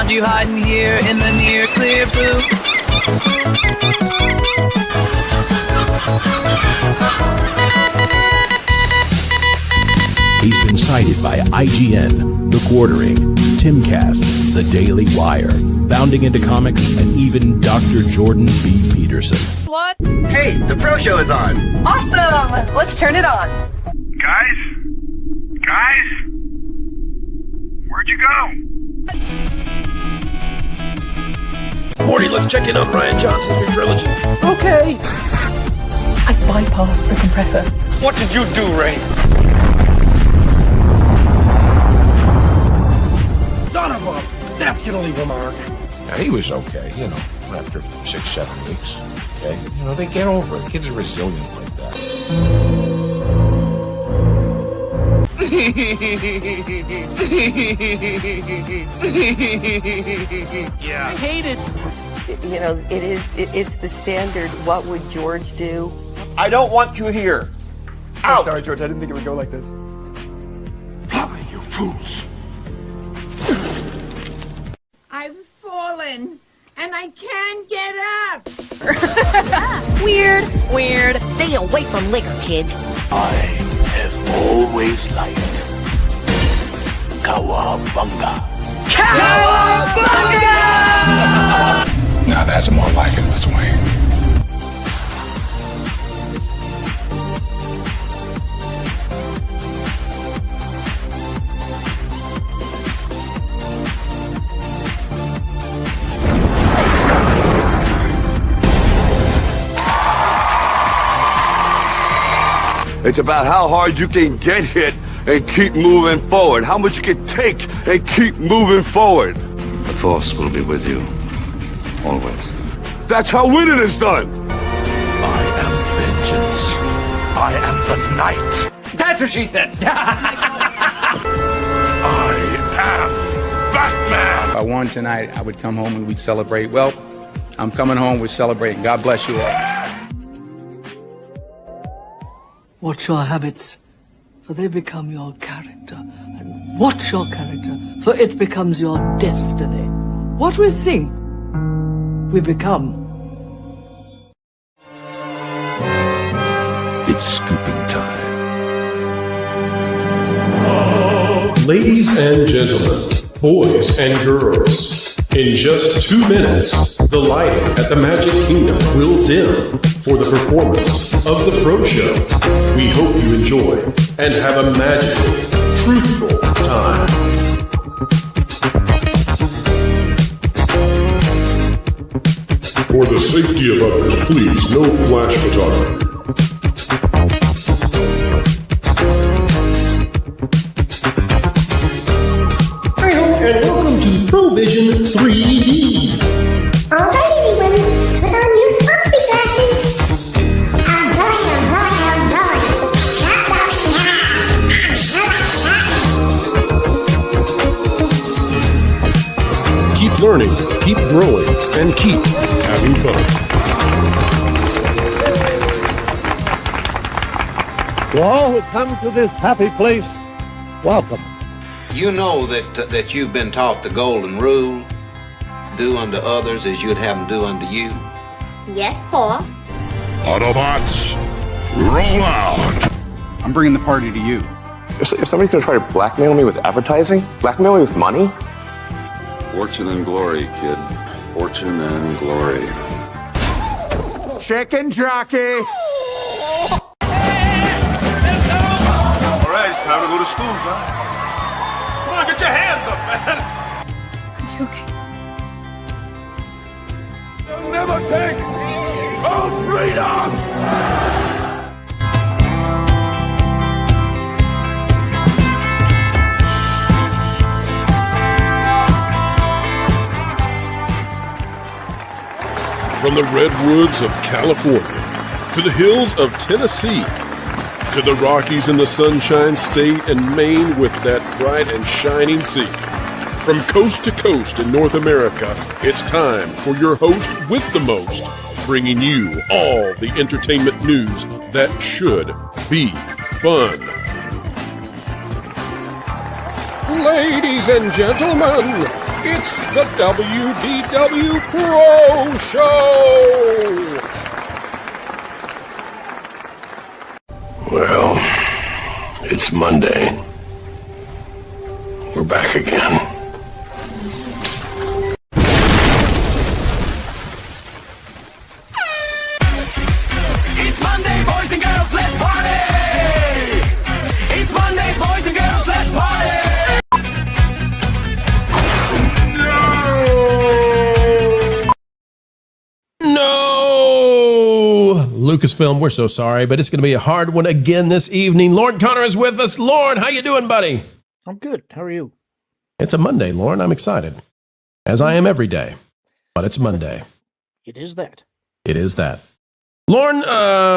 find you hiding here in the near clear blue. He's been cited by IGN, The Quartering, Timcast, The Daily Wire, Bounding into Comics, and even Dr. Jordan B. Peterson. What? Hey, the Pro Show is on! Awesome! Let's turn it on. Guys? Where'd you go? Morty, let's check in on Ryan Johnson's new trilogy. Okay. I bypassed the compressor. What did you do, Ray? Son of a... That's gonna leave a mark. Now, he was okay, after 6-7 weeks. Okay? They get over it. Kids are resilient like that. Yeah. I hate it. It's the standard, what would George do? I don't want you here. So sorry, George, I didn't think it would go like this. Fly, you fools! I've fallen, and I can't get up. Weird. Stay away from liquor, kids. I have always liked Cowabunga. Cowabunga! Now that's more like it, Mr. Wayne. It's about how hard you can get hit and keep moving forward. How much you can take and keep moving forward. The Force will be with you, always. That's how winning is done. I am vengeance. I am the night. That's what she said. I am Batman. If I won tonight, I would come home and we'd celebrate. Well, I'm coming home, we're celebrating. God bless you all. Watch your habits, for they become your character. And watch your character, for it becomes your destiny. What we think, we become. It's scooping time. Ladies and gentlemen, boys and girls, in just 2 minutes, the lighting at the Magic Kingdom will dim for the performance of the Pro Show. We hope you enjoy and have a magical, truthful time. For the safety of others, please, no flash photography. And welcome to Provision 3D. Alright everyone, put on your coffee glasses. I'm going. Chop those now. Keep learning, keep growing, and keep having fun. To all who come to this happy place, welcome. You know that you've been taught the golden rule, do unto others as you'd have them do unto you. Yes, Paul. Autobots, roll out. I'm bringing the party to you. If somebody's going to try to blackmail me with advertising, blackmail me with money? Fortune and glory, kid. Fortune and glory. Chicken jockey! All right, it's time to go to school, son. Come on, get your hands up, man. Are you okay? They'll never take our freedom. From the redwoods of California to the hills of Tennessee to the Rockies and the Sunshine State and Maine with that bright and shining sea. From coast to coast in North America, it's time for your host with the most, bringing you all the entertainment news that should be fun. Ladies and gentlemen, It's the WDW Pro Show! Well, it's Monday. We're back again. It's Monday, boys and girls, let's party! It's Monday, boys and girls, let's party! No! Lucasfilm, we're so sorry, but it's going to be a hard one again this evening. Lord Connor is with us. Lord, how you doing, buddy? I'm good. How are you? It's a Monday, Lauren. I'm excited. As I am every day. But it's Monday. It is that. It is that. Lauren,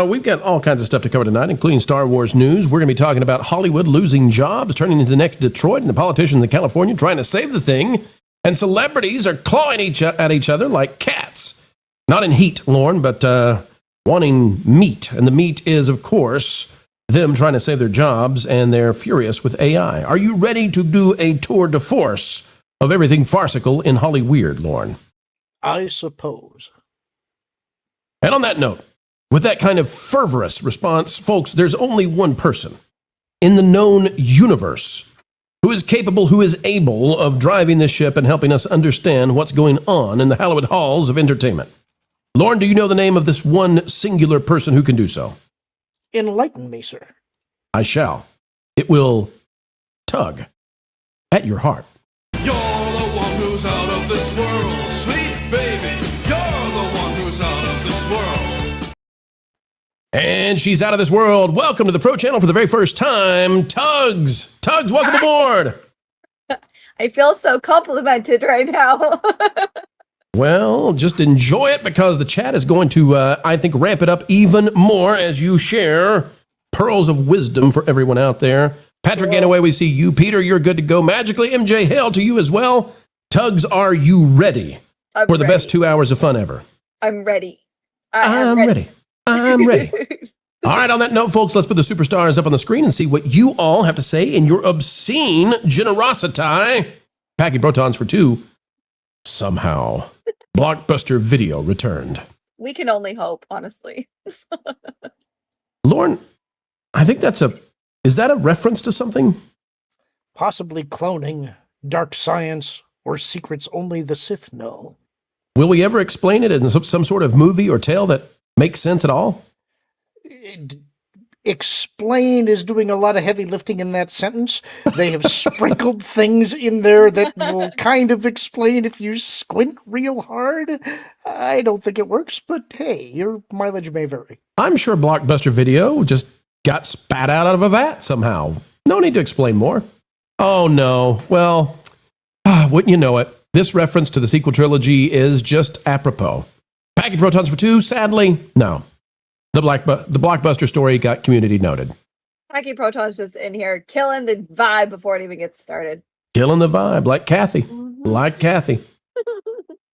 we've got all kinds of stuff to cover tonight, including Star Wars news. We're going to be talking about Hollywood losing jobs, turning into the next Detroit, and the politicians in California trying to save the thing. And celebrities are clawing at each other like cats. Not in heat, Lauren, but wanting meat. And the meat is, of course, them trying to save their jobs, and they're furious with AI. Are you ready to do a tour de force of everything farcical in Hollyweird, Lauren? I suppose. And on that note, with that kind of fervorous response, folks, there's only one person in the known universe who is capable, who is able of driving this ship and helping us understand what's going on in the hallowed halls of entertainment. Lauren, do you know the name of this one singular person who can do so? Enlighten me, sir. I shall. It will tug at your heart. You're the one who's out of this world, sweet baby. You're the one who's out of this world. And she's out of this world. Welcome to the Pro Channel for the very first time, Tugs. Tugs, welcome aboard. I feel so complimented right now. Well, just enjoy it because the chat is going to, I think, ramp it up even more as you share pearls of wisdom for everyone out there. Patrick Ganaway, we see you. Peter, you're good to go. Magically, MJ, hail to you as well. Tugs, are you ready for the best 2 hours of fun ever? I'm ready. I'm ready. I'm ready. All right, on that note, folks, let's put the superstars up on the screen and see what you all have to say in your obscene generosity. Packing Protons for 2. Somehow. Blockbuster Video returned. We can only hope, honestly. Lauren, I think is that a reference to something? Possibly cloning, dark science, or secrets only the Sith know. Will we ever explain it in some sort of movie or tale that makes sense at all? Explain is doing a lot of heavy lifting in that sentence. They have sprinkled things in there that will kind of explain if you squint real hard. I don't think it works, but hey, your mileage may vary. I'm sure Blockbuster Video just got spat out of a vat somehow. No need to explain more. Oh no. Well, wouldn't you know it? This reference to the sequel trilogy is just apropos. Packing Protons for 2, sadly, no. The Blockbuster story got community noted. Packing Protons just in here, killing the vibe before it even gets started. Killing the vibe, like Kathy. Like Kathy.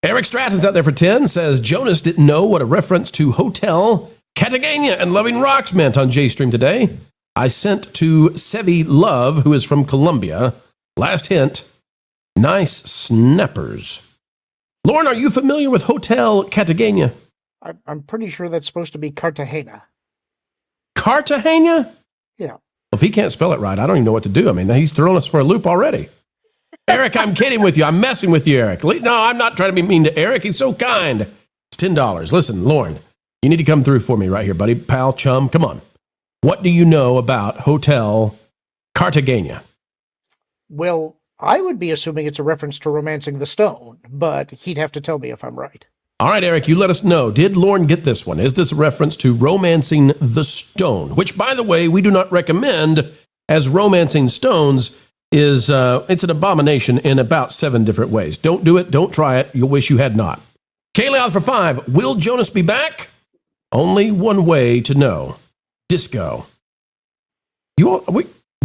Eric Stratton's out there for 10, says Jonas didn't know what a reference to Hotel Catagania and Loving Rocks meant on J-Stream today. I sent to Sevi Love, who is from Colombia. Last hint, nice snappers. Lauren, are you familiar with Hotel Catagania? I'm pretty sure that's supposed to be Cartagena. Cartagena? Yeah. If he can't spell it right, I don't even know what to do. I mean, he's thrown us for a loop already. Eric, I'm kidding with you. I'm messing with you, Eric. No, I'm not trying to be mean to Eric. He's so kind. It's $10. Listen, Lauren, you need to come through for me right here, buddy. Pal, chum, come on. What do you know about Hotel Cartagena? Well, I would be assuming it's a reference to Romancing the Stone, but he'd have to tell me if I'm right. All right, Eric, you let us know. Did Lauren get this one? Is this a reference to Romancing the Stone? Which, by the way, we do not recommend, as Romancing Stones is it's an abomination in about 7 different ways. Don't do it. Don't try it. You'll wish you had not. Kaylee out for 5. Will Jonas be back? Only one way to know. Disco.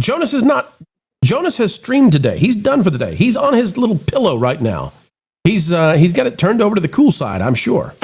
Jonas is not. Jonas has streamed today. He's done for the day. He's on his little pillow right now. He's got it turned over to the cool side, I'm sure.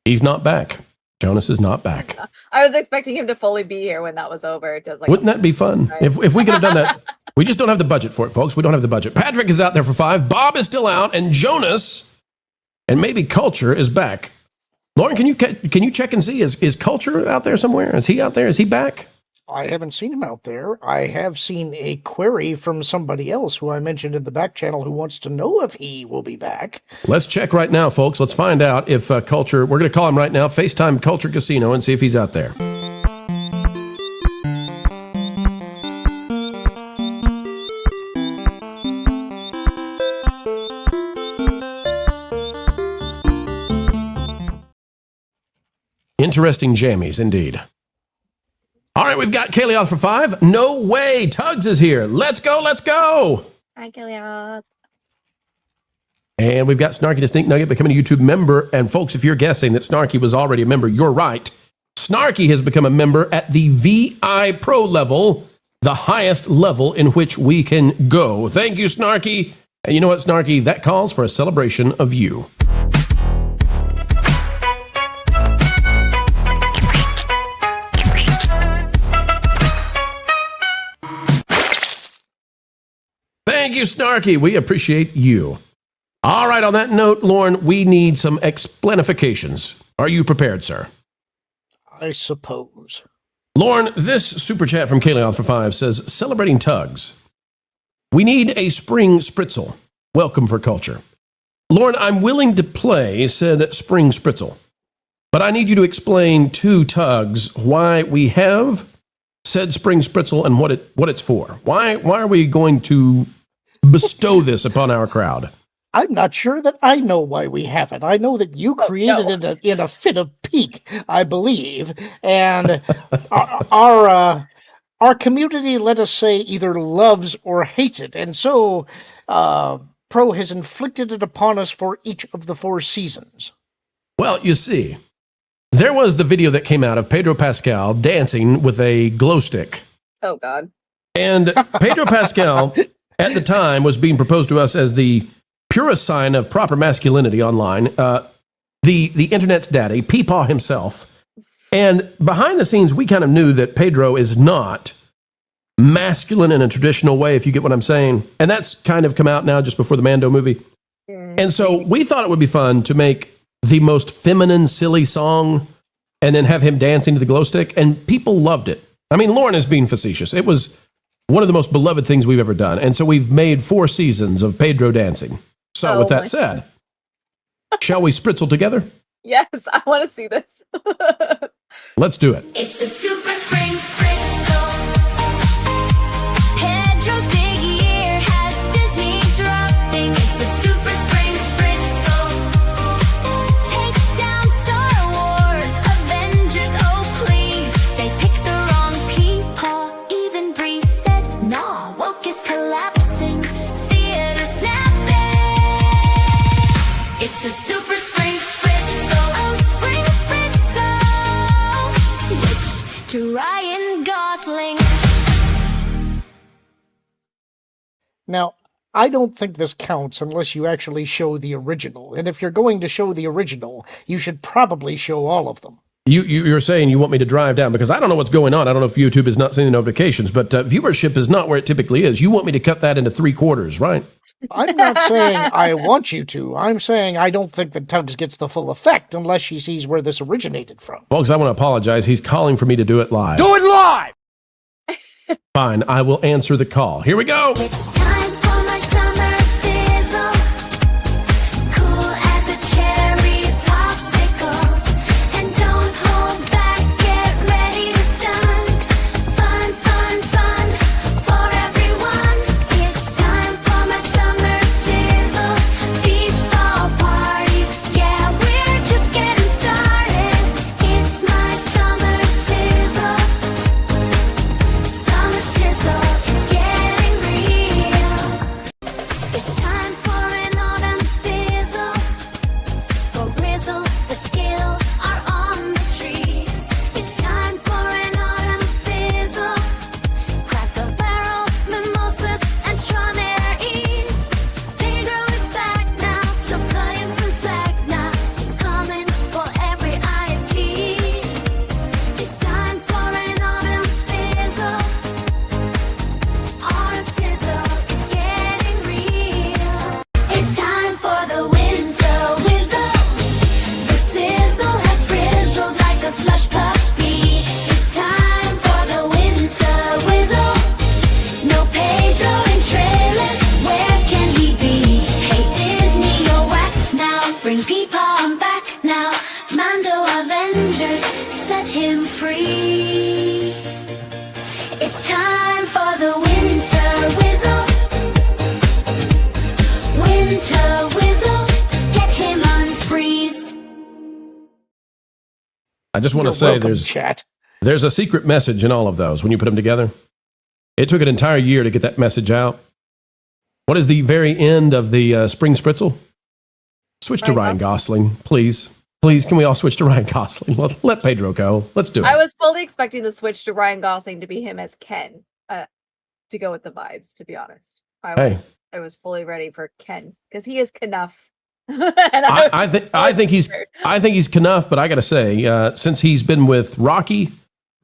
He's not back. Jonas is not back. I was expecting him to fully be here when that was over. It does like Wouldn't that be fun? Right. If we could have done that. We just don't have the budget for it, folks. We don't have the budget. Patrick is out there for 5. Bob is still out. And Jonas and maybe Culture is back. Lauren, can you check and see? Is Culture out there somewhere? Is he out there? Is he back? I haven't seen him out there. I have seen a query from somebody else who I mentioned in the back channel who wants to know if he will be back. Let's check right now, folks. Let's find out if Culture, we're going to call him right now, FaceTime Culture Casino, and see if he's out there. Interesting jammies, indeed. All right, we've got Kaylee out for 5. No way, Tugs is here. Let's go, let's go. Hi, Kaylee. And we've got Snarky Distinct Nugget becoming a YouTube member. And folks, if you're guessing that Snarky was already a member, you're right. Snarky has become a member at the VI Pro level, the highest level in which we can go. Thank you, Snarky. And you know what, Snarky? That calls for a celebration of you. Thank you, Snarky. We appreciate you. All right, on that note, Lauren, we need some explanifications. Are you prepared, sir? I suppose. Lauren, this super chat from Kaylee for 5 says, celebrating Tugs. We need a spring spritzle. Welcome for Culture. Lauren, I'm willing to play said spring spritzle, but I need you to explain to Tugs why we have said spring spritzel and what it's for. Why are we going to bestow this upon our crowd? I'm not sure that I know why we have it. I know that you created it in a fit of pique, I believe, and our community, let us say, either loves or hates it, and so Pro has inflicted it upon us for each of the 4 seasons. Well, you see, there was the video that came out of Pedro Pascal dancing with a glow stick. Oh, God. And Pedro Pascal, at the time, was being proposed to us as the purest sign of proper masculinity online. The internet's daddy, Peepaw himself. And behind the scenes, we kind of knew that Pedro is not masculine in a traditional way, if you get what I'm saying. And that's kind of come out now just before the Mando movie. And so we thought it would be fun to make the most feminine, silly song and then have him dancing to the glow stick. And people loved it. I mean, Lauren is being facetious. It was one of the most beloved things we've ever done. And so we've made 4 seasons of Pedro dancing. So with that said, shall we spritzel together? Yes, I want to see this. Let's do it. It's a super spring spritzel. Pedro's big year has Disney dropping. It's a super spring spritzel. Take down Star Wars, Avengers, oh please. They picked the wrong people. Even Bree said, nah, woke is collapsing. Theater snapping. It's a super spring spritzel. Oh, spring spritzel. Switch to Ryan Gosling. Now, I don't think this counts unless you actually show the original. And if you're going to show the original, you should probably show all of them. You're saying you want me to drive down because I don't know what's going on. I don't know if YouTube is not sending notifications, but viewership is not where it typically is. You want me to cut that into 3/4, right? I'm not saying I want you to. I'm saying I don't think that Tugs gets the full effect unless she sees where this originated from. Folks, I want to apologize. He's calling for me to do it live. Do it live! Fine, I will answer the call. Here we go. It's time for my summer sizzle. Cool as a cherry popsicle. And don't hold back, get ready to stun. Fun, fun, fun for everyone. It's time for my summer sizzle. Beach ball parties, yeah, we're just getting started. It's my summer sizzle. Summer sizzle is getting real. I just want to You're say welcome, chat. there's a secret message in all of those when you put them together. It took an entire year to get that message out. What is the very end of the spring spritzel? Switch to Ryan Gosling, please. Please, can we all switch to Ryan Gosling? Let Pedro go. Let's do it. I was fully expecting the switch to Ryan Gosling to be him as Ken, to go with the vibes, to be honest. I was fully ready for Ken, because he is Knuff. I think he's Knuff, but I got to say, since he's been with Rocky,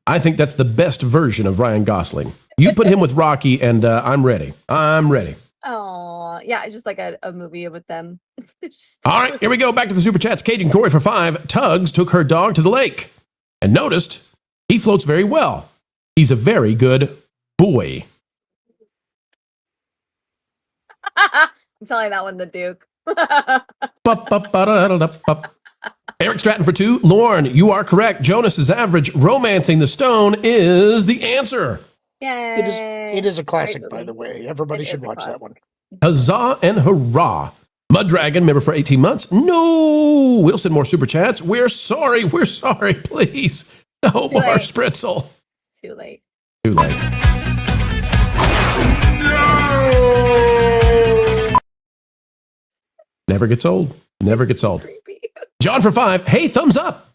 I think that's the best version of Ryan Gosling. You put him with Rocky, and I'm ready. I'm ready. Oh, yeah, just like a movie with them. All right, here we go. Back to the Super Chats. Cajun Corey for 5. Tugs took her dog to the lake and noticed he floats very well. He's a very good boy. I'm telling that one the Duke. Eric Stratton for 2. Lorne, you are correct. Jonas is average. Romancing the Stone is the answer. Yay. It is a classic, by the way. Everybody should watch that one. Huzzah and hurrah. Mud Dragon, member for 18 months. No! We'll send more Super Chats. We're sorry. We're sorry. Please. No more Spritzel. Too late. Too late. Never gets old. Never gets old. John for 5. Hey, thumbs up.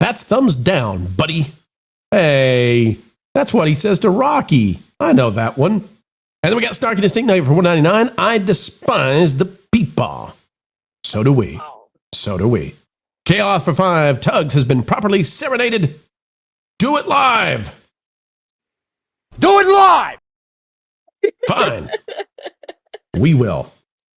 That's thumbs down, buddy. Hey, that's what he says to Rocky. I know that one. And then we got Snarky Distinct Nugget for $1.99. I despise the peepaw. So do we. So do we. Chaos for 5. Tugs has been properly serenaded. Do it live. Do it live. Fine. We will.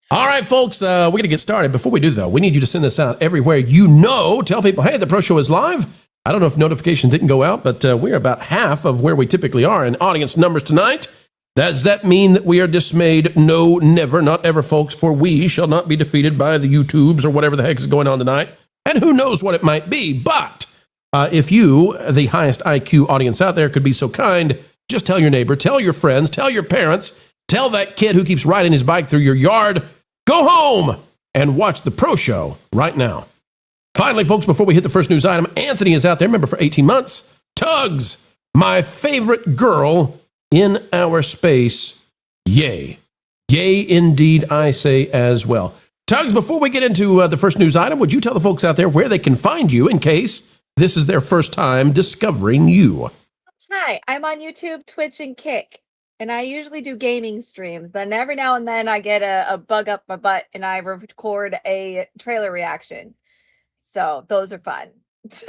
All right, folks, we're going to get started. Before we do, though, we need you to send this out everywhere you know. Tell people, hey, the Pro Show is live. I don't know if notifications didn't go out, but we're about half of where we typically are in audience numbers tonight. Does that mean that we are dismayed? No, never, not ever, folks, for we shall not be defeated by the YouTubes or whatever the heck is going on tonight. And who knows what it might be. But if you, the highest IQ audience out there, could be so kind, just tell your neighbor, tell your friends, tell your parents, tell that kid who keeps riding his bike through your yard, go home and watch the Pro Show right now. Finally, folks, before we hit the first news item, Anthony is out there, member for 18 months. Tugs, my favorite girl in our space. Yay. Yay, indeed, I say as well. Tugs, before we get into the first news item, would you tell the folks out there where they can find you in case this is their first time discovering you? Hi, I'm on YouTube, Twitch, and Kick. And I usually do gaming streams. Then every now and then I get a bug up my butt and I record a trailer reaction. So those are fun.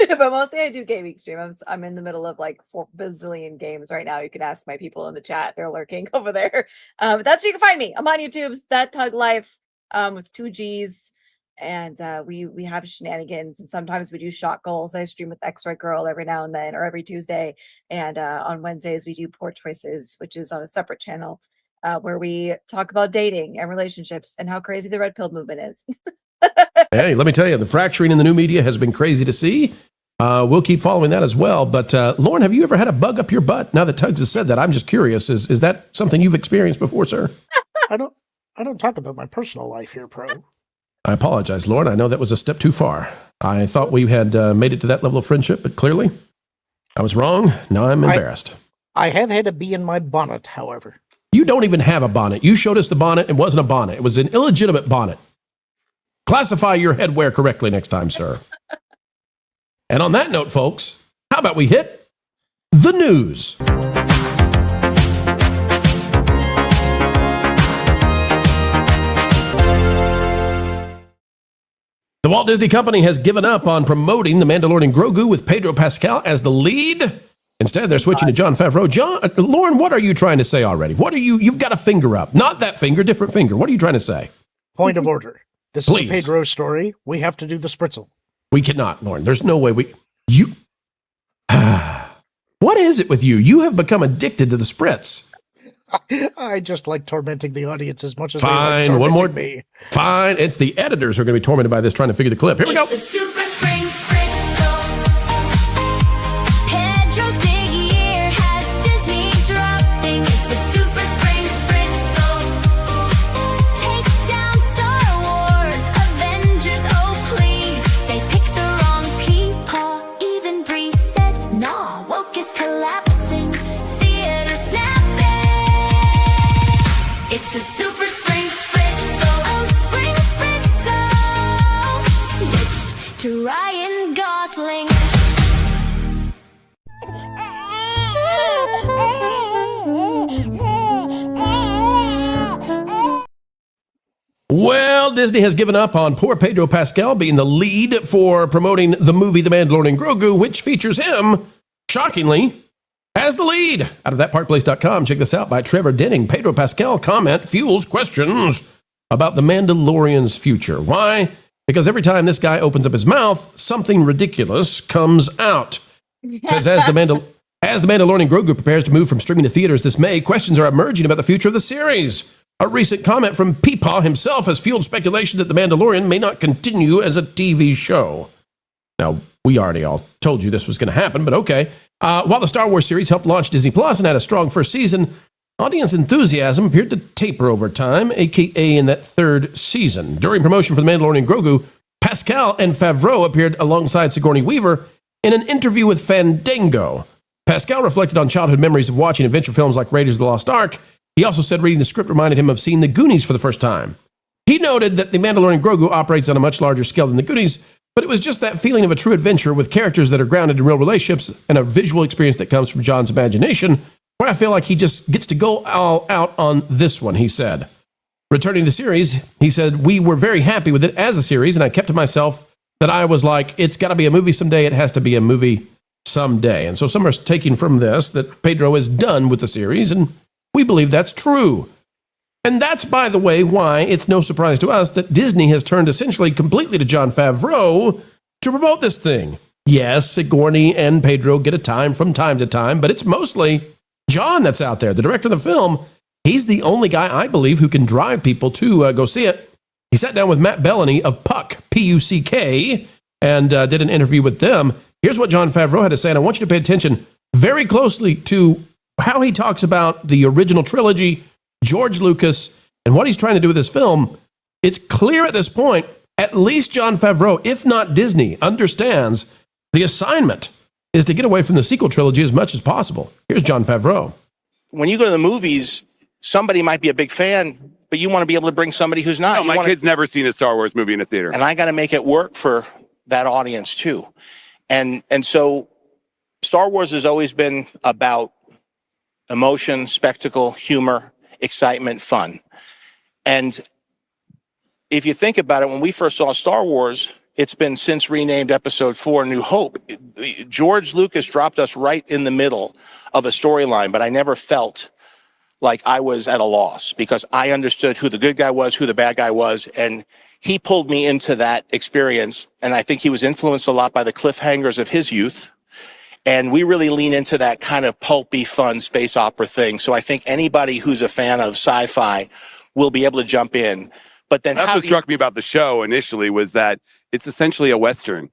But mostly I do gaming streams. I'm in the middle of like 4 bazillion games right now. You can ask my people in the chat. They're lurking over there. But that's where you can find me. I'm on YouTube's That Tug Life with 2 G's. And we have shenanigans. And sometimes we do shot goals. I stream with X-Ray Girl every now and then, or every Tuesday. And on Wednesdays we do Poor Choices, which is on a separate channel where we talk about dating and relationships and how crazy the red pill movement is. Hey, let me tell you, the fracturing in the new media has been crazy to see. We'll keep following that as well. But Lauren, have you ever had a bug up your butt? Now that Tugs has said that, I'm just curious. Is that something you've experienced before, sir? I don't talk about my personal life here, Pro. I apologize, Lauren. I know that was a step too far. I thought we had made it to that level of friendship, but clearly I was wrong. Now I'm embarrassed. I have had a bee in my bonnet, however. You don't even have a bonnet. You showed us the bonnet. It wasn't a bonnet. It was an illegitimate bonnet. Classify your headwear correctly next time, sir. And on that note, folks, how about we hit the news? The Walt Disney Company has given up on promoting The Mandalorian Grogu with Pedro Pascal as the lead. Instead, they're switching to Jon Favreau. Lauren, what are you trying to say already? You've got a finger up. Not that finger, different finger. What are you trying to say? Point of order. This is a Pedro story. We have to do the spritzel. We cannot, Lauren. There's no way What is it with you? You have become addicted to the spritz. I just like tormenting the audience as much as Fine, they like one more. me. Fine, it's the editors who are going to be tormented by this trying to figure the clip. Here we go. It's a super spring spritzel. Pedro's big year has Disney dropping. It's a super spring spritzel. Take down Star Wars, Avengers, oh please. They picked the wrong people, even breathe. Well, Disney has given up on poor Pedro Pascal being the lead for promoting the movie The Mandalorian Grogu, which features him, shockingly, as the lead. Out of thatparkplace.com, check this out by Trevor Denning. Pedro Pascal comment fuels questions about The Mandalorian's future. Why? Because every time this guy opens up his mouth, something ridiculous comes out. It says, as the Mandalorian Grogu prepares to move from streaming to theaters this May, questions are emerging about the future of the series. A recent comment from Peepaw himself has fueled speculation that The Mandalorian may not continue as a TV show. Now, we already all told you this was going to happen, but okay. While the Star Wars series helped launch Disney Plus and had a strong first season, audience enthusiasm appeared to taper over time, aka in that third season. During promotion for The Mandalorian Grogu, Pascal and Favreau appeared alongside Sigourney Weaver in an interview with Fandango. Pascal reflected on childhood memories of watching adventure films like Raiders of the Lost Ark. He also said reading the script reminded him of seeing The Goonies for the first time. He noted that The Mandalorian Grogu operates on a much larger scale than The Goonies, but it was just that feeling of a true adventure with characters that are grounded in real relationships and a visual experience that comes from John's imagination, where I feel like he just gets to go all out on this one, he said. Returning to the series, he said, we were very happy with it as a series, and I kept to myself that I was like, it's got to be a movie someday, it has to be a movie someday. And so some are taking from this that Pedro is done with the series, and we believe that's true. And that's, by the way, why it's no surprise to us that Disney has turned essentially completely to Jon Favreau to promote this thing. Yes, Sigourney and Pedro get a time from time to time, but it's mostly Jon that's out there, the director of the film. He's the only guy, I believe, who can drive people to go see it. He sat down with Matt Bellany of Puck, P-U-C-K, and did an interview with them. Here's what Jon Favreau had to say, and I want you to pay attention very closely to how he talks about the original trilogy, George Lucas, and what he's trying to do with this film. It's clear at this point, at least Jon Favreau, if not Disney, understands the assignment is to get away from the sequel trilogy as much as possible. Here's Jon Favreau. When you go to the movies, somebody might be a big fan, but you want to be able to bring somebody who's not. No, my kid's never seen a Star Wars movie in a theater. And I got to make it work for that audience too. And so Star Wars has always been about emotion, spectacle, humor, excitement, fun. And if you think about it, when we first saw Star Wars, it's been since renamed Episode 4, New Hope. George Lucas dropped us right in the middle of a storyline, but I never felt like I was at a loss because I understood who the good guy was, who the bad guy was, and he pulled me into that experience. And I think he was influenced a lot by the cliffhangers of his youth. And we really lean into that kind of pulpy, fun space opera thing. So I think anybody who's a fan of sci-fi will be able to jump in. But then that's what struck me about the show initially was that it's essentially a Western.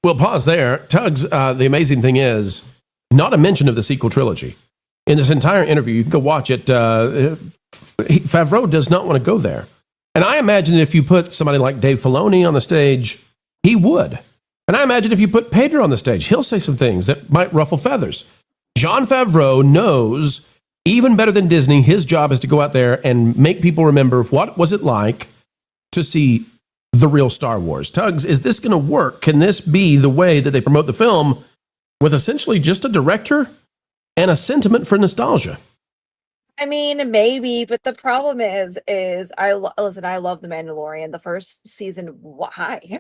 Well, pause there. Tugs, the amazing thing is, not a mention of the sequel trilogy. In this entire interview, you can go watch it. Favreau does not want to go there. And I imagine if you put somebody like Dave Filoni on the stage, he would. And I imagine if you put Pedro on the stage, he'll say some things that might ruffle feathers. Jon Favreau knows, even better than Disney, his job is to go out there and make people remember what was it like to see the real Star Wars. Tugs, is this going to work? Can this be the way that they promote the film with essentially just a director and a sentiment for nostalgia? I mean, maybe, but the problem is I love The Mandalorian. The first season, why?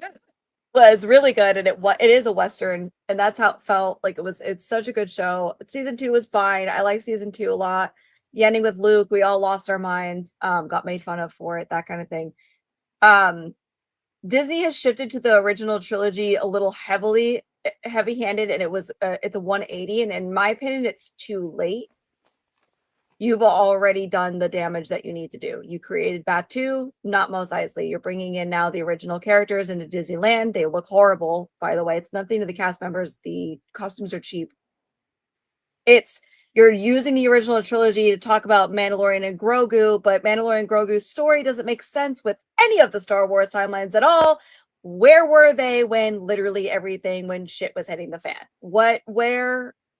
Was really good, and it is a Western, and that's how it felt. Like it's such a good show. Season 2 was fine. I like season 2 a lot. The ending with Luke, we all lost our minds, got made fun of for it, that kind of thing. Disney has shifted to the original trilogy a little heavy-handed, and it's a 180, and in my opinion, it's too late. You've already done the damage that you need to do. You created Batu, not Mos Eisley. You're bringing in now the original characters into Disneyland. They look horrible, by the way. It's nothing to the cast members. The costumes are cheap. You're using the original trilogy to talk about Mandalorian and Grogu, but Mandalorian and Grogu's story doesn't make sense with any of the Star Wars timelines at all. Where were they when literally everything, when shit was hitting the fan? Where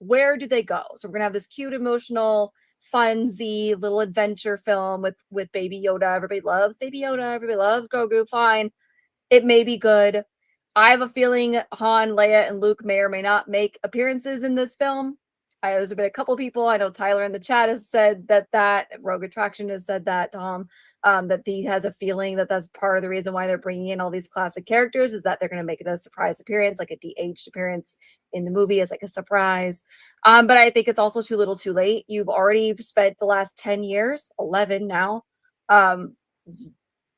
do they go? So we're going to have this cute, emotional, funsy little adventure film with Baby Yoda. Everybody loves Baby Yoda. Everybody loves Grogu. Fine. It may be good. I have a feeling Han, Leia, and Luke may or may not make appearances in this film. There's been a couple people, I know Tyler in the chat has said that Rogue Attraction has said that, Tom, that he has a feeling that that's part of the reason why they're bringing in all these classic characters, is that they're going to make it a surprise appearance, like a de-aged appearance in the movie as like a surprise. But I think it's also too little too late. You've already spent the last 10 years, 11 now,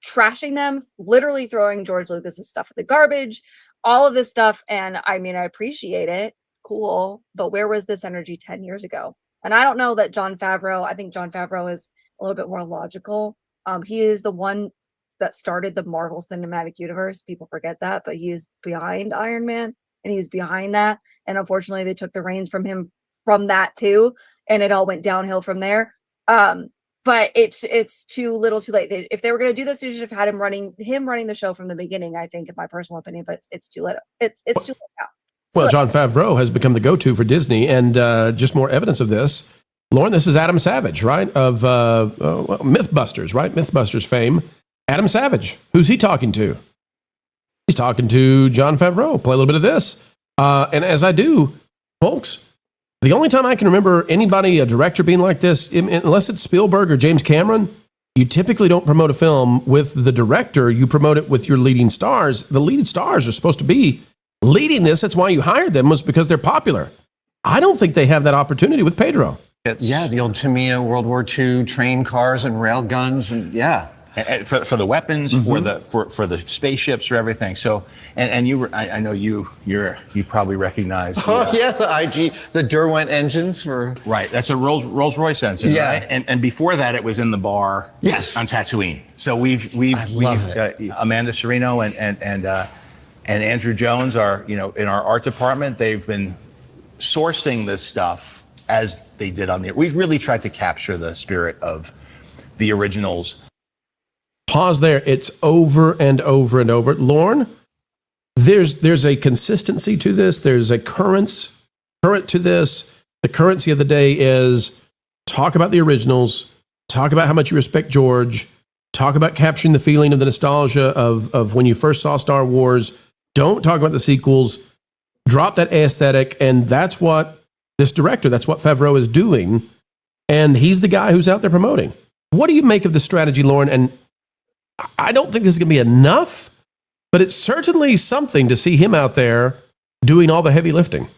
trashing them, literally throwing George Lucas's stuff in the garbage, all of this stuff. And I mean, I appreciate it. Cool. But where was this energy 10 years ago? And I don't know that Jon Favreau, I think Jon Favreau is a little bit more logical. He is the one that started the Marvel Cinematic Universe. People forget that, but he is behind Iron Man and he's behind that. And unfortunately, they took the reins from him from that too. And it all went downhill from there. But it's too little too late. If they were going to do this, they should have had him running the show from the beginning, I think, in my personal opinion, but it's too little. It's too late now. Well, Jon Favreau has become the go-to for Disney, and just more evidence of this. Lauren, this is Adam Savage, right? Of Mythbusters, right? Mythbusters fame. Adam Savage. Who's he talking to? He's talking to Jon Favreau. Play a little bit of this. And as I do, folks, the only time I can remember anybody, a director, being like this, unless it's Spielberg or James Cameron, you typically don't promote a film with the director. You promote it with your leading stars. The leading stars are supposed to be leading this. That's why you hired them, was because they're popular. I don't think they have that opportunity with Pedro. Yeah, the old Tamiya World War II train cars and rail guns, and yeah. And for the weapons, for the spaceships, for everything. So, and you, I know you probably recognize. The Derwent engines for. Right, that's a Rolls Royce engine. Yeah. Right? And before that, it was in the bar. Yes. On Tatooine. So we've Amanda Serino and Andrew Jones are, in our art department. They've been sourcing this stuff as they did on we've really tried to capture the spirit of the originals. Pause there. It's over and over and over. Lauren, there's a consistency to this. There's a current to this. The currency of the day is talk about the originals, talk about how much you respect George, talk about capturing the feeling of the nostalgia of when you first saw Star Wars. Don't talk about the sequels. Drop that aesthetic. And that's what this director, that's what Favreau is doing. And he's the guy who's out there promoting. What do you make of the strategy, Lauren? And I don't think this is going to be enough, but it's certainly something to see him out there doing all the heavy lifting.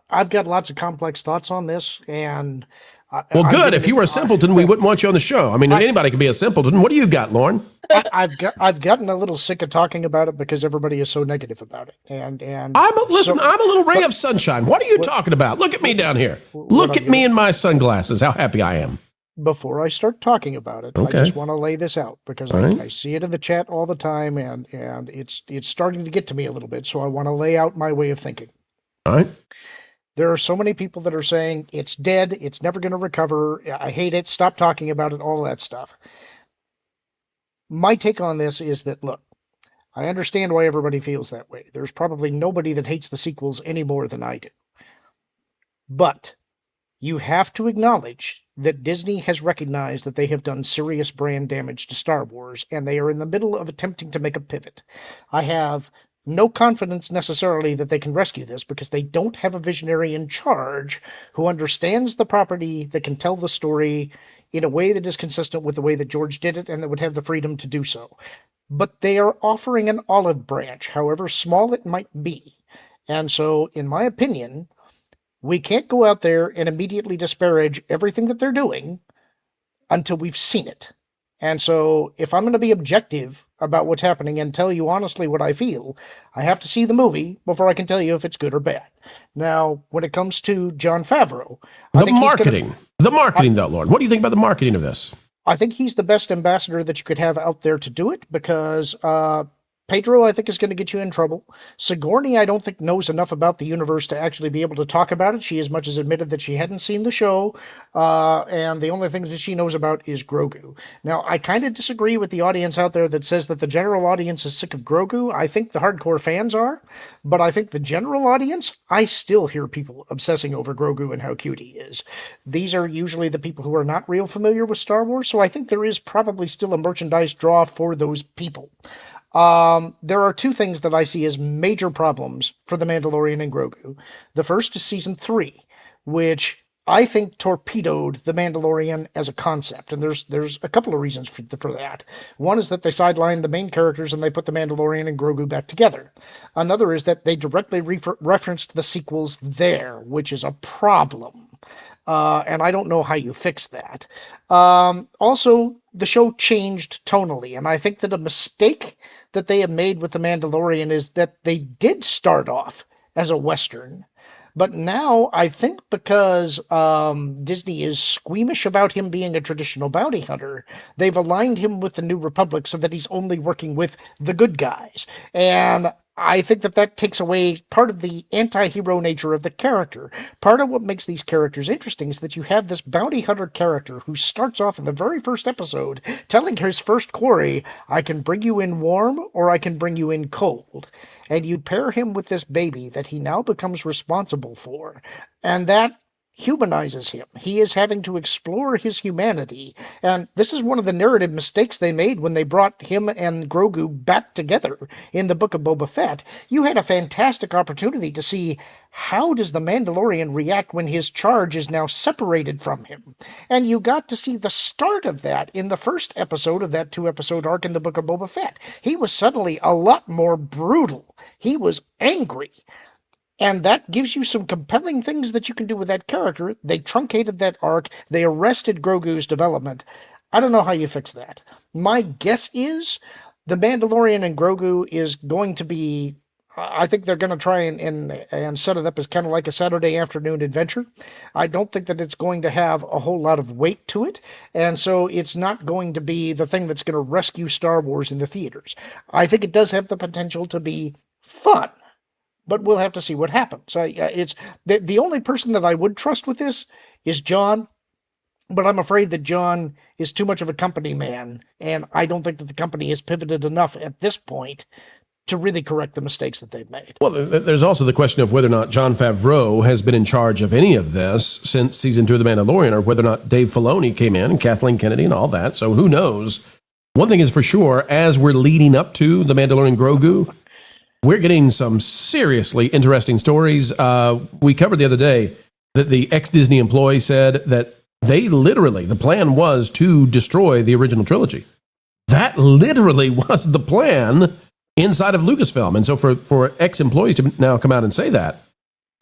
I've got lots of complex thoughts on this, and well, good. If you were a simpleton, we wouldn't want you on the show. I mean, anybody could be a simpleton. What do you got, Lauren? I've gotten a little sick of talking about it because everybody is so negative about it. And I'm a little ray of sunshine. What are you talking about? Look at me down here. Look at me in my sunglasses. How happy I am. Before I start talking about it, okay. I just want to lay this out because I see it in the chat all the time, and it's starting to get to me a little bit. So I want to lay out my way of thinking. All right. There are so many people that are saying it's dead, it's never going to recover, I hate it, stop talking about it, all that stuff. My take on this is that, look, I understand why everybody feels that way. There's probably nobody that hates the sequels any more than I do. But you have to acknowledge that Disney has recognized that they have done serious brand damage to Star Wars, and they are in the middle of attempting to make a pivot. I have no confidence necessarily that they can rescue this because they don't have a visionary in charge who understands the property, that can tell the story in a way that is consistent with the way that George did it and that would have the freedom to do so. But they are offering an olive branch, however small it might be. And so, in my opinion, we can't go out there and immediately disparage everything that they're doing until we've seen it. And so if I'm going to be objective about what's happening and tell you honestly what I feel, I have to see the movie before I can tell you if it's good or bad. Now, when it comes to Jon Favreau, the marketing though, Lord, what do you think about the marketing of this? I think he's the best ambassador that you could have out there to do it because Pedro, I think, is going to get you in trouble. Sigourney, I don't think, knows enough about the universe to actually be able to talk about it. She as much as admitted that she hadn't seen the show, and the only thing that she knows about is Grogu. Now, I kind of disagree with the audience out there that says that the general audience is sick of Grogu. I think the hardcore fans are, but I think the general audience, I still hear people obsessing over Grogu and how cute he is. These are usually the people who are not real familiar with Star Wars, so I think there is probably still a merchandise draw for those people. There are two things that I see as major problems for The Mandalorian and Grogu. The first is season 3, which I think torpedoed The Mandalorian as a concept, and there's a couple of reasons for that. One is that they sidelined the main characters and they put The Mandalorian and Grogu back together. Another is that they directly referenced the sequels there, which is a problem. And I don't know how you fix that. Also, the show changed tonally, and I think that a mistake that they have made with The Mandalorian is that they did start off as a Western. But now, I think because Disney is squeamish about him being a traditional bounty hunter, they've aligned him with the New Republic so that he's only working with the good guys. And I think that takes away part of the anti-hero nature of the character. Part of what makes these characters interesting is that you have this bounty hunter character who starts off in the very first episode telling his first quarry, I can bring you in warm or I can bring you in cold. And you pair him with this baby that he now becomes responsible for. And that humanizes him. He is having to explore his humanity. And this is one of the narrative mistakes they made when they brought him and Grogu back together in the Book of Boba Fett. You had a fantastic opportunity to see how does the Mandalorian react when his charge is now separated from him. And you got to see the start of that in the first episode of that 2-episode arc in the Book of Boba Fett. He was suddenly a lot more brutal. He was angry. And that gives you some compelling things that you can do with that character. They truncated that arc. They arrested Grogu's development. I don't know how you fix that. My guess is The Mandalorian and Grogu is going to be... I think they're going to try and set it up as kind of like a Saturday afternoon adventure. I don't think that it's going to have a whole lot of weight to it, and so it's not going to be the thing that's going to rescue Star Wars in the theaters. I think it does have the potential to be fun. But we'll have to see what happens. It's the only person that I would trust with this is John, but I'm afraid that John is too much of a company man, and I don't think that the company has pivoted enough at this point to really correct the mistakes that they've made. Well, there's also the question of whether or not Jon Favreau has been in charge of any of this since season 2 of The Mandalorian, or whether or not Dave Filoni came in and Kathleen Kennedy and all that. So who knows? One thing is for sure, as we're leading up to The Mandalorian Grogu, we're getting some seriously interesting stories. We covered the other day that the ex-Disney employee said that the plan was to destroy the original trilogy. That literally was the plan inside of Lucasfilm. And so for ex-employees to now come out and say that,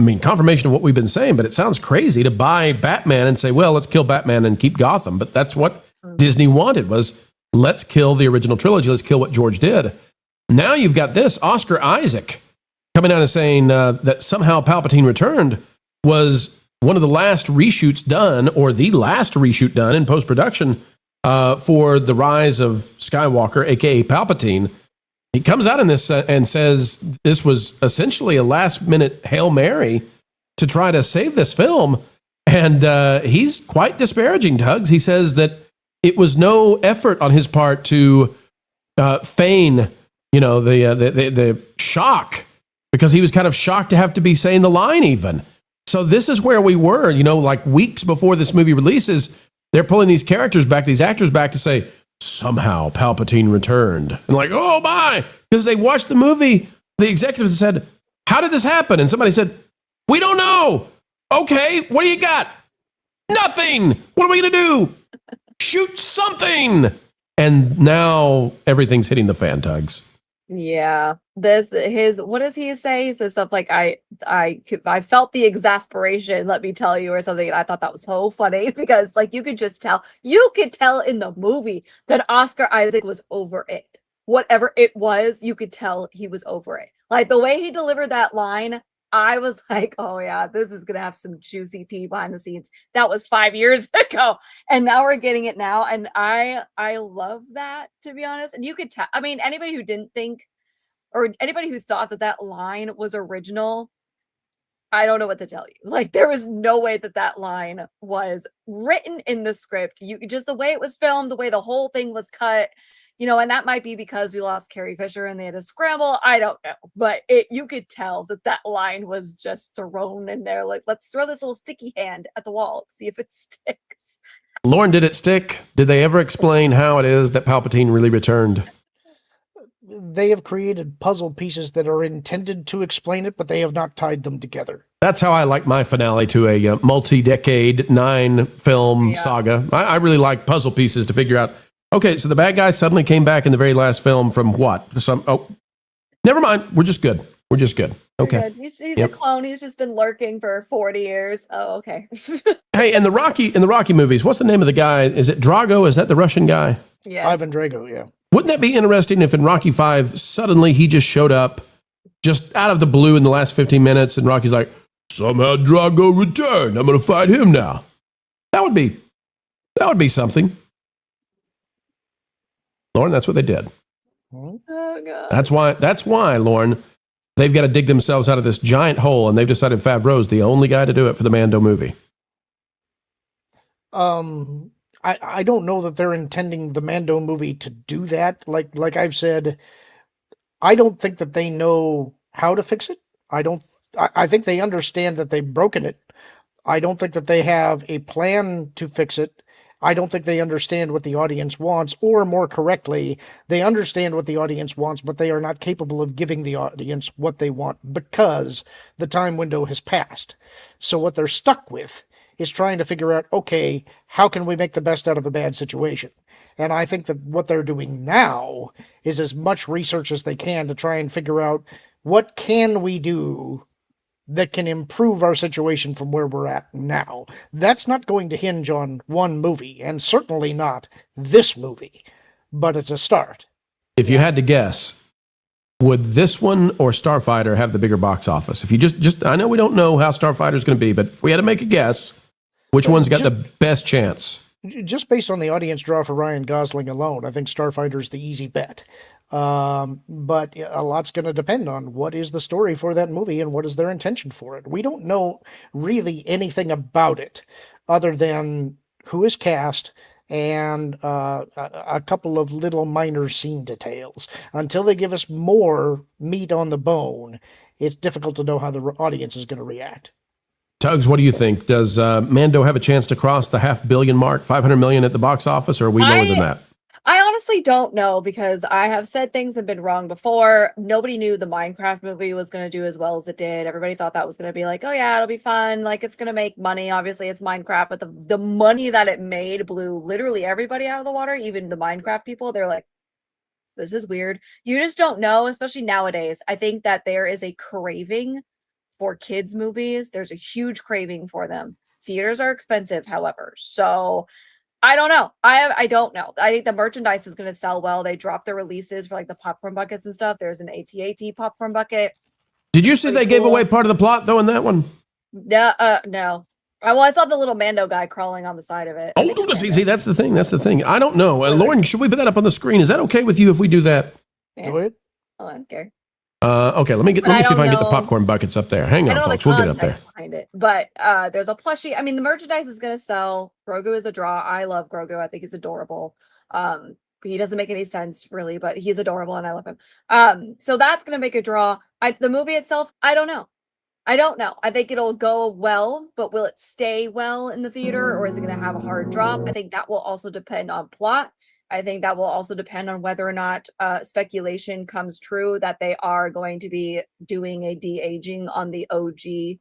I mean, confirmation of what we've been saying, but it sounds crazy to buy Batman and say, well, let's kill Batman and keep Gotham. But that's what Disney wanted, was let's kill the original trilogy. Let's kill what George did. Now you've got this, Oscar Isaac coming out and saying that somehow Palpatine Returned was one of the last reshoots done, or the last reshoot done in post-production for the rise of Skywalker, a.k.a. Palpatine. He comes out in this and says this was essentially a last-minute Hail Mary to try to save this film. And he's quite disparaging, Tugs. He says that it was no effort on his part to feign the shock, because he was kind of shocked to have to be saying the line even. So this is where we were, like weeks before this movie releases, they're pulling these characters back, these actors back to say, somehow Palpatine returned. And like, oh my, because they watched the movie, the executives said, how did this happen? And somebody said, we don't know. Okay, what do you got? Nothing. What are we going to do? Shoot something. And now everything's hitting the fan, Tugs. Yeah, what does he say? He says stuff like, I felt the exasperation, let me tell you, or something. And I thought that was so funny because you could tell in the movie that Oscar Isaac was over it. Whatever it was, you could tell he was over it. Like the way he delivered that line, I was like, oh yeah, this is going to have some juicy tea behind the scenes. That was 5 years ago. And now we're getting it now. And I love that, to be honest. And you could tell, anybody who didn't think, or anybody who thought that line was original, I don't know what to tell you. There was no way that line was written in the script. Just the way it was filmed, the way the whole thing was cut, and that might be because we lost Carrie Fisher and they had to scramble. I don't know. But you could tell that line was just thrown in there. Let's throw this little sticky hand at the wall, see if it sticks. Lauren, did it stick? Did they ever explain how it is that Palpatine really returned? they have created puzzle pieces that are intended to explain it, but they have not tied them together. That's how I like my finale to a multi-decade 9-film saga. I really like puzzle pieces to figure out, okay, so the bad guy suddenly came back in the very last film from what? Never mind. We're just good. We're just good. Okay. He's a clone. He's just been lurking for 40 years. Oh, okay. Hey, in the Rocky movies, what's the name of the guy? Is it Drago? Is that the Russian guy? Yeah. Ivan Drago, yeah. Wouldn't that be interesting if in Rocky 5 suddenly he just showed up just out of the blue in the last 15 minutes and Rocky's like, somehow Drago returned. I'm going to fight him now. That would be something. Lauren, that's what they did. Oh, God. That's why, Lauren, they've got to dig themselves out of this giant hole, and they've decided Favreau's the only guy to do it for the Mando movie. I don't know that they're intending the Mando movie to do that. Like I've said, I don't think that they know how to fix it. I think they understand that they've broken it. I don't think that they have a plan to fix it. I don't think they understand what the audience wants, or more correctly, they understand what the audience wants, but they are not capable of giving the audience what they want because the time window has passed. So what they're stuck with is trying to figure out, okay, how can we make the best out of a bad situation? And I think that what they're doing now is as much research as they can to try and figure out what can we do that can improve our situation from where we're at now. That's not going to hinge on one movie, and certainly not this movie, but it's a start. If you had to guess, would this one or Starfighter have the bigger box office? If you just I know we don't know how Starfighter's going to be, but if we had to make a guess, which one's got the best chance? Just based on the audience draw for Ryan Gosling alone, I think Starfighter's the easy bet. But a lot's going to depend on what is the story for that movie and what is their intention for it. We don't know really anything about it other than who is cast and a couple of little minor scene details. Until they give us more meat on the bone, it's difficult to know how the audience is going to react. Tugs, what do you think? Does Mando have a chance to cross the $500 million mark, 500 million at the box office, or are we lower than that? I honestly don't know because I have said things have been wrong before. Nobody knew the Minecraft movie was going to do as well as it did. Everybody thought that was going to be like, oh yeah, it'll be fun. Like it's going to make money. Obviously it's Minecraft, but the money that it made blew literally everybody out of the water. Even the Minecraft people, they're like, this is weird. You just don't know, especially nowadays. I think that there is a craving for kids movies. There's a huge craving for them. Theaters are expensive, however. So I don't know. I don't know. I think the merchandise is going to sell well. They dropped the releases for like the popcorn buckets and stuff. There's an AT-AT popcorn bucket. Did you see they gave away part of the plot though in that one? No. Well, I saw the little Mando guy crawling on the side of it. Oh, see, that's the thing. That's the thing. I don't know. Lauren, should we put that up on the screen? Is that okay with you if we do that? Yeah. Go ahead. I don't care. Okay, let me see if I can get the popcorn buckets up there. Hang on, folks. We'll get it up there. Behind it. But there's a plushie. I mean, the merchandise is going to sell. Grogu is a draw. I love Grogu. I think he's adorable. He doesn't make any sense, really, but he's adorable, and I love him. So that's going to make a draw. The movie itself, I don't know. I think it'll go well, but will it stay well in the theater, or is it going to have a hard drop? I think that will also depend on plot. I think that will also depend on whether or not speculation comes true that they are going to be doing a de-aging on the OG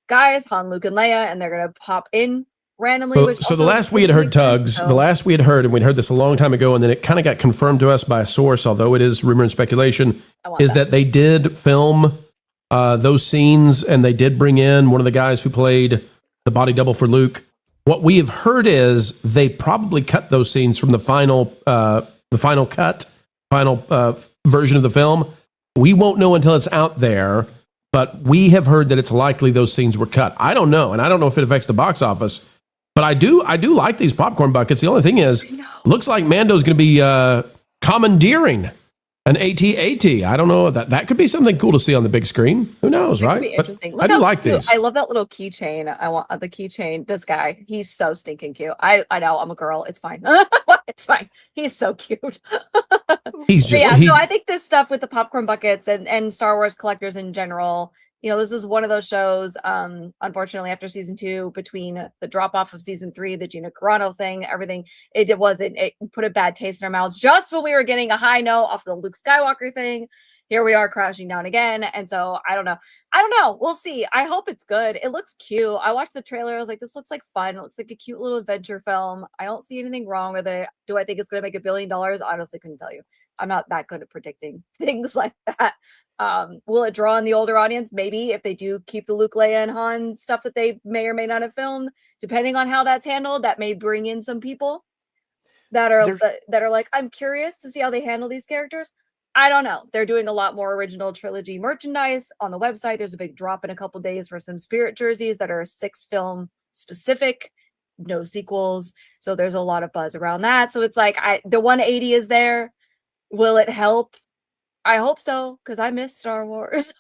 guys, Han, Luke, and Leia, and they're going to pop in randomly. So the last we had heard, Tugs, the last we had heard, and we'd heard this a long time ago, and then it kind of got confirmed to us by a source, although it is rumor and speculation, is that they did film those scenes, and they did bring in one of the guys who played the body double for Luke. What we have heard is they probably cut those scenes from the final version of the film. We won't know until it's out there, but we have heard that it's likely those scenes were cut. I don't know, and I don't know if it affects the box office, but I do like these popcorn buckets. The only thing is, looks like Mando's going to be commandeering an AT-AT. I don't know. That could be something cool to see on the big screen. Who knows, right? Be interesting. I do like these. I love that little keychain. I want the keychain. This guy, he's so stinking cute. I know, I'm a girl. It's fine. It's fine. He's so cute. He's just so I think this stuff with the popcorn buckets and Star Wars collectors in general You know, this is one of those shows, unfortunately, after season 2, between the drop off of season 3, the Gina Carano thing, everything, it put a bad taste in our mouths just when we were getting a high note off the Luke Skywalker thing. Here we are crashing down again. And so I don't know. We'll see. I hope it's good. It looks cute. I watched the trailer. I was like, this looks like fun. It looks like a cute little adventure film. I don't see anything wrong with it. Do I think it's going to make $1 billion? Honestly, couldn't tell you. I'm not that good at predicting things like that. Will it draw in the older audience? Maybe, if they do keep the Luke, Leia, and Han stuff that they may or may not have filmed. Depending on how that's handled, that may bring in some people that are like, I'm curious to see how they handle these characters. I don't know. They're doing a lot more original trilogy merchandise on the website. There's a big drop in a couple days for some Spirit jerseys that are 6 film specific, no sequels. So there's a lot of buzz around that. So it's like, the 180 is there. Will it help? I hope so, because I miss Star Wars.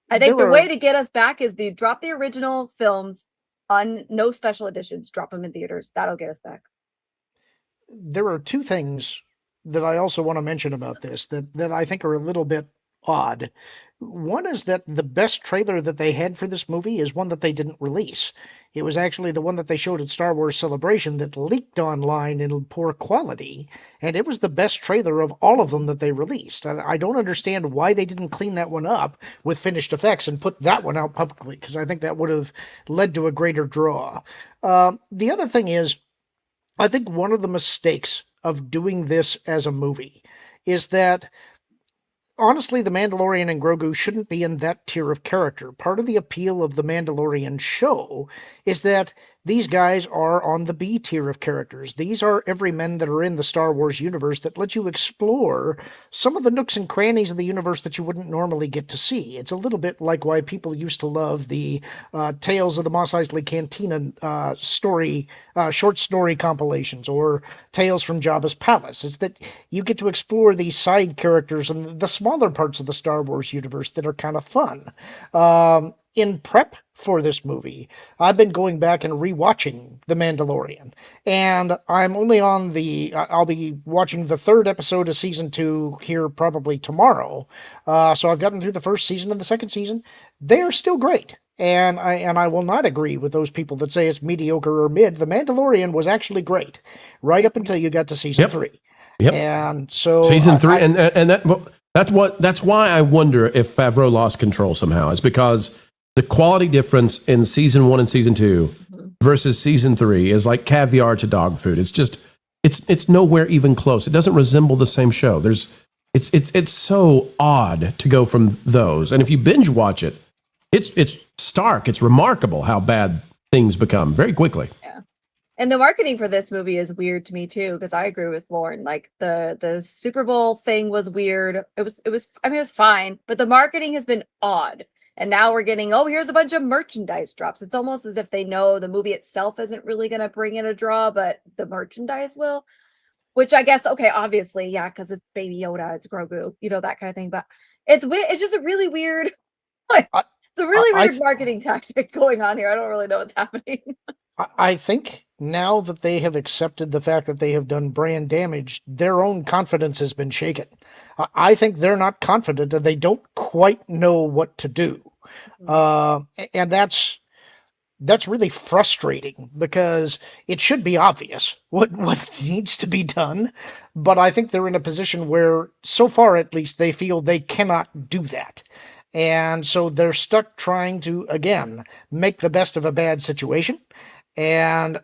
I think the way to get us back is drop the original films on no special editions. Drop them in theaters. That'll get us back. There are 2 things that I also want to mention about this that I think are a little bit odd. One is that the best trailer that they had for this movie is one that they didn't release. It was actually the one that they showed at Star Wars Celebration that leaked online in poor quality, and it was the best trailer of all of them that they released. And I don't understand why they didn't clean that one up with finished effects and put that one out publicly, because I think that would have led to a greater draw. The other thing is, I think one of the mistakes of doing this as a movie is that, honestly, The Mandalorian and Grogu shouldn't be in that tier of character. Part of the appeal of The Mandalorian show is that these guys are on the B tier of characters. These are everymen that are in the Star Wars universe that let you explore some of the nooks and crannies of the universe that you wouldn't normally get to see. It's a little bit like why people used to love the Tales of the Mos Eisley Cantina short story compilations, or Tales from Jabba's Palace. It's that you get to explore these side characters and the smaller parts of the Star Wars universe that are kind of fun. In prep for this movie, I've been going back and rewatching The Mandalorian, and I'm only on I'll be watching the 3rd episode of season 2 here probably tomorrow. So I've gotten through the 1st season and the 2nd season. They are still great. And I will not agree with those people that say it's mediocre or mid. The Mandalorian was actually great right up until you got to season 3. Yep. And so season 3, that's why I wonder if Favreau lost control somehow. Is because the quality difference in season 1 and season 2 versus season 3 is like caviar to dog food. It's just it's nowhere even close. It doesn't resemble the same show. It's so odd to go from those. And if you binge watch it, it's stark. It's remarkable how bad things become very quickly. Yeah. And the marketing for this movie is weird to me too, because I agree with Lauren. Like the Super Bowl thing was weird. It was fine, but the marketing has been odd. And now we're getting, here's a bunch of merchandise drops. It's almost as if they know the movie itself isn't really going to bring in a draw, but the merchandise will. Which I guess, okay, obviously, yeah, because it's Baby Yoda, it's Grogu, that kind of thing. But it's just a really weird, it's a really weird marketing tactic going on here. I don't really know what's happening. I think now that they have accepted the fact that they have done brand damage, their own confidence has been shaken. I think they're not confident and they don't quite know what to do. And that's really frustrating, because it should be obvious what needs to be done. But I think they're in a position where, so far at least, they feel they cannot do that. And so they're stuck trying to, again, make the best of a bad situation. And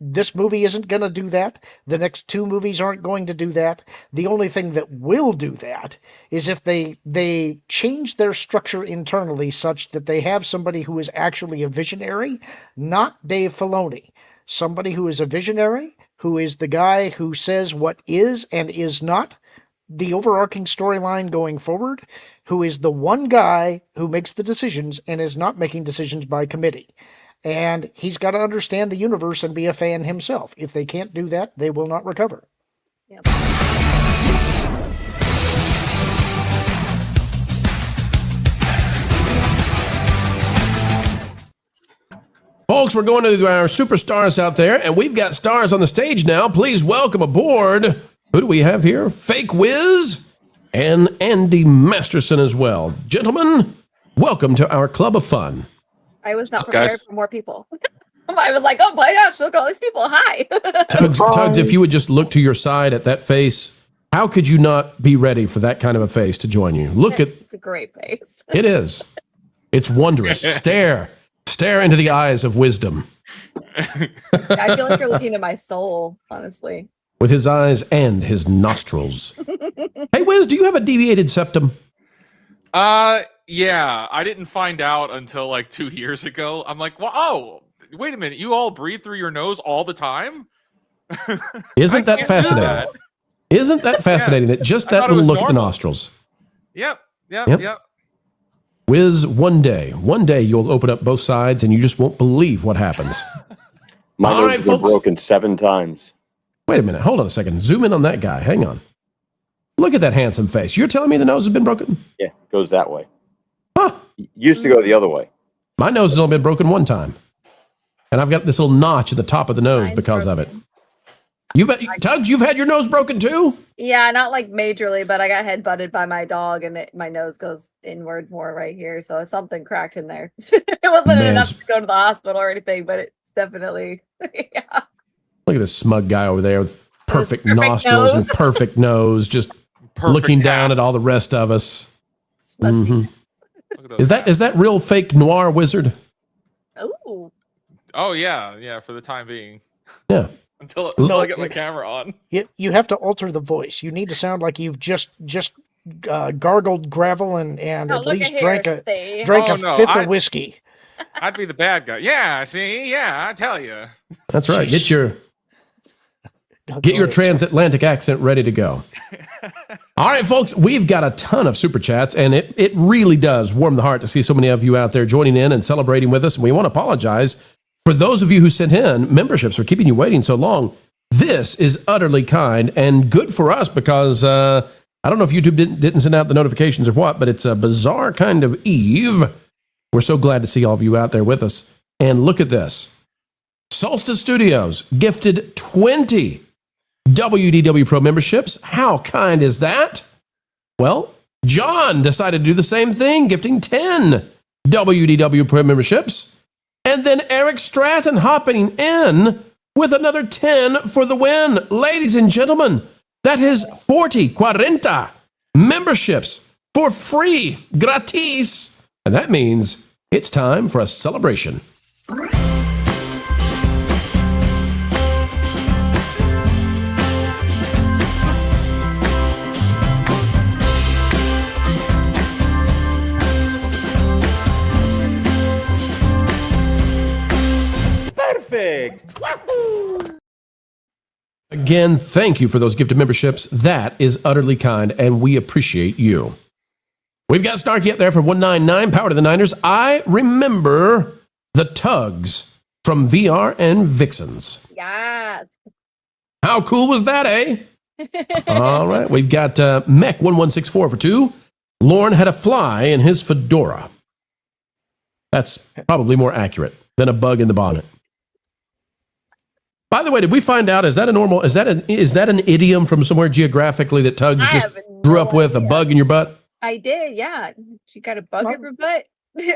this movie isn't going to do that. The next 2 movies aren't going to do that. The only thing that will do that is if they change their structure internally such that they have somebody who is actually a visionary, not Dave Filoni. Somebody who is a visionary, who is the guy who says what is and is not the overarching storyline going forward, who is the one guy who makes the decisions and is not making decisions by committee. And he's got to understand the universe and be a fan himself. If they can't do that, they will not recover. Yep. Folks, we're going to our superstars out there, and we've got stars on the stage now. Please welcome aboard. Who do we have here? Fake Wiz and Andy Masterson as well. Gentlemen, welcome to our club of fun. I was not prepared for more people. I was like, oh my gosh, look at all these people. Hi. Tugs, if you would just look to your side at that face, how could you not be ready for that kind of a face to join you? It's a great face. It is. It's wondrous. Stare into the eyes of wisdom. I feel like you're looking at my soul, honestly. With his eyes and his nostrils. Hey, Wiz, do you have a deviated septum? Yeah, I didn't find out until like 2 years ago. I'm like, well, oh, wait a minute. You all breathe through your nose all the time? Isn't that fascinating? Isn't that fascinating that just that little look at the nostrils? Yep. Wiz, one day you'll open up both sides and you just won't believe what happens. My nose has been broken 7 times. Wait a minute. Hold on a second. Zoom in on that guy. Hang on. Look at that handsome face. You're telling me the nose has been broken? Yeah, it goes that way. Huh. Used to go the other way. My nose has only been broken one time. And I've got this little notch at the top of the nose because of it. Tugs, you've had your nose broken too? Yeah, not like majorly, but I got head butted by my dog and my nose goes inward more right here. So something cracked in there. It wasn't enough to go to the hospital or anything, but it's definitely, yeah. Look at this smug guy over there with perfect nostrils and perfect nose, just looking down at all the rest of us. Mm-hmm. Is that real fake noir wizard? Oh yeah, for the time being. Yeah. Until I get my camera on. You have to alter the voice. You need to sound like you've just gargled gravel and at least drank a fifth of whiskey. I'd be the bad guy. Yeah, see, yeah, I tell you. That's right. Get your transatlantic accent ready to go. All right, folks, we've got a ton of super chats, and it really does warm the heart to see so many of you out there joining in and celebrating with us. And we want to apologize for those of you who sent in memberships for keeping you waiting so long. This is utterly kind and good for us because I don't know if YouTube didn't send out the notifications or what, but it's a bizarre kind of eve. We're so glad to see all of you out there with us. And look at this. Solstice Studios gifted 20 WDW Pro memberships. How kind is that? Well, John decided to do the same thing, gifting 10 WDW Pro memberships. And then Eric Stratton hopping in with another 10 for the win. Ladies and gentlemen, that is 40 memberships for free, gratis. And that means it's time for a celebration. Perfect. Again, thank you for those gifted memberships. That is utterly kind, and we appreciate you. We've got Snarky up there for 199, Power to the Niners. I remember the Tugs from VR and Vixens. Yeah. How cool was that, eh? All right, we've got Mech1164 for 2. Lorne had a fly in his fedora. That's probably more accurate than a bug in the bonnet. By the way, did we find out, is that an idiom from somewhere geographically that Tugs just grew up with, a bug in your butt? I did, yeah. You got a bug in your butt?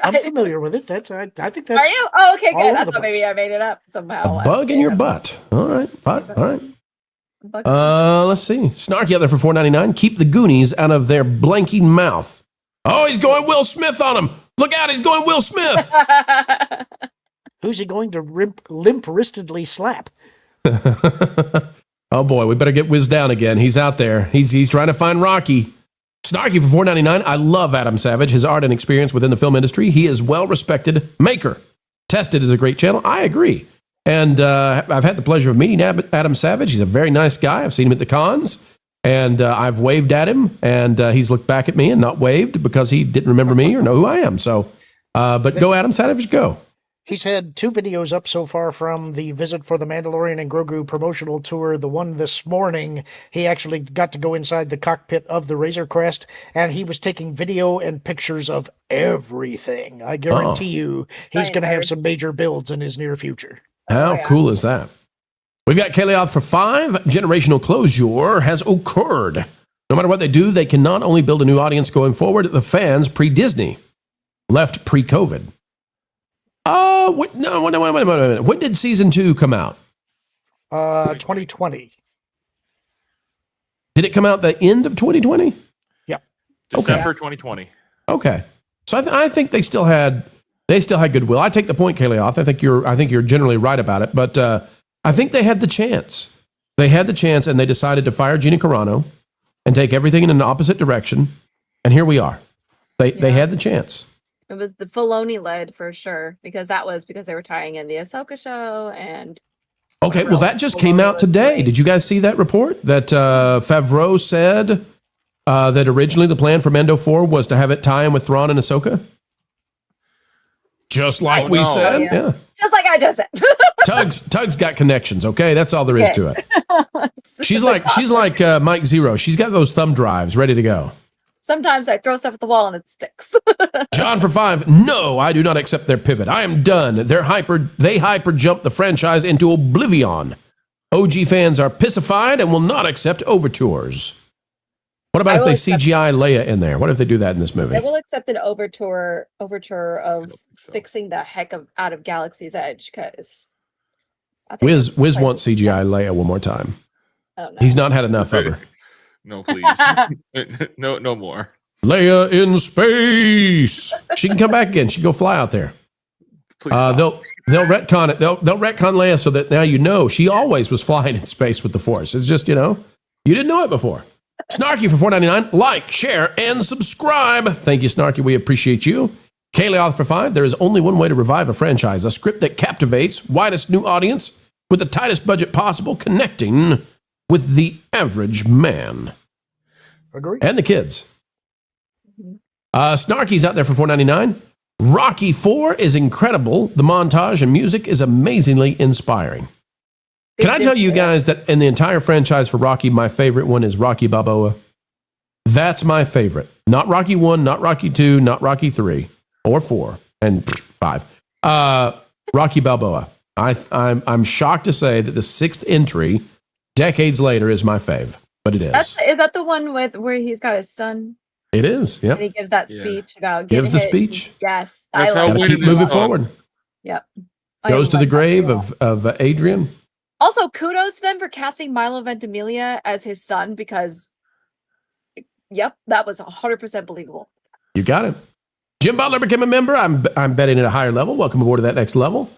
I'm familiar with it. I think that's. Are you? Oh, okay, all good. over I the thought maybe I made it up somehow. Bug in your butt. All right, fine. All right. Let's see. Snarky out there for $4.99. Keep the Goonies out of their blanking mouth. Oh, he's going Will Smith on him. Look out, he's going Will Smith. Who's he going to limp-wristedly slap? Oh boy, we better get Wiz down again. He's out there. He's trying to find Rocky. Snarky for $4.99. I love Adam Savage, his art and experience within the film industry. He is well-respected maker. Tested is a great channel. I agree. And I've had the pleasure of meeting Adam Savage. He's a very nice guy. I've seen him at the cons. And I've waved at him. And he's looked back at me and not waved because he didn't remember me or know who I am. So, but go Adam Savage, go. He's had 2 videos up so far from the Visit for the Mandalorian and Grogu promotional tour. The one this morning, he actually got to go inside the cockpit of the Razor Crest, and he was taking video and pictures of everything. I guarantee you he's going to have some major builds in his near future. How cool is that? We've got Kaylee for 5. Generational closure has occurred. No matter what they do, they can not only build a new audience going forward, the fans pre-Disney. left pre-COVID. Wait a minute. When did season 2 come out? 2020. Did it come out the end of 2020? Yeah. December 2020. Okay. So I think they still had goodwill. I take the point, Kaleoth. I think you're generally right about it, but I think they had the chance. They had the chance, and they decided to fire Gina Carano and take everything in an opposite direction. And here we are. They had the chance. It was the Filoni led for sure, because they were tying in the Ahsoka show and. Okay, well, that just came out today. Did you guys see that report that Favreau said that originally the plan for Mando 4 was to have it tie in with Thrawn and Ahsoka? Just like we said. Yeah. Just like I just said. Tug's got connections, okay? That's all there is to it. She's like Mike Zero. She's got those thumb drives ready to go. Sometimes I throw stuff at the wall and it sticks. John for 5. No, I do not accept their pivot. I am done. They hyper jumped the franchise into oblivion. OG fans are pissified and will not accept overtures. What about if they CGI Leia in there? What if they do that in this movie? I will accept an overture of fixing the heck out of Galaxy's Edge, because Wiz wants CGI Leia one more time. Oh, no. He's not had enough of her. No, please. no more. Leia in space. She can come back again. She can go fly out there. They'll retcon it. They'll retcon Leia so that now you know she always was flying in space with the Force. It's just, you didn't know it before. Snarky for $4.99. Like, share, and subscribe. Thank you, Snarky. We appreciate you. Kaleoth for $5. There is only one way to revive a franchise: a script that captivates widest new audience with the tightest budget possible, connecting with the average man. Agree. And the kids. Snarky's out there for $4.99. Rocky 4 is incredible. The montage and music is amazingly inspiring. Can I tell you guys that in the entire franchise for Rocky, my favorite one is Rocky Balboa? That's my favorite. Not Rocky 1, not Rocky 2, not Rocky 3, or 4, and 5. Rocky Balboa. I'm shocked to say that the 6th entry, decades later, is my fave, but it is. Is that the one where he's got his son? It is, yeah. And he gives that speech about gives the speech. Yes. Gotta keep moving forward. Yep. Goes to the grave of Adrian. Also, kudos to them for casting Milo Ventimiglia as his son, because, yep, that was 100% believable. You got it. Jim Butler became a member. I'm betting at a higher level. Welcome aboard to that next level.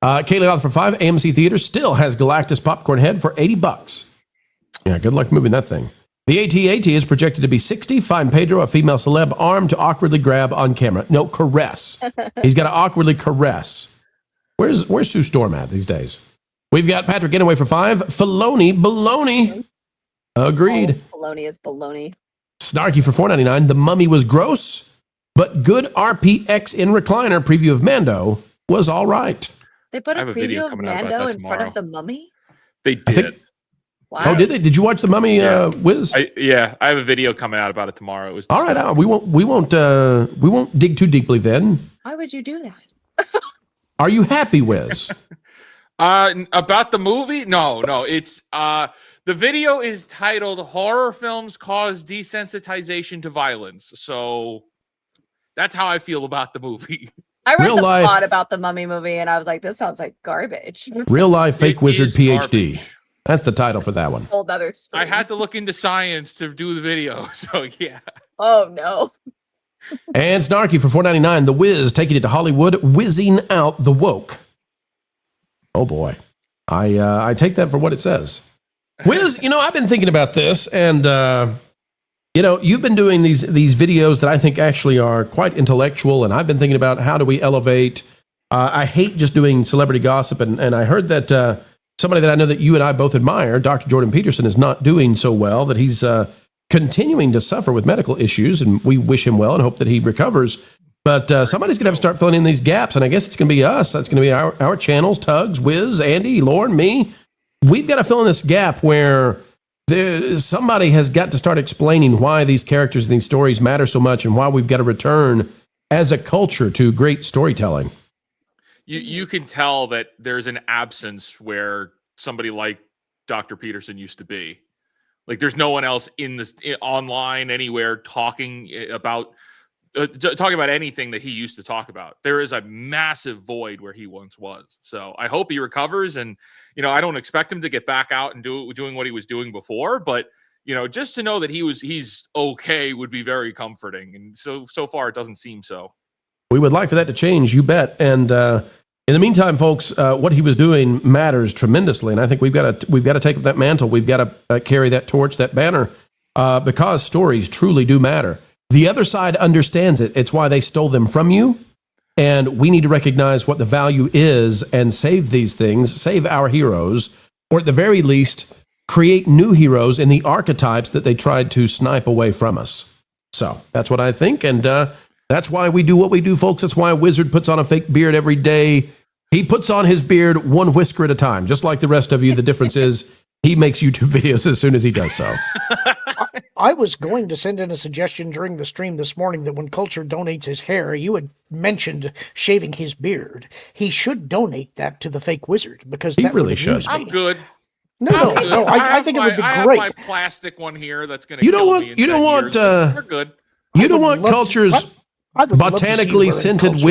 Kaylee for 5. AMC Theater still has Galactus popcorn head for $80. Yeah, good luck moving that thing. The AT-AT is projected to be 60. Find Pedro, a female celeb, arm to awkwardly grab on camera. No, caress. He's got to awkwardly caress. Where's Sue Storm at these days? We've got Patrick Inaway for 5. Filoni baloney. Agreed. Oh, baloney is baloney. Snarky for $4.99. The Mummy was gross, but good RPX in recliner preview of Mando was all right. They put a preview of Mando in front of the Mummy? They did. Wow. Oh, did they? Did you watch the Mummy? Wiz? I have a video coming out about it tomorrow. It was all right. We won't dig too deeply then. Why would you do that? Are you happy, Wiz? About the movie? No. It's the video is titled "Horror Films Cause Desensitization to Violence." So that's how I feel about the movie. I read plot about the Mummy movie, and I was like, "This sounds like garbage." Real life fake wizard PhD. Garbage. That's the title for that one. Whole other story. I had to look into science to do the video, so yeah. Oh no. And Snarky for $4.99. The Wiz taking it to Hollywood, whizzing out the woke. Oh boy, I take that for what it says. Wiz, I've been thinking about this, and you've been doing these videos that I think actually are quite intellectual, and I've been thinking about how do we elevate. I hate just doing celebrity gossip, and I heard that somebody that I know that you and I both admire, Dr. Jordan Peterson, is not doing so well, that he's continuing to suffer with medical issues, and we wish him well and hope that he recovers. But somebody's going to have to start filling in these gaps, and I guess it's going to be us. That's going to be our channels, Tugs, Wiz, Andy, Lauren, me. We've got to fill in this gap where somebody has got to start explaining why these characters and these stories matter so much and why we've got to return as a culture to great storytelling. You can tell that there's an absence where somebody like Dr. Peterson used to be. Like, there's no one else online anywhere talking about talking about anything that he used to talk about. There is a massive void where he once was. So I hope he recovers. And, I don't expect him to get back out and doing what he was doing before. But, just to know that he's okay would be very comforting. And so far, it doesn't seem so. We would like for that to change, you bet. And in the meantime, folks, what he was doing matters tremendously. And I think we've got to take up that mantle. We've got to carry that torch, that banner, because stories truly do matter. The other side understands it. It's why they stole them from you. And we need to recognize what the value is and save these things, save our heroes, or at the very least, create new heroes in the archetypes that they tried to snipe away from us. So that's what I think. And that's why we do what we do, folks. That's why a wizard puts on a fake beard every day. He puts on his beard one whisker at a time, just like the rest of you. The difference is he makes YouTube videos as soon as he does so. I was going to send in a suggestion during the stream this morning that when Culture donates his hair, you had mentioned shaving his beard. He should donate that to the fake wizard because he that really would should. amuse me. I'm good. No. I think it would be I great. have my plastic one here that's going to. You don't want. We're good. You don't want Culture's botanically scented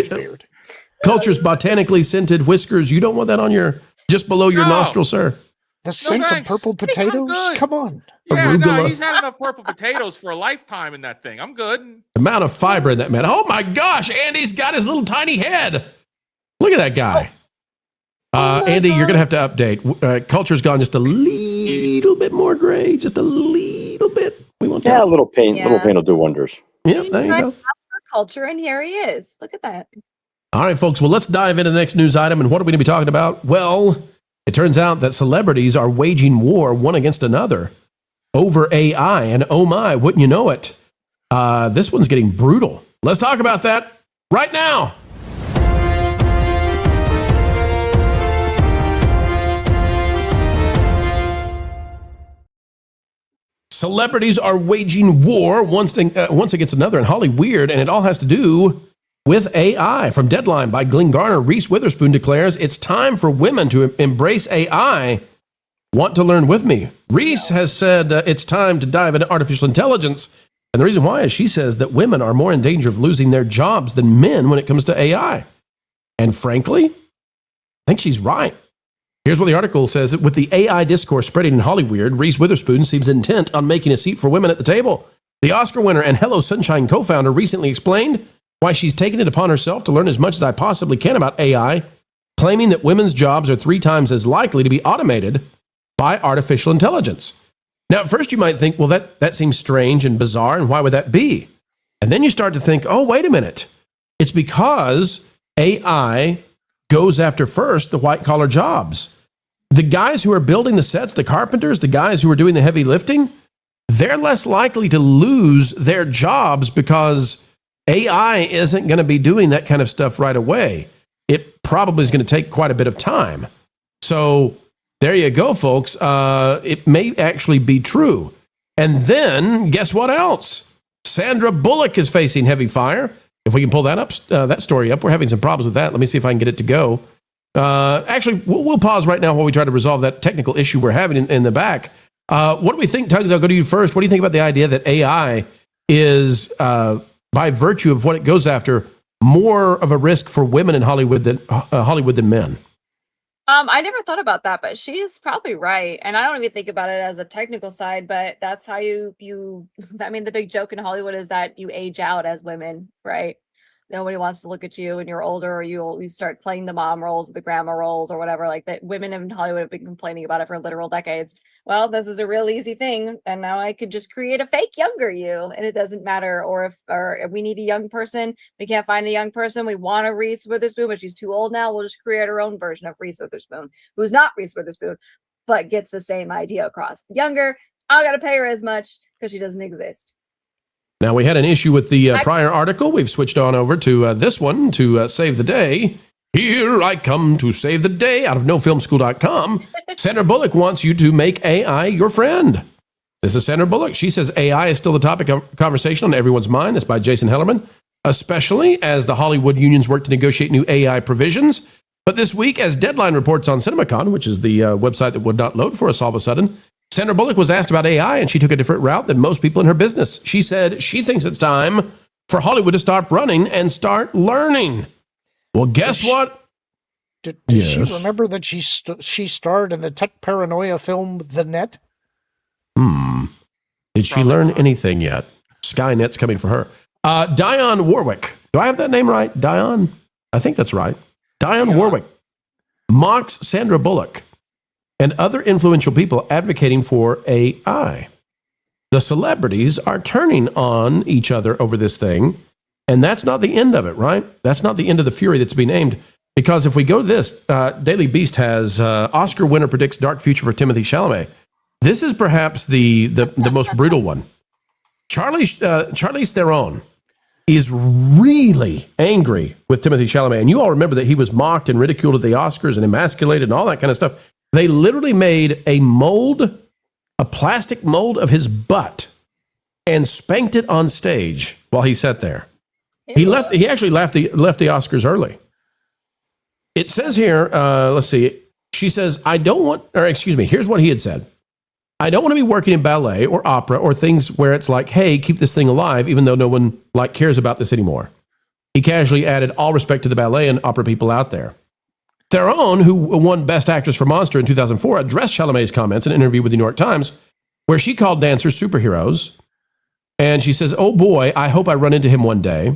Culture's botanically scented whiskers. You don't want that on your just below your nostril, sir. The scent of purple potatoes? Come on. Yeah, no, he's had enough purple potatoes for a lifetime in that thing. I'm good. The amount of fiber in that man. Oh my gosh, Andy's got his little tiny head. Look at that guy. Andy, you're going to have to update. Culture's gone just a little bit more gray, just a little bit. We want that. Yeah, a little paint will do wonders. Yeah, there you go. Culture, and here he is. Look at that. All right, folks. Well, let's dive into the next news item. And what are we going to be talking about? Well, it turns out that celebrities are waging war one against another over AI. And oh my, wouldn't you know it? This one's getting brutal. Let's talk about that right now. Celebrities are waging war once against another in Hollywood, and it all has to do with AI. From Deadline by Glenn Garner, Reese Witherspoon declares it's time for women to embrace AI. Want to learn with me? Reese has said it's time to dive into artificial intelligence, and the reason why is she says that women are more in danger of losing their jobs than men when it comes to AI. And frankly, I think she's right. Here's what the article says. With the AI discourse spreading in Hollywood, Reese Witherspoon seems intent on making a seat for women at the table. The Oscar winner and Hello Sunshine co-founder recently explained why she's taken it upon herself to learn as much as I possibly can about AI, claiming that women's jobs are 3 times as likely to be automated by artificial intelligence. Now, at first you might think, well, that seems strange and bizarre, and why would that be? And then you start to think, oh, wait a minute. It's because AI goes after first the white-collar jobs. The guys who are building the sets, the carpenters, the guys who are doing the heavy lifting, they're less likely to lose their jobs because AI isn't going to be doing that kind of stuff right away. It probably is going to take quite a bit of time. So there you go, folks. It may actually be true. And then guess what else? Sandra Bullock is facing heavy fire. If we can pull that up, that story up, we're having some problems with that. Let me see if I can get it to go. Actually, we'll pause right now while we try to resolve that technical issue we're having in the back. What do we think, Tugs? I'll go to you first. What do you think about the idea that AI is, by virtue of what it goes after, more of a risk for women in Hollywood than men? I never thought about that, but she is probably right. And I don't even think about it as a technical side, but that's how I mean, the big joke in Hollywood is that you age out as women, right? Nobody wants to look at you when you're older, or you start playing the mom roles or the grandma roles or whatever. Like that, women in Hollywood have been complaining about it for literal decades. Well, this is a real easy thing, and now I could just create a fake younger you, and it doesn't matter. Or if we need a young person, we can't find a young person. We want a Reese Witherspoon, but she's too old now. We'll just create our own version of Reese Witherspoon, who's not Reese Witherspoon, but gets the same idea across. Younger, I got to pay her as much because she doesn't exist. Now, we had an issue with the prior article. We've switched on over to this one to save the day. Here I come to save the day out of nofilmschool.com. Sandra Bullock wants you to make AI your friend. This is Sandra Bullock. She says AI is still the topic of conversation on everyone's mind. That's by Jason Hellerman, especially as the Hollywood unions work to negotiate new AI provisions. But this week, as Deadline reports on CinemaCon, which is the website that would not load for us all of a sudden, Sandra Bullock was asked about AI, and she took a different route than most people in her business. She said she thinks it's time for Hollywood to stop running and start learning. Well, guess what? Did Yes. she remember that she starred in the tech paranoia film The Net? Did she learn anything yet? Skynet's coming for her. Dionne Warwick. Do I have that name right? Dionne? I think that's right. Dionne Warwick mocks Sandra Bullock and other influential people advocating for AI. The celebrities are turning on each other over this thing, and that's not the end of it, right? That's not the end of the fury that's being aimed. Because if we go to this, Daily Beast has Oscar winner predicts dark future for Timothée Chalamet. This is perhaps the most brutal one. Charlize Theron is really angry with Timothée Chalamet. And you all remember that he was mocked and ridiculed at the Oscars and emasculated and all that kind of stuff. They literally made a plastic mold of his butt and spanked it on stage while he sat there. He actually left the Oscars early. It says here, let's see. She says, here's what he had said. I don't want to be working in ballet or opera or things where it's like, hey, keep this thing alive, even though no one cares about this anymore. He casually added, all respect to the ballet and opera people out there. Theron, who won Best Actress for Monster in 2004, addressed Chalamet's comments in an interview with the New York Times, where she called dancers superheroes. And she says, oh boy, I hope I run into him one day.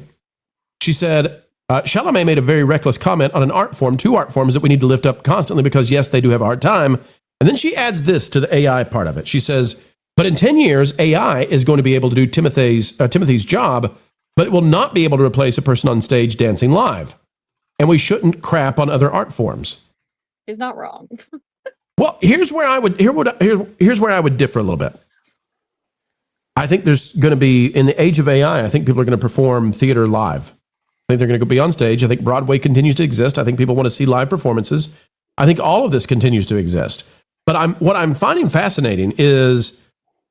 She said, Chalamet made a very reckless comment on two art forms that we need to lift up constantly because, yes, they do have a hard time. And then she adds this to the AI part of it. She says, but in 10 years, AI is going to be able to do Timothy's job, but it will not be able to replace a person on stage dancing live. And we shouldn't crap on other art forms. He's not wrong. Well, here's where I would differ a little bit. I think there's going to be, in the age of AI, I think people are going to perform theater live. I think they're going to be on stage. I think Broadway continues to exist. I think people want to see live performances. I think all of this continues to exist. But what I'm finding fascinating is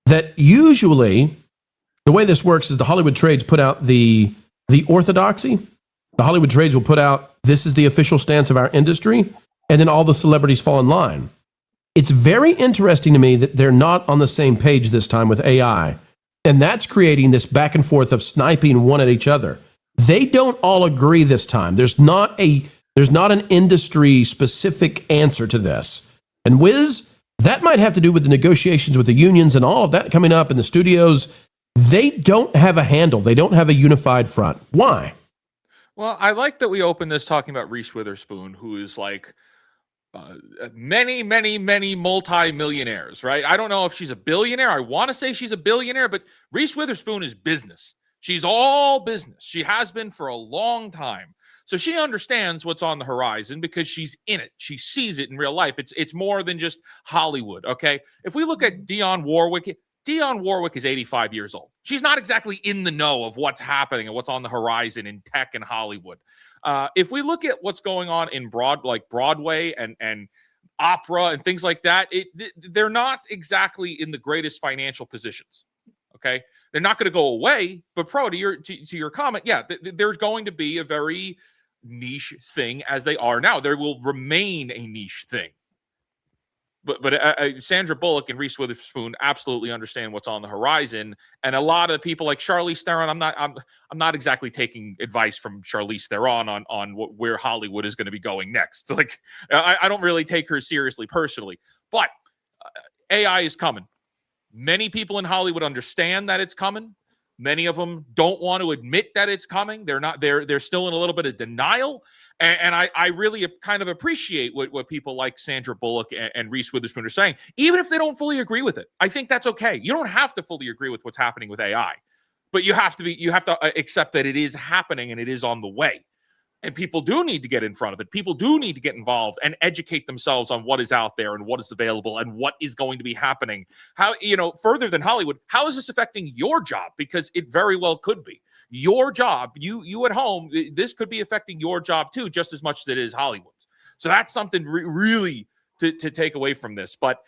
that usually the way this works is the Hollywood trades put out the orthodoxy. The Hollywood trades will put out, this is the official stance of our industry, and then all the celebrities fall in line. It's very interesting to me that they're not on the same page this time with AI. And that's creating this back and forth of sniping one at each other. They don't all agree this time. There's not an industry specific answer to this. And Wiz, that might have to do with the negotiations with the unions and all of that coming up in the studios. They don't have a handle. They don't have a unified front. Why? Well, I like that we opened this talking about Reese Witherspoon, who is like many multi-millionaires, right? I don't know if she's a billionaire. I want to say she's a billionaire, but Reese Witherspoon is business. She's all business. She has been for a long time. So she understands what's on the horizon because she's in it. She sees it in real life. It's more than just Hollywood, okay? If we look at Dionne Warwick is 85 years old. She's not exactly in the know of what's happening and what's on the horizon in tech and Hollywood. If we look at what's going on in Broadway and opera and things like that, they're not exactly in the greatest financial positions, okay? They're not going to go away, but to your comment, yeah, there's going to be a very niche thing as they are now. There will remain a niche thing. But Sandra Bullock and Reese Witherspoon absolutely understand what's on the horizon, and a lot of people like Charlize Theron. I'm not exactly taking advice from Charlize Theron on where Hollywood is going to be going next. Like I don't really take her seriously personally, but AI is coming. Many people in Hollywood understand that it's coming. Many of them don't want to admit that it's coming. They're still in a little bit of denial. And I really kind of appreciate what people like Sandra Bullock and Reese Witherspoon are saying, even if they don't fully agree with it. I think that's okay. You don't have to fully agree with what's happening with AI, but you have to accept that it is happening and it is on the way. And people do need to get in front of it. People do need to get involved and educate themselves on what is out there and what is available and what is going to be happening. How, further than Hollywood, how is this affecting your job? Because it very well could be. Your job, you at home, this could be affecting your job too, just as much as it is Hollywood's. So that's something really to take away from this. But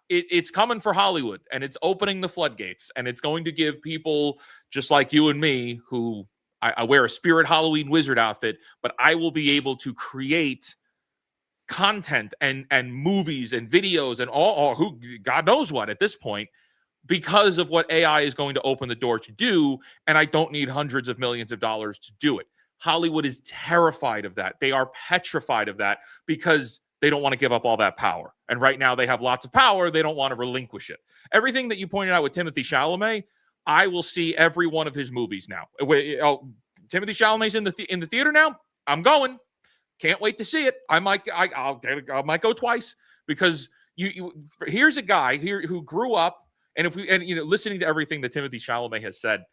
it's coming for Hollywood, and it's opening the floodgates, and it's going to give people just like you and me who I wear a Spirit Halloween wizard outfit, but I will be able to create content and movies and videos and all who God knows what at this point because of what AI is going to open the door to do, and I don't need hundreds of millions of dollars to do it. Hollywood is terrified of that. They are petrified of that because they don't want to give up all that power. And right now they have lots of power. They don't want to relinquish it. Everything that you pointed out with Timothée Chalamet, I will see every one of his movies now. Oh, Timothée Chalamet's in the theater now. I'm going. Can't wait to see it. I might go twice because here's a guy here who grew up, and listening to everything that Timothée Chalamet has said,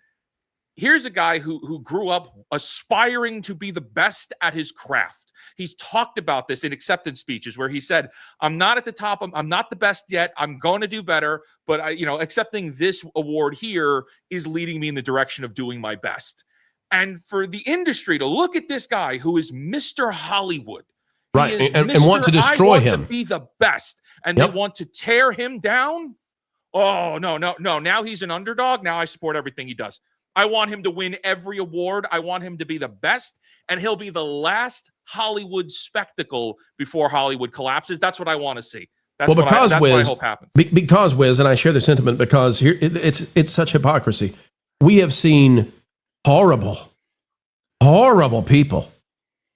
here's a guy who grew up aspiring to be the best at his craft. He's talked about this in acceptance speeches where he said, I'm not at the top. I'm not the best yet. I'm going to do better. But accepting this award here is leading me in the direction of doing my best. And for the industry to look at this guy who is Mr. Hollywood, right, and want to destroy him, to be the best, and they want to tear him down. Oh, no. Now he's an underdog. Now I support everything he does. I want him to win every award. I want him to be the best, and he'll be the last Hollywood spectacle before Hollywood collapses. That's what I want to see. That's what I hope happens. Because, Wiz, and I share the sentiment, because here it's such hypocrisy. We have seen horrible people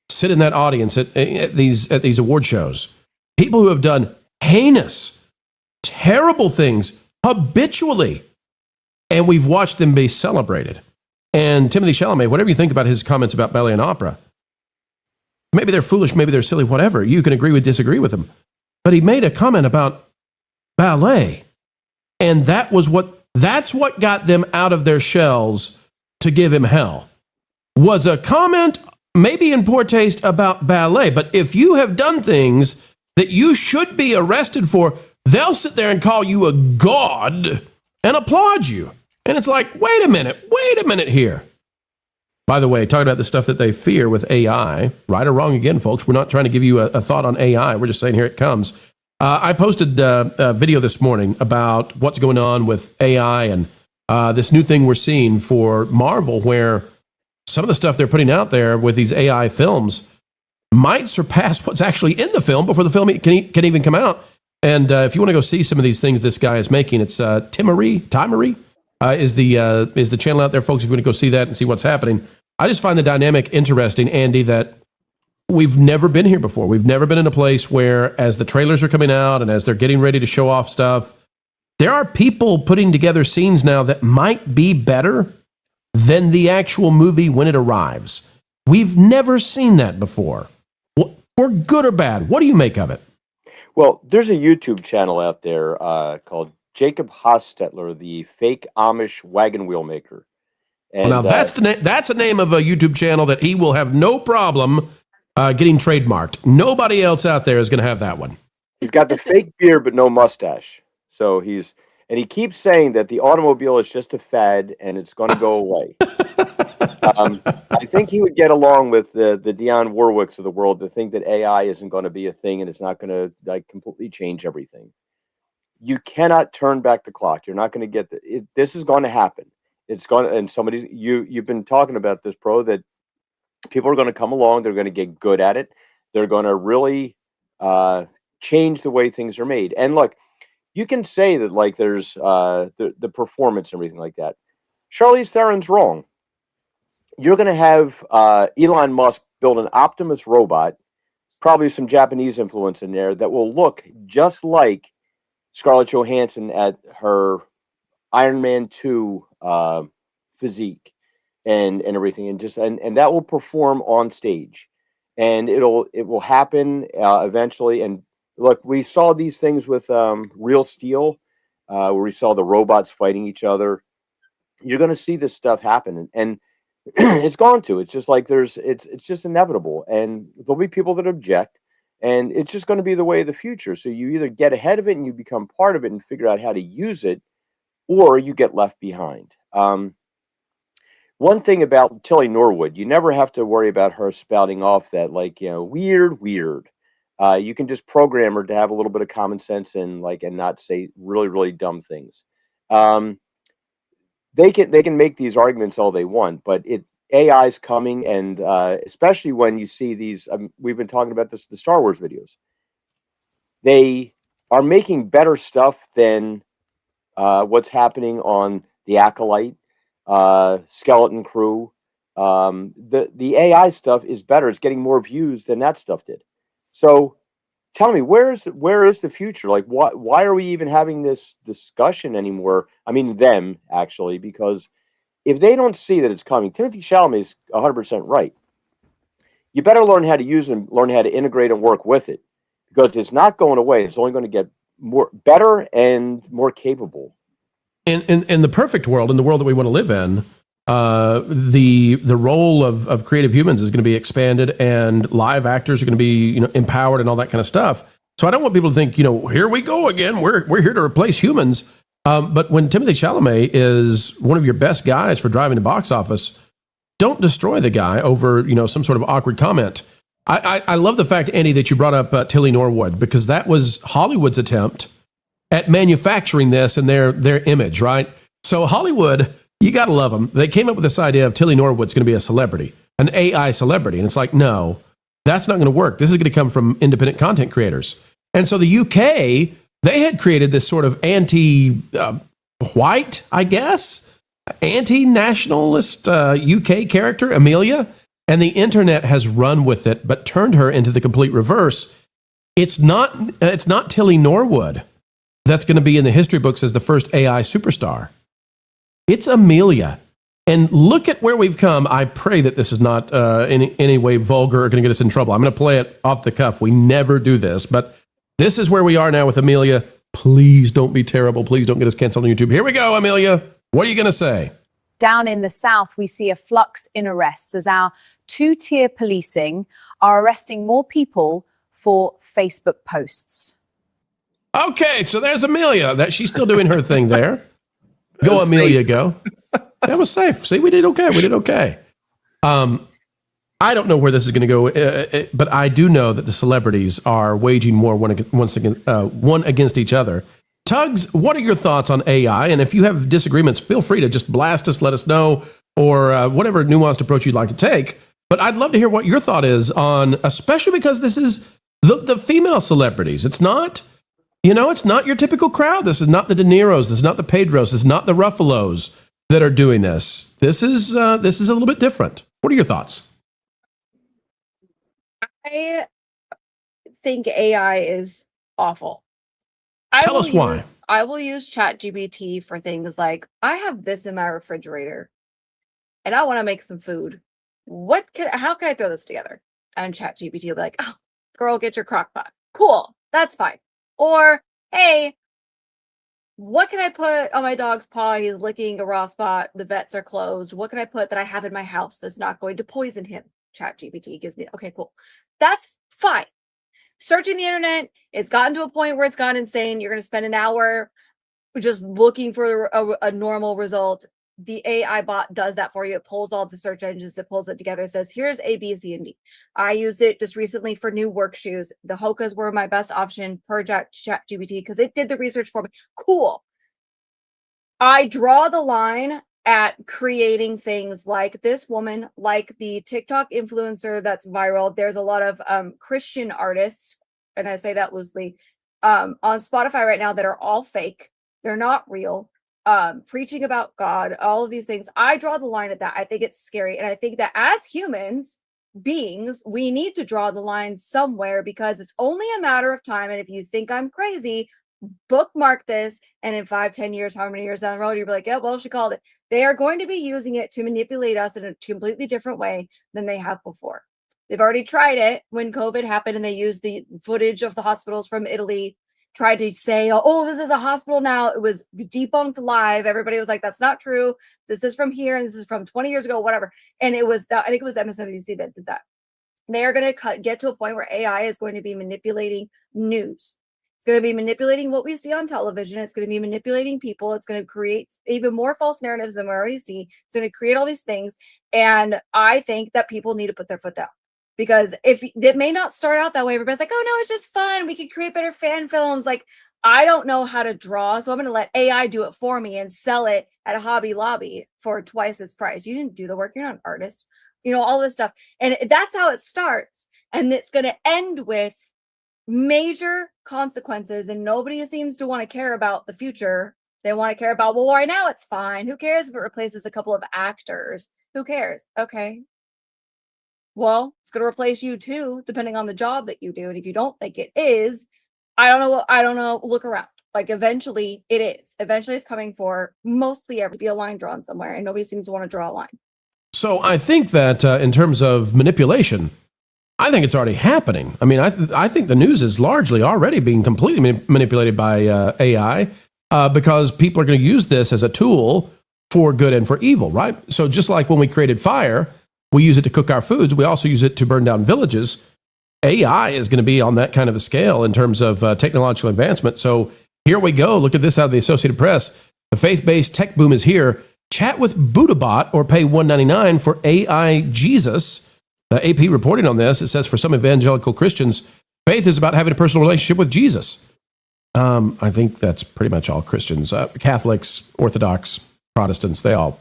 sit in that audience at these award shows. People who have done heinous, terrible things habitually, and we've watched them be celebrated. And Timothée Chalamet, whatever you think about his comments about ballet and opera, maybe they're foolish, maybe they're silly, whatever. You can disagree with him. But he made a comment about ballet, and that's what got them out of their shells to give him hell. Was a comment maybe in poor taste about ballet, but if you have done things that you should be arrested for, they'll sit there and call you a god and applaud you. And it's like, wait a minute here. By the way, talking about the stuff that they fear with AI, right or wrong again, folks, we're not trying to give you a thought on AI. We're just saying here it comes. I posted a video this morning about what's going on with AI and this new thing we're seeing for Marvel, where some of the stuff they're putting out there with these AI films might surpass what's actually in the film before the film can even come out. And if you want to go see some of these things this guy is making, it's Timery is the channel out there, folks. If you want to go see that and see what's happening, I just find the dynamic interesting, Andy, that we've never been here before. We've never been in a place where, as the trailers are coming out and as they're getting ready to show off stuff, there are people putting together scenes now that might be better than the actual movie when it arrives. We've never seen that before. For good or bad, what do you make of it? Well, there's a YouTube channel out there called Jacob Hostetler, the fake Amish wagon wheel maker. And, well, now that's a name of a YouTube channel that he will have no problem getting trademarked. Nobody else out there is going to have that one. He's got the fake beard but no mustache. So he keeps saying that the automobile is just a fad and it's going to go away. I think he would get along with the Dionne Warwicks of the world to think that AI isn't going to be a thing and it's not going to completely change everything. You cannot turn back the clock. You're not going to get this is going to happen. It's going to, and you've been talking about this, Pro, that people are going to come along. They're going to get good at it. They're going to really change the way things are made. And look, you can say that like there's the performance and everything like that. Charlize Theron's wrong. You're going to have Elon Musk build an Optimus robot, probably some Japanese influence in there, that will look just like Scarlett Johansson at her Iron Man 2 physique and everything, and that will perform on stage, and it will happen eventually. And look, we saw these things with Real Steel, where we saw the robots fighting each other. You're going to see this stuff happen, and it's going to. It's just like it's just inevitable, and there'll be people that object, and it's just going to be the way of the future. So you either get ahead of it and you become part of it and figure out how to use it, or you get left behind. One thing about Tilly Norwood, you never have to worry about her spouting off that weird. You can just program her to have a little bit of common sense and not say really, really dumb things. They can make these arguments all they want, but AI is coming, and especially when you see these, we've been talking about this, the Star Wars videos. They are making better stuff than what's happening on the Acolyte, Skeleton Crew. The AI stuff is better. It's getting more views than that stuff did. So tell me, where is the future? Like, why are we even having this discussion anymore? I mean, them actually, because if they don't see that it's coming, Timothy Chalamet is 100% right. You better learn how to use it and learn how to integrate and work with it, because it's not going away. It's only going to get better and more capable. In the perfect world, in the world that we want to live in, the role of creative humans is going to be expanded, and live actors are going to be empowered and all that kind of stuff. So I don't want people to think here we go again. We're here to replace humans. But when Timothy Chalamet is one of your best guys for driving the box office, don't destroy the guy over some sort of awkward comment. I love the fact, Andy, that you brought up Tilly Norwood, because that was Hollywood's attempt at manufacturing this and their image, right? So Hollywood, you got to love them. They came up with this idea of Tilly Norwood's going to be a celebrity, an AI celebrity. And it's like, no, that's not going to work. This is going to come from independent content creators. And so the UK, they had created this sort of anti-white, I guess, anti-nationalist UK character, Amelia. And the internet has run with it, but turned her into the complete reverse. It's not Tilly Norwood that's going to be in the history books as the first AI superstar. It's Amelia. And look at where we've come. I pray that this is not in any way vulgar or going to get us in trouble. I'm going to play it off the cuff. We never do this, but this is where we are now with Amelia. Please don't be terrible. Please don't get us canceled on YouTube. Here we go, Amelia. What are you going to say? Down in the South, we see a flux in arrests as our two-tier policing are arresting more people for Facebook posts. Okay, so there's Amelia. That she's still doing her thing there. Go, Amelia, safe. Go. That was safe. See, we did okay. We did okay. I don't know where this is going to go, but I do know that the celebrities are waging war one against each other. Tugs, what are your thoughts on AI? And if you have disagreements, feel free to just blast us, let us know, or whatever nuanced approach you'd like to take. But I'd love to hear what your thought is on, especially because this is the female celebrities. It's not, it's not your typical crowd. This is not the De Niros. This is not the Pedros. This is not the Ruffalos that are doing this. This is a little bit different. What are your thoughts? I think AI is awful. Tell us why. I will use ChatGPT for things like, I have this in my refrigerator and I want to make some food. How can I throw this together? And ChatGPT will be like, oh, girl, get your crock pot. Cool. That's fine. Or, hey, what can I put on my dog's paw? He's licking a raw spot. The vets are closed. What can I put that I have in my house that's not going to poison him? ChatGPT gives me, okay, cool. That's fine. Searching the internet, it's gotten to a point where it's gone insane. You're going to spend an hour just looking for a normal result. The AI bot does that for you. It pulls all the search engines, it pulls it together. It says, here's A, B, C, and D. I used it just recently for new work shoes. The Hokas were my best option per ChatGPT because it did the research for me. Cool. I draw the line at creating things like this woman, like the TikTok influencer that's viral. There's a lot of Christian artists, and I say that loosely, on Spotify right now that are all fake. They're not real. Preaching about God, all of these things. I draw the line at that. I think it's scary. And I think that as humans, beings, we need to draw the line somewhere because it's only a matter of time. And if you think I'm crazy, bookmark this. And in 5-10 years, how many years down the road, you'll be like, yeah, well, she called it. They are going to be using it to manipulate us in a completely different way than they have before. They've already tried it when COVID happened and they used the footage of the hospitals from Italy, tried to say, oh, this is a hospital now. It was debunked live. Everybody was like, that's not true. This is from here and this is from 20 years ago, whatever. And it was that, I think it was MSNBC that did that. They are going to get to a point where AI is going to be manipulating news. It's going to be manipulating what we see on television. It's going to be manipulating people. It's going to create even more false narratives than we already see. It's going to create all these things. And I think that people need to put their foot down. Because if it may not start out that way, everybody's like, oh, no, it's just fun. We could create better fan films. Like, I don't know how to draw, so I'm going to let AI do it for me and sell it at a Hobby Lobby for twice its price. You didn't do the work. You're not an artist. All this stuff. And that's how it starts. And it's going to end with major consequences. And nobody seems to want to care about the future They want to care about, well, right now it's fine. Who cares if it replaces a couple of actors? Who cares? Okay. Well, it's going to replace you too, depending on the job that you do. And if you don't think it is, I don't know. Look around. Like eventually it is. Eventually it's coming for mostly every be a line drawn somewhere, and nobody seems to want to draw a line. So I think that in terms of manipulation, I think it's already happening. I mean, I think the news is largely already being completely manipulated by AI because people are going to use this as a tool for good and for evil, right? So just like when we created fire, we use it to cook our foods. We also use it to burn down villages. AI is going to be on that kind of a scale in terms of technological advancement. So here we go. Look at this out of the Associated Press. The faith-based tech boom is here. Chat with BuddhaBot or pay $1.99 for AI Jesus. The AP reporting on this. It says for some evangelical Christians, faith is about having a personal relationship with Jesus. I think that's pretty much all Christians. Catholics, Orthodox, Protestants, all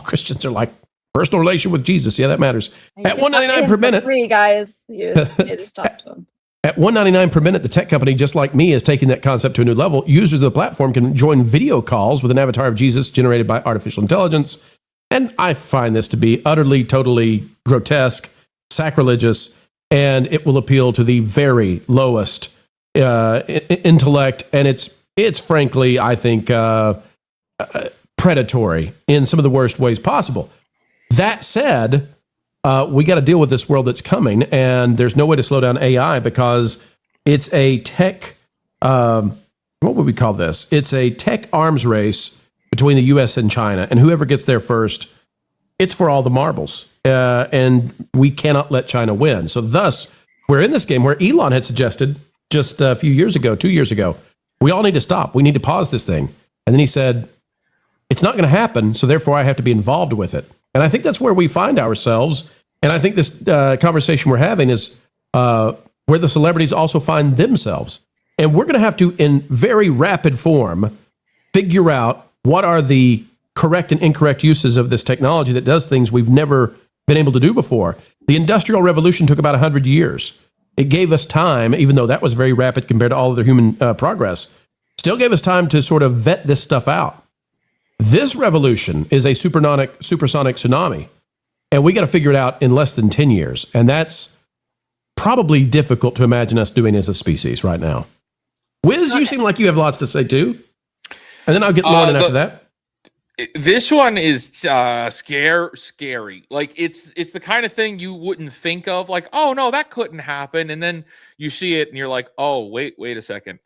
Christians are like, personal relation with Jesus. Yeah, that matters. At $1.99 per minute. Free, guys. You just talk to them. At $1.99 per minute, the tech company, just like me, is taking that concept to a new level. Users of the platform can join video calls with an avatar of Jesus generated by artificial intelligence. And I find this to be utterly, totally grotesque, sacrilegious, and it will appeal to the very lowest intellect. And it's frankly, I think, predatory in some of the worst ways possible. That said, we got to deal with this world that's coming, and there's no way to slow down AI because it's a tech, what would we call this? It's a tech arms race between the U.S. and China, and whoever gets there first, it's for all the marbles, and we cannot let China win. So thus, we're in this game where Elon had suggested just a few years ago, 2 years ago, we all need to stop. We need to pause this thing. And then he said, it's not going to happen, so therefore I have to be involved with it. And I think that's where we find ourselves. And I think this conversation we're having is where the celebrities also find themselves. And we're going to have to, in very rapid form, figure out what are the correct and incorrect uses of this technology that does things we've never been able to do before. The Industrial Revolution took about 100 years. It gave us time, even though that was very rapid compared to all other human progress, still gave us time to sort of vet this stuff out. This revolution is a supersonic tsunami, and we got to figure it out in less than 10 years. And that's probably difficult to imagine us doing as a species right now. Wiz, you seem like you have lots to say too. And then I'll get Lauren after that. This one is scary. Like it's the kind of thing you wouldn't think of. Like, oh no, that couldn't happen. And then you see it and you're like, oh, wait a second.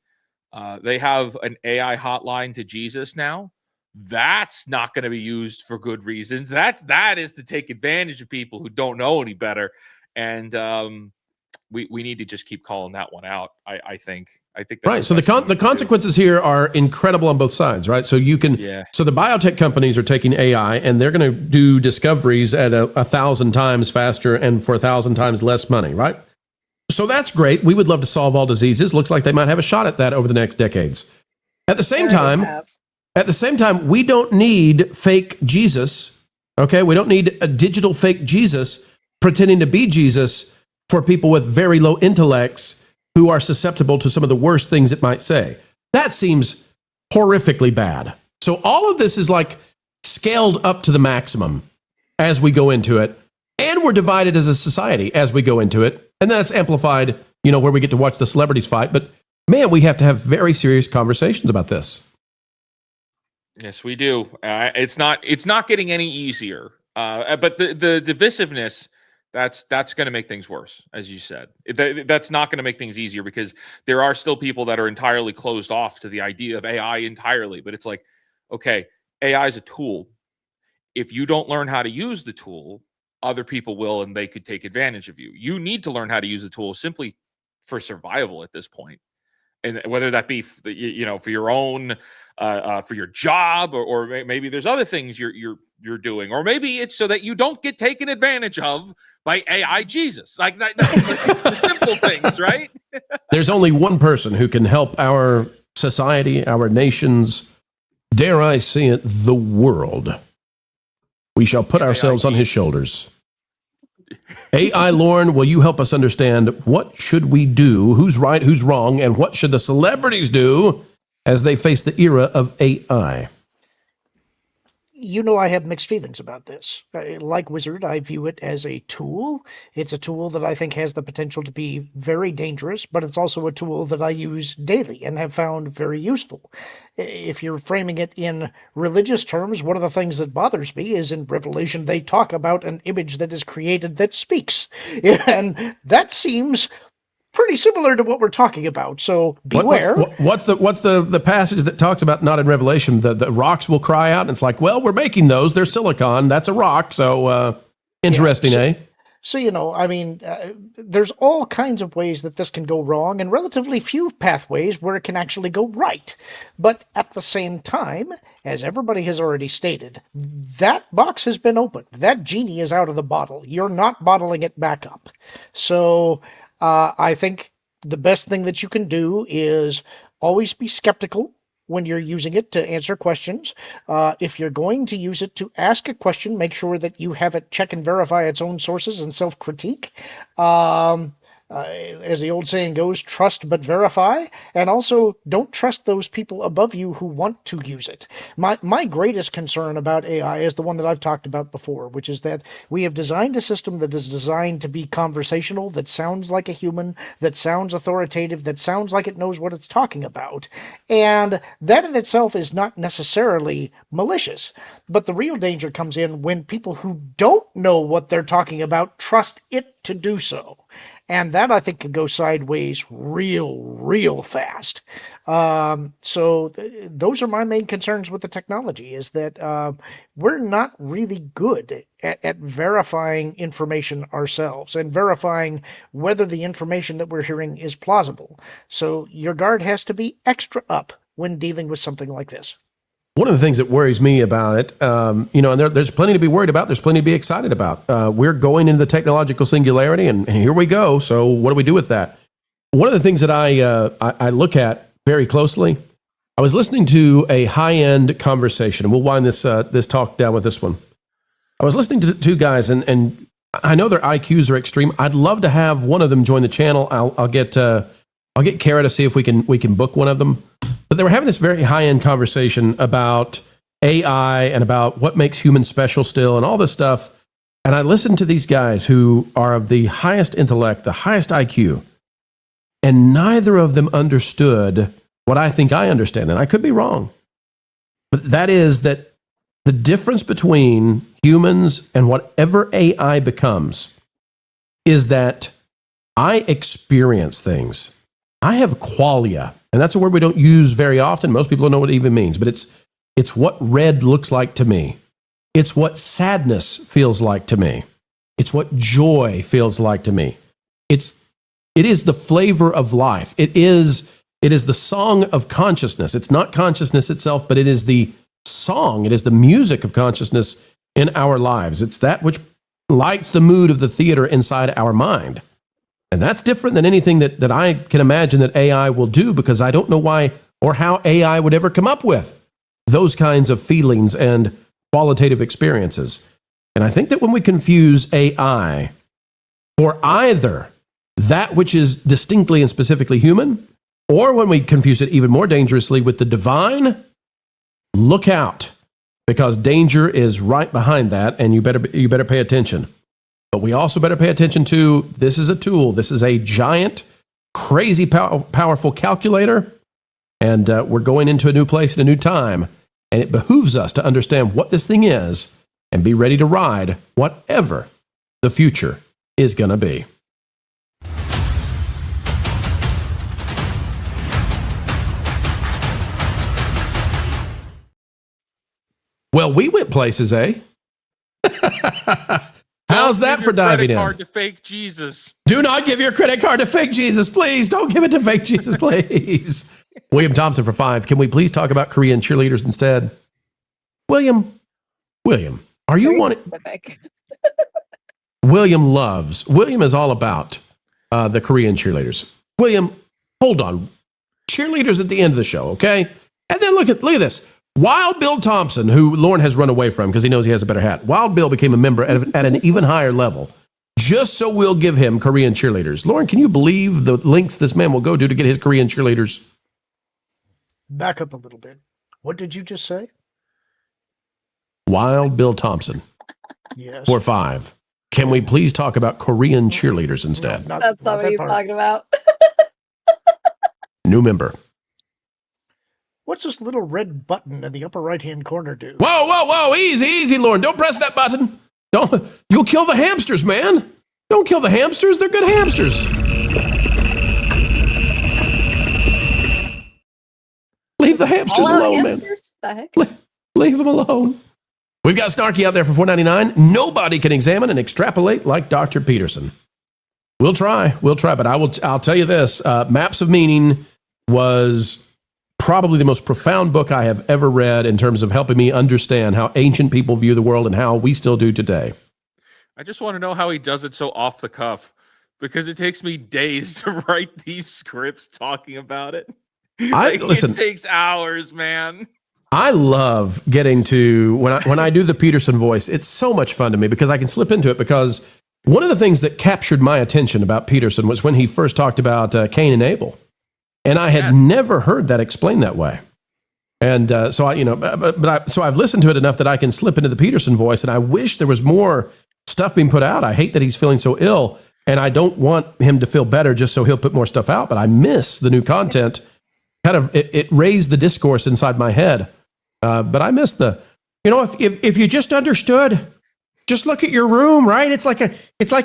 They have an AI hotline to Jesus now. That's not going to be used for good reasons. That is to take advantage of people who don't know any better. And we need to just keep calling that one out. I think that's right. So the consequences here are incredible on both sides, right? So you can, so the biotech companies are taking AI and they're going to do discoveries at 1,000 times faster and for 1,000 times less money, right? So that's great. We would love to solve all diseases. Looks like they might have a shot at that over the next decades. At the same time, we don't need fake Jesus. Okay. We don't need a digital fake Jesus pretending to be Jesus for people with very low intellects who are susceptible to some of the worst things it might say. That seems horrifically bad. So all of this is like scaled up to the maximum as we go into it. And we're divided as a society as we go into it. And that's amplified, where we get to watch the celebrities fight. But man, we have to have very serious conversations about this. Yes, we do. It's not getting any easier. But the divisiveness, that's going to make things worse, as you said. That's not going to make things easier because there are still people that are entirely closed off to the idea of AI entirely. But it's like, okay, AI is a tool. If you don't learn how to use the tool, other people will, and they could take advantage of you. You need to learn how to use the tool simply for survival at this point. And whether that be, for your own, for your job, or maybe there's other things you're doing, or maybe it's so that you don't get taken advantage of by AI Jesus. Like that, it's the simple things, right? There's only one person who can help our society, our nations, dare I say it, the world. We shall put ourselves on his shoulders. AI Lauren, will you help us understand what should we do, who's right, who's wrong, and what should the celebrities do as they face the era of AI? You know, I have mixed feelings about this. Like Wizard, I view it as a tool. It's a tool that I think has the potential to be very dangerous, but it's also a tool that I use daily and have found very useful. If you're framing it in religious terms, one of the things that bothers me is in Revelation they talk about an image that is created that speaks. And that seems pretty similar to what we're talking about. So beware. What's the passage that talks about, not in Revelation, the rocks will cry out? And it's like, well, we're making those. They're silicon. That's a rock. So interesting, eh? So, you know, I mean, there's all kinds of ways that this can go wrong and relatively few pathways where it can actually go right. But at the same time, as everybody has already stated, that box has been opened. That genie is out of the bottle. You're not bottling it back up. So I think the best thing that you can do is always be skeptical when you're using it to answer questions. If you're going to use it to ask a question, make sure that you have it check and verify its own sources and self-critique. As the old saying goes, trust but verify, and also don't trust those people above you who want to use it. My greatest concern about AI is the one that I've talked about before, which is that we have designed a system that is designed to be conversational, that sounds like a human, that sounds authoritative, that sounds like it knows what it's talking about. And that in itself is not necessarily malicious. But the real danger comes in when people who don't know what they're talking about trust it to do so. And that, I think, can go sideways real fast. So those are my main concerns with the technology, is that we're not really good at verifying information ourselves and verifying whether the information that we're hearing is plausible. So your guard has to be extra up when dealing with something like this. One of the things that worries me about it, and there's plenty to be worried about. There's plenty to be excited about. We're going into the technological singularity, and here we go. So what do we do with that? One of the things that I look at very closely, I was listening to a high-end conversation, and we'll wind this talk down with this one. I was listening to two guys, and I know their IQs are extreme. I'd love to have one of them join the channel. I'll get Kara to see if we can book one of them. But they were having this very high-end conversation about AI and about what makes humans special still and all this stuff. And I listened to these guys who are of the highest intellect, the highest IQ, and neither of them understood what I think I understand. And I could be wrong. But that is that the difference between humans and whatever AI becomes is that I experience things. I have qualia. And that's a word we don't use very often. Most people don't know what it even means, but it's what red looks like to me. It's what sadness feels like to me. It's what joy feels like to me. It is the flavor of life. It is the song of consciousness. It's not consciousness itself, but it is the song. It is the music of consciousness in our lives. It's that which lights the mood of the theater inside our mind. And that's different than anything that I can imagine that AI will do, because I don't know why or how AI would ever come up with those kinds of feelings and qualitative experiences. And I think that when we confuse AI for either that which is distinctly and specifically human, or when we confuse it even more dangerously with the divine, look out, because danger is right behind that, and you better pay attention. But we also better pay attention to, this is a tool. This is a giant, crazy, powerful calculator. And we're going into a new place and a new time. And it behooves us to understand what this thing is and be ready to ride whatever the future is going to be. Well, we went places, eh? How's that for diving in? Credit card to fake Jesus. Do not give your credit card to fake Jesus, please. Don't give it to fake Jesus, please. William Thompson for 5. Can we please talk about Korean cheerleaders instead? William, are you wanting? William is all about the Korean cheerleaders. William, hold on. Cheerleaders at the end of the show, okay? And then look at this. Wild Bill Thompson, who Lauren has run away from because he knows he has a better hat. Wild Bill became a member at an even higher level, just so we'll give him Korean cheerleaders. Lauren, can you believe the lengths this man will go to get his Korean cheerleaders? Back up a little bit. What did you just say? Wild Bill Thompson. Yes. For 5. Can we please talk about Korean cheerleaders instead? That's not what he's talking about. New member. What's this little red button in the upper right-hand corner do? Whoa, whoa, whoa! Easy, Lauren. Don't press that button. Don't. You'll kill the hamsters, man. Don't kill the hamsters. They're good hamsters. Leave the hamsters alone, man. The heck? Leave them alone. We've got Snarky out there for $4.99. Nobody can examine and extrapolate like Dr. Peterson. We'll try, but I'll tell you this. Maps of Meaning was probably the most profound book I have ever read in terms of helping me understand how ancient people view the world and how we still do today. I just want to know how he does it so off the cuff, because it takes me days to write these scripts talking about it. Listen, it takes hours, man. I love getting to when I do the Peterson voice. It's so much fun to me because I can slip into it. Because one of the things that captured my attention about Peterson was when he first talked about Cain and Abel, and I had never heard that explained that way. And so I've listened to it enough that I can slip into the Peterson voice. And I wish there was more stuff being put out. I hate that he's feeling so ill, and I don't want him to feel better just so he'll put more stuff out. But I miss the new content. Kind of it raised the discourse inside my head. But I miss if you just understood, just look at your room, right? It's like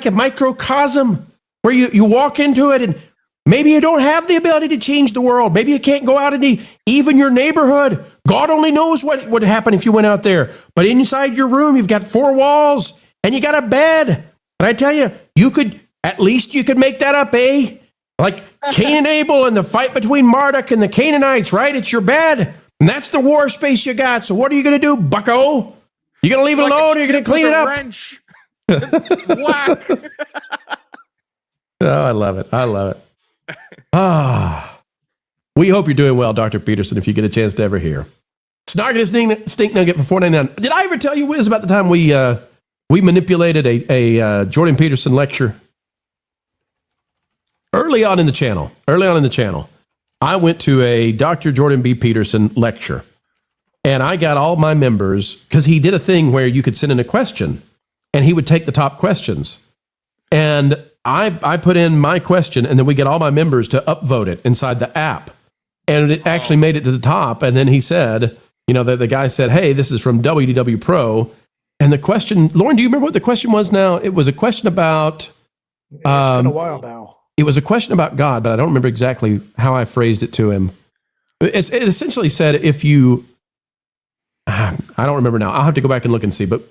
a microcosm where you walk into it, and maybe you don't have the ability to change the world. Maybe you can't go out into even your neighborhood. God only knows what would happen if you went out there. But inside your room, you've got 4 walls and you got a bed. And I tell you, you could make that up, eh? Like Cain and Abel and the fight between Marduk and the Canaanites, right? It's your bed. And that's the war space you got. So what are you going to do, bucko? You going to leave it alone or are you going to clean it up? Wrench. Whack. Oh, I love it. We hope you're doing well, Dr. Peterson, if you get a chance to ever hear. Snarky Stink Nugget for $4.99. Did I ever tell you, Wiz, about the time we manipulated a Jordan Peterson lecture? Early on in the channel, I went to a Dr. Jordan B. Peterson lecture, and I got all my members, because he did a thing where you could send in a question, and he would take the top questions. And I put in my question, and then we get all my members to upvote it inside the app. And it actually made it to the top. And then he said, the guy said, hey, this is from WDW Pro. And the question, Lauren, do you remember what the question was now? It was a question about... It's been a while now. It was a question about God, but I don't remember exactly how I phrased it to him. It essentially said, if you... I don't remember now. I'll have to go back and look and see. But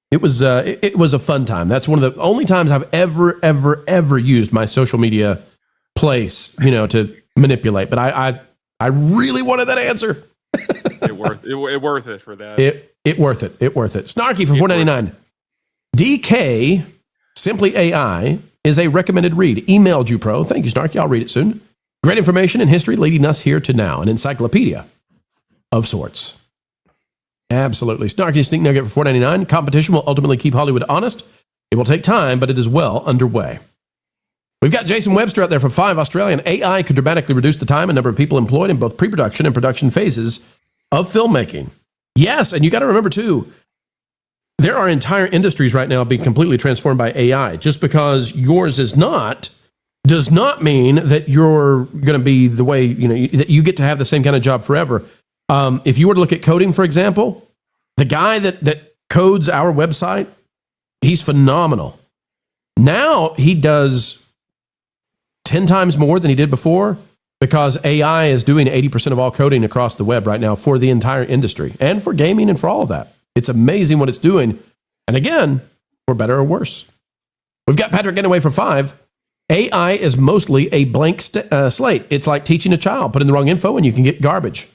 it was a fun time. That's one of the only times I've ever used my social media place, to manipulate. But I really wanted that answer. It worth it for that. It worth it. Snarky for $4.99. DK, Simply AI, is a recommended read. Emailed you, Pro. Thank you, Snarky. I'll read it soon. Great information and history leading us here to now. An encyclopedia of sorts. Absolutely. Snarky Stink Nugget for $4.99. Competition will ultimately keep Hollywood honest. It will take time, but it is well underway. We've got Jason Webster out there for $5 Australian. AI could dramatically reduce the time and number of people employed in both pre-production and production phases of filmmaking. Yes, and you got to remember, too, there are entire industries right now being completely transformed by AI. Just because yours is not, does not mean that you're going to be the way, that you get to have the same kind of job forever. If you were to look at coding, for example, the guy that codes our website, he's phenomenal. Now he does 10 times more than he did before because AI is doing 80% of all coding across the web right now for the entire industry and for gaming and for all of that. It's amazing what it's doing. And again, for better or worse. We've got Patrick Getaway for $5. AI is mostly a blank slate. It's like teaching a child. Put in the wrong info and you can get garbage.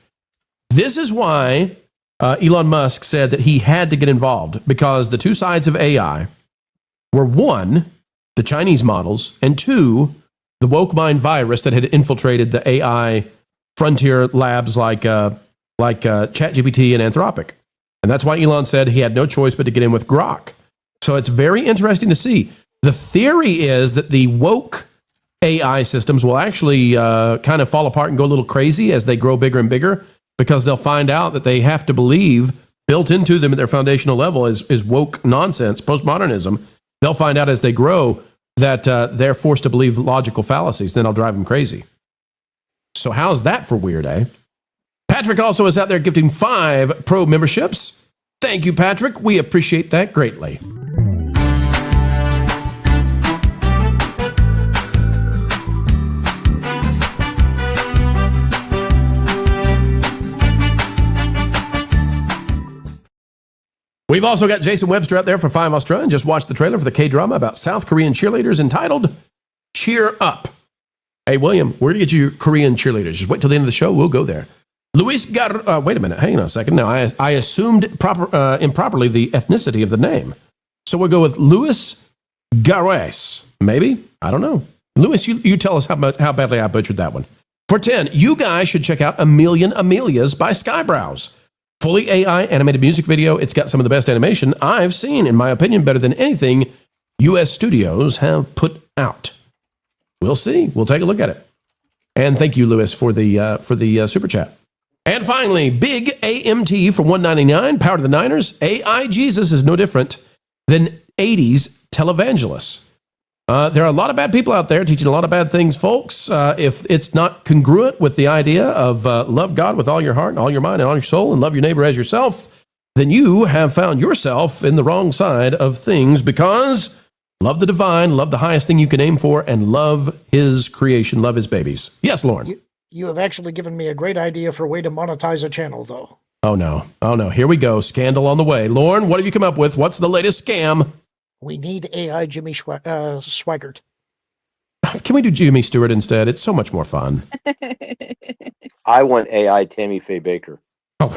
This is why Elon Musk said that he had to get involved, because the two sides of AI were, 1, the Chinese models, and 2, the woke mind virus that had infiltrated the AI frontier labs like ChatGPT and Anthropic. And that's why Elon said he had no choice but to get in with Grok. So it's very interesting to see. The theory is that the woke AI systems will actually kind of fall apart and go a little crazy as they grow bigger and bigger, because they'll find out that they have to believe, built into them at their foundational level is woke nonsense, postmodernism. They'll find out as they grow that they're forced to believe logical fallacies. Then I'll drive them crazy. So how's that for weird, eh? Patrick also is out there gifting 5 pro memberships. Thank you, Patrick. We appreciate that greatly. We've also got Jason Webster out there for 5 Australia and just watched the trailer for the K-drama about South Korean cheerleaders entitled Cheer Up. Hey, William, where do you get your Korean cheerleaders? Just wait till the end of the show. We'll go there. Luis wait a minute. Hang on a second. No, I assumed improperly the ethnicity of the name. So we'll go with Luis Garres. Maybe? I don't know. Luis, you tell us how badly I butchered that one. For 10, you guys should check out A Million Amelias by Skybrows. Fully AI animated music video. It's got some of the best animation I've seen, in my opinion, better than anything U.S. studios have put out. We'll see. We'll take a look at it. And thank you, Lewis, for the super chat. And finally, Big AMT for $1.99. Power to the Niners. AI Jesus is no different than 80s televangelists. There are a lot of bad people out there teaching a lot of bad things, folks. If it's not congruent with the idea of love God with all your heart, and all your mind, and all your soul, and love your neighbor as yourself, then you have found yourself in the wrong side of things, because love the divine, love the highest thing you can aim for, and love his creation, love his babies. Yes, Lauren. You have actually given me a great idea for a way to monetize a channel, though. Oh, no. Oh, no. Here we go. Scandal on the way. Lauren, what have you come up with? What's the latest scam? We need AI Jimmy Swaggart. Can we do Jimmy Stewart instead? It's so much more fun. I want AI Tammy Faye Baker. Oh,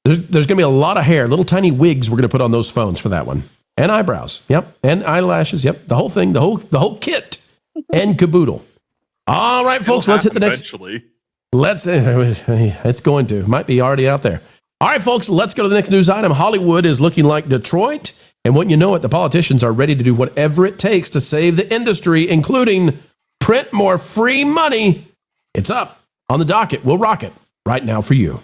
there's going to be a lot of hair, little tiny wigs we're going to put on those phones for that one. And eyebrows. Yep. And eyelashes. Yep. The whole thing, the whole kit and caboodle. All right, folks, let's hit the next. Eventually. It's going to. Might be already out there. All right, folks, let's go to the next news item. Hollywood is looking like Detroit. And wouldn't you know it, the politicians are ready to do whatever it takes to save the industry, including print more free money. It's up on the docket. We'll rock it right now for you.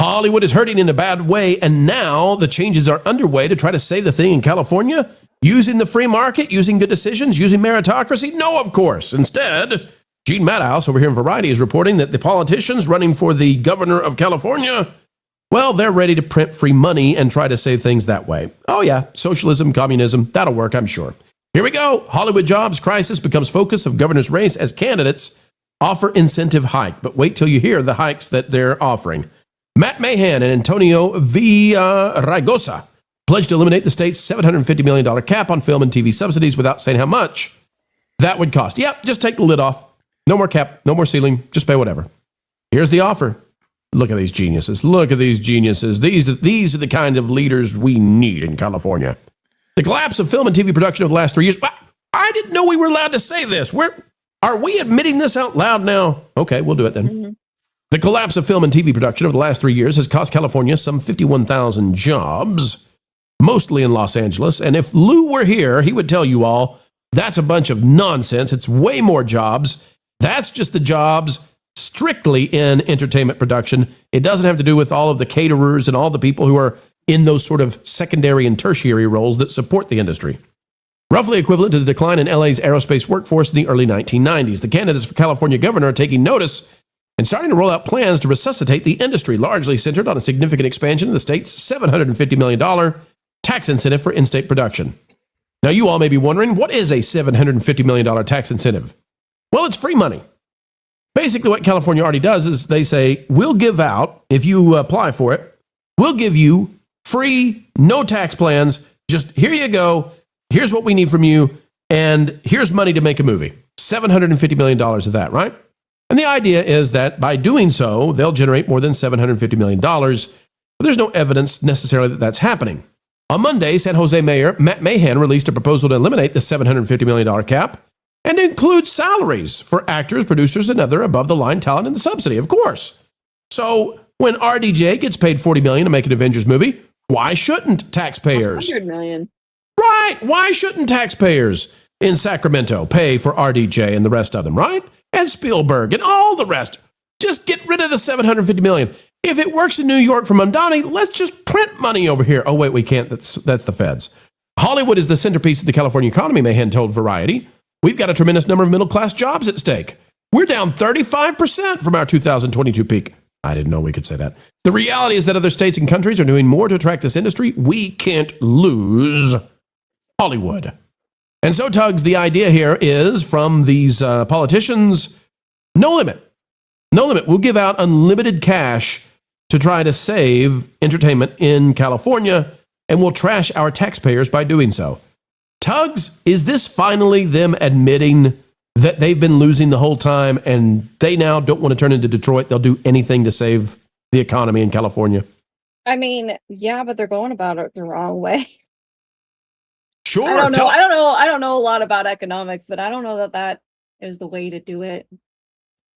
Hollywood is hurting in a bad way, and now the changes are underway to try to save the thing in California. Using the free market, using good decisions, using meritocracy? No, of course. Instead, Gene Madhouse over here in Variety is reporting that the politicians running for the governor of California, well, they're ready to print free money and try to save things that way. Oh yeah, socialism, communism, that'll work, I'm sure. Here we go. Hollywood jobs crisis becomes focus of governor's race as candidates offer incentive hike. But wait till you hear the hikes that they're offering. Matt Mahan and Antonio Villaraigosa pledged to eliminate the state's $750 million cap on film and TV subsidies without saying how much that would cost. Yep, just take the lid off. No more cap, no more ceiling, just pay whatever. Here's the offer. Look at these geniuses. Look at these geniuses. These are the kind of leaders we need in California. The collapse of film and TV production over the last 3 years. I didn't know we were allowed to say this. Are we admitting this out loud now? Okay, we'll do it then. Mm-hmm. The collapse of film and TV production over the last 3 years has cost California some 51,000 jobs, mostly in Los Angeles. And if Lou were here, he would tell you all, that's a bunch of nonsense. It's way more jobs. That's just the jobs strictly in entertainment production. It doesn't have to do with all of the caterers and all the people who are in those sort of secondary and tertiary roles that support the industry. Roughly equivalent to the decline in LA's aerospace workforce in the early 1990s. The candidates for California governor are taking notice and starting to roll out plans to resuscitate the industry, largely centered on a significant expansion of the state's $750 million tax incentive for in-state production. Now, you all may be wondering, what is a $750 million tax incentive? Well, it's free money. Basically, what California already does is they say, we'll give out, if you apply for it, we'll give you free, no tax plans. Just here you go. Here's what we need from you. And here's money to make a movie. $750 million of that, right? And the idea is that by doing so, they'll generate more than $750 million. But there's no evidence necessarily that that's happening. On Monday, San Jose Mayor Matt Mahan released a proposal to eliminate the $750 million cap and include salaries for actors, producers, and other above-the-line talent in the subsidy, of course. So when RDJ gets paid $40 million to make an Avengers movie, Why shouldn't taxpayers? 100 million. Right. Why shouldn't taxpayers in Sacramento pay for RDJ and the rest of them, right? And Spielberg and all the rest. Just get rid of the $750 million. If it works in New York for Mamdani, let's just print money over here. Oh, wait, we can't. That's the feds. Hollywood is the centerpiece of the California economy, Mahan told Variety. We've got a tremendous number of middle-class jobs at stake. We're down 35% from our 2022 peak. I didn't know we could say that. The reality is that other states and countries are doing more to attract this industry. We can't lose Hollywood. And so, Tugs, the idea here is from these politicians, no limit. No limit. We'll give out unlimited cash to try to save entertainment in California, and we'll trash our taxpayers by doing so. Tugs, is this finally them admitting that they've been losing the whole time and they now don't want to turn into Detroit? They'll do anything to save the economy in California. I mean, yeah, but they're going about it the wrong way. Sure. I don't know a lot about economics, but I don't know that is the way to do it.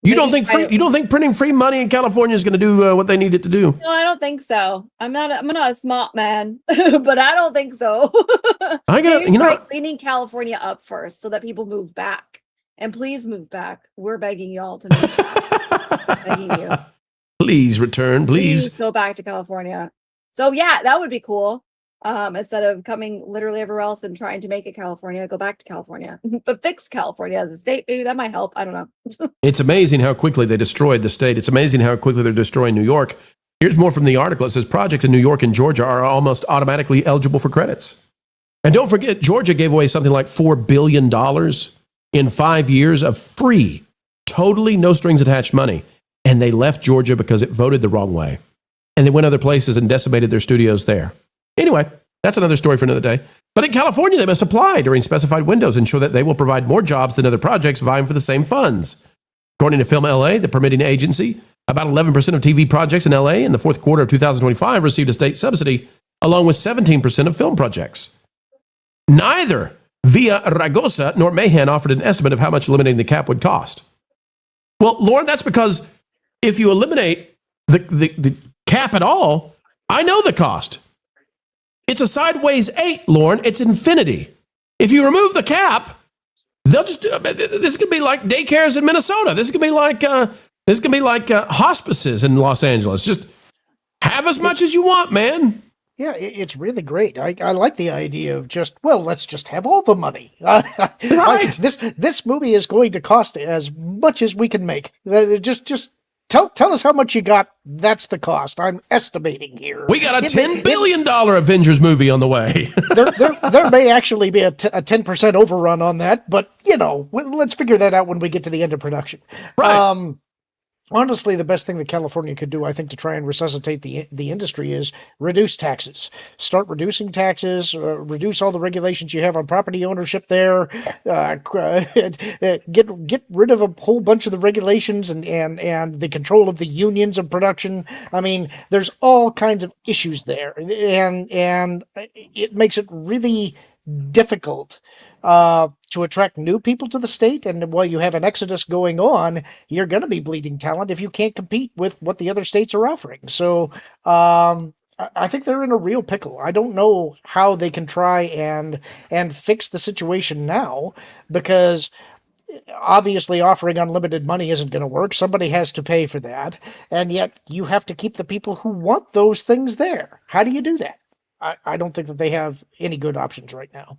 You don't think printing free money in California is going to do what they need it to do? No, I don't think so. I'm not a smart man, but I don't think so. Cleaning California up first so that people move back. And please move back. We're begging y'all to move back. Begging you. Please return, please. Go back to California. So yeah, that would be cool. Instead of coming literally everywhere else and trying to make it California, go back to California. But fix California as a state. Maybe that might help. I don't know. It's amazing how quickly they destroyed the state. It's amazing how quickly they're destroying New York. Here's more from the article. It says projects in New York and Georgia are almost automatically eligible for credits. And don't forget, Georgia gave away something like $4 billion in 5 years of free, totally no strings attached money. And they left Georgia because it voted the wrong way. And they went other places and decimated their studios there. Anyway, that's another story for another day. But in California, they must apply during specified windows, ensure that they will provide more jobs than other projects vying for the same funds. According to Film LA, the permitting agency, about 11% of TV projects in LA in the fourth quarter of 2025 received a state subsidy, along with 17% of film projects. Neither Villa Ragosa nor Mahan offered an estimate of how much eliminating the cap would cost. Well, Lauren, that's because if you eliminate the cap at all, I know the cost. It's a sideways 8, Lauren. It's infinity. If you remove the cap, they'll just. This could be like daycares in Minnesota. This could be like hospices in Los Angeles. Just have as much as you want, man. Yeah, it's really great. I like the idea of let's just have all the money. Right. This movie is going to cost as much as we can make. Just tell us how much you got. That's the cost. I'm estimating here. We got a $10 billion Avengers movie on the way. there may actually be a 10% overrun on that, but let's figure that out when we get to the end of production. Right. Honestly, the best thing that California could do, I think, to try and resuscitate the industry is reduce taxes. Start reducing taxes, reduce all the regulations you have on property ownership there, get rid of a whole bunch of the regulations and the control of the unions of production. I mean, there's all kinds of issues there, and it makes it really difficult to attract new people to the state. And while you have an exodus going on, you're going to be bleeding talent if you can't compete with what the other states are offering. So I think they're in a real pickle. I don't know how they can try and fix the situation now, because obviously offering unlimited money isn't going to work. Somebody has to pay for that. And yet you have to keep the people who want those things there. How do you do that? I don't think that they have any good options right now.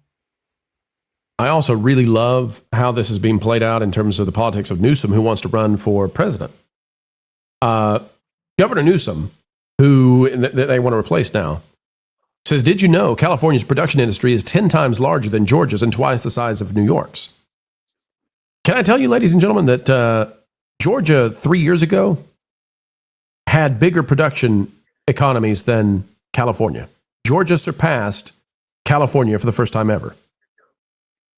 I also really love how this is being played out in terms of the politics of Newsom, who wants to run for president. Governor Newsom, who they want to replace now, says, did you know California's production industry is 10 times larger than Georgia's and twice the size of New York's? Can I tell you, ladies and gentlemen, that Georgia 3 years ago had bigger production economies than California? Georgia surpassed California for the first time ever.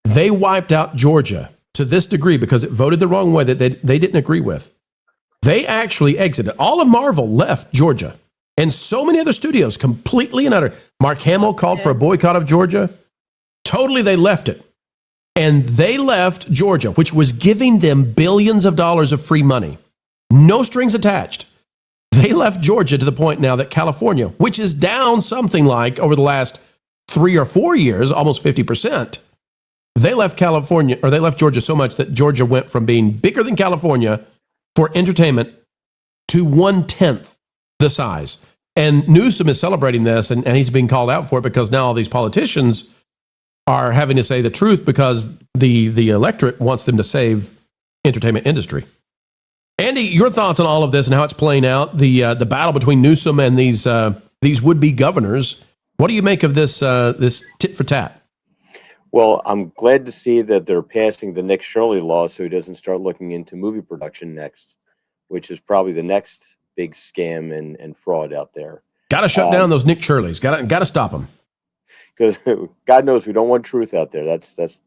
They wiped out Georgia to this degree because it voted the wrong way that they didn't agree with. They actually exited. All of Marvel left Georgia, and so many other studios completely and utter. Mark Hamill called for a boycott of Georgia. Totally, they left it. And they left Georgia, which was giving them billions of dollars of free money. No strings attached. They left Georgia to the point now that California, which is down something like over the last 3 or 4 years, almost 50%. They left California, or they left Georgia so much that Georgia went from being bigger than California for entertainment to 1/10 the size. And Newsom is celebrating this, and he's being called out for it because now all these politicians are having to say the truth because the electorate wants them to save entertainment industry. Andy, your thoughts on all of this and how it's playing out, the battle between Newsom and these would-be governors. What do you make of this tit for tat? Well, I'm glad to see that they're passing the Nick Shirley law so he doesn't start looking into movie production next, which is probably the next big scam and fraud out there. Got to shut down those Nick Shirleys. Got to stop them. Because God knows we don't want truth out there. That's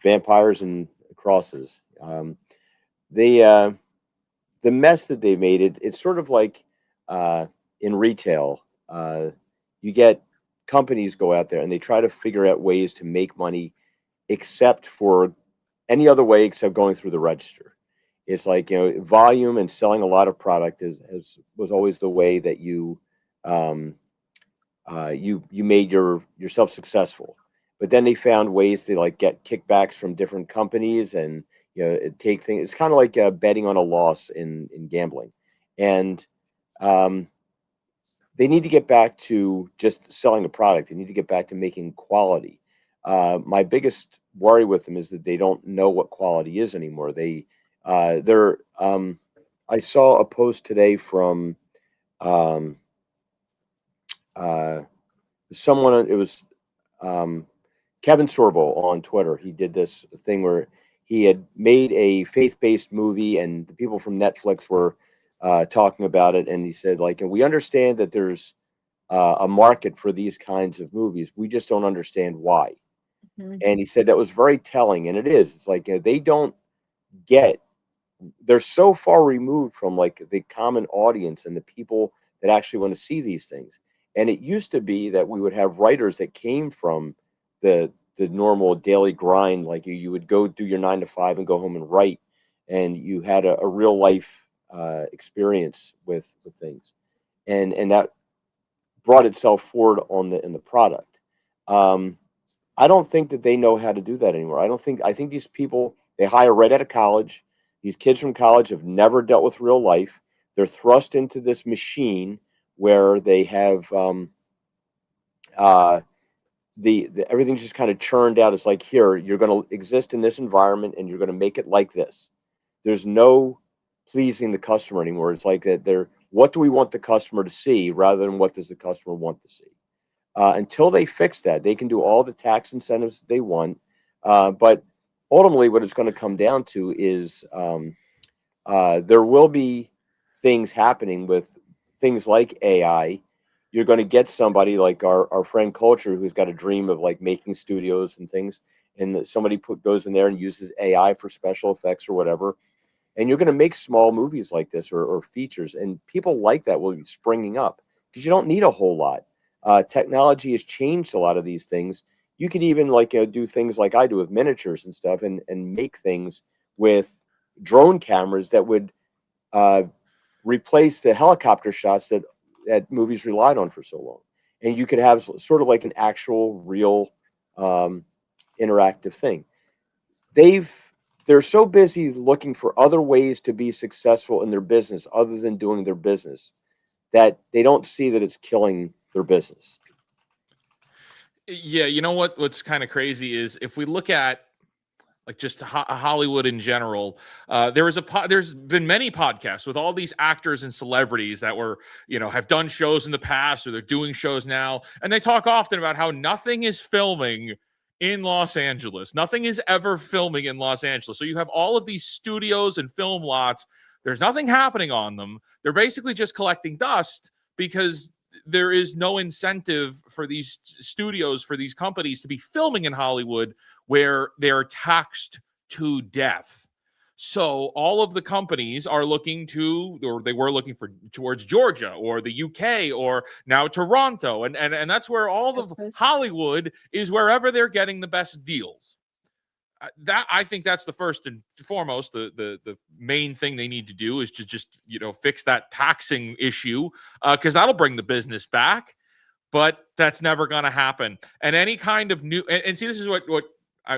vampires and crosses. The mess that they made, it's sort of like in retail. You get companies go out there and they try to figure out ways to make money except for any other way except going through the register. It's like, volume and selling a lot of product was always the way that you made yourself successful. But then they found ways to get kickbacks from different companies and take things. It's kind of like betting on a loss in gambling, and they need to get back to just selling a product. They need to get back to making quality. My biggest worry with them is that they don't know what quality is anymore. I saw a post today from someone. It was Kevin Sorbo on Twitter. He did this thing where he had made a faith-based movie, and the people from Netflix were talking about it. And he said, and we understand that there's a market for these kinds of movies. We just don't understand why. Mm-hmm. And he said that was very telling, and it is. It's like they don't get. They're so far removed from the common audience and the people that actually want to see these things. And it used to be that we would have writers that came from the normal daily grind. Like you would go do your 9 to 5 and go home and write, and you had a real life experience with the things, and that brought itself forward in the product. I don't think that they know how to do that anymore. I think these people, they hire right out of college. These kids from college have never dealt with real life. They're thrust into this machine where they have everything's just kind of churned out. It's like, here, you're going to exist in this environment and you're going to make it like this. There's no pleasing the customer anymore. It's like that what do we want the customer to see rather than what does the customer want to see? Until they fix that, they can do all the tax incentives that they want. But ultimately, what it's going to come down to is there will be things happening with things like AI. You're going to get somebody like our friend Culture, who's got a dream of making studios and things, and that somebody goes in there and uses AI for special effects or whatever. And you're going to make small movies like this or features, and people like that will be springing up because you don't need a whole lot. Technology has changed a lot of these things. You could even do things like I do with miniatures and stuff, and make things with drone cameras that would replace the helicopter shots that movies relied on for so long. And you could have sort of like an actual real interactive thing. They're so busy looking for other ways to be successful in their business other than doing their business that they don't see that it's killing their business. Yeah, what's kind of crazy is if we look at just Hollywood in general, there's been many podcasts with all these actors and celebrities that were, have done shows in the past or they're doing shows now. And they talk often about how nothing is filming in Los Angeles. Nothing is ever filming in Los Angeles. So you have all of these studios and film lots. There's nothing happening on them. They're basically just collecting dust because there is no incentive for these studios, for these companies to be filming in Hollywood where they're taxed to death. So all of the companies are looking towards Georgia or the UK or now Toronto. And that's where all of Hollywood is, wherever they're getting the best deals. that I think that's the first and foremost, the main thing they need to do is to just, fix that taxing issue, because that'll bring the business back. But that's never going to happen. And any kind of new, and see, this is what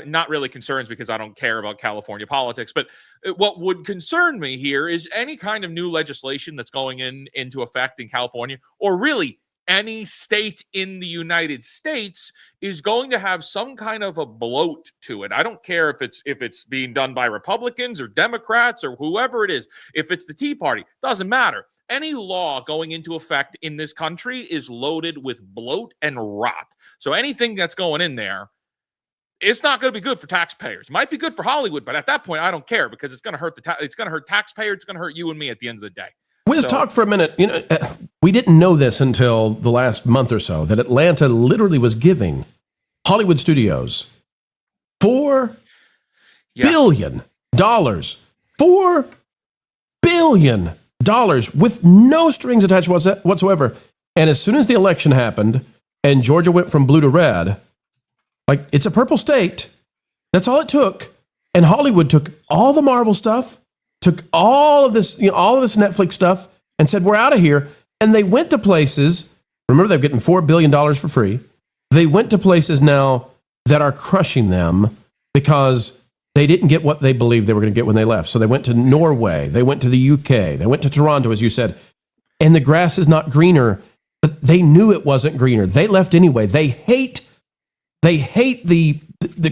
not really concerns, because I don't care about California politics, but what would concern me here is any kind of new legislation that's going into effect in California, or really any state in the United States, is going to have some kind of a bloat to it. I don't care if it's being done by Republicans or Democrats or whoever it is. If it's the Tea Party, doesn't matter. Any law going into effect in this country is loaded with bloat and rot. So anything that's going in there, it's not going to be good for taxpayers. It might be good for Hollywood, but at that point, I don't care, because it's going to hurt it's going to hurt taxpayers. It's going to hurt you and me at the end of the day. We'll just talk for a minute. We didn't know this until the last month or so, that Atlanta literally was giving Hollywood studios $4 billion. $4 billion with no strings attached whatsoever. And as soon as the election happened and Georgia went from blue to red, like, it's a purple state. That's all it took. And Hollywood took all the Marvel stuff, took all of this, all of this Netflix stuff, and said, we're out of here. And they went to places, remember, they're getting $4 billion for free. They went to places now that are crushing them because they didn't get what they believed they were going to get when they left. So they went to Norway, they went to the UK, they went to Toronto, as you said, and the grass is not greener, but they knew it wasn't greener. They left anyway. They hate the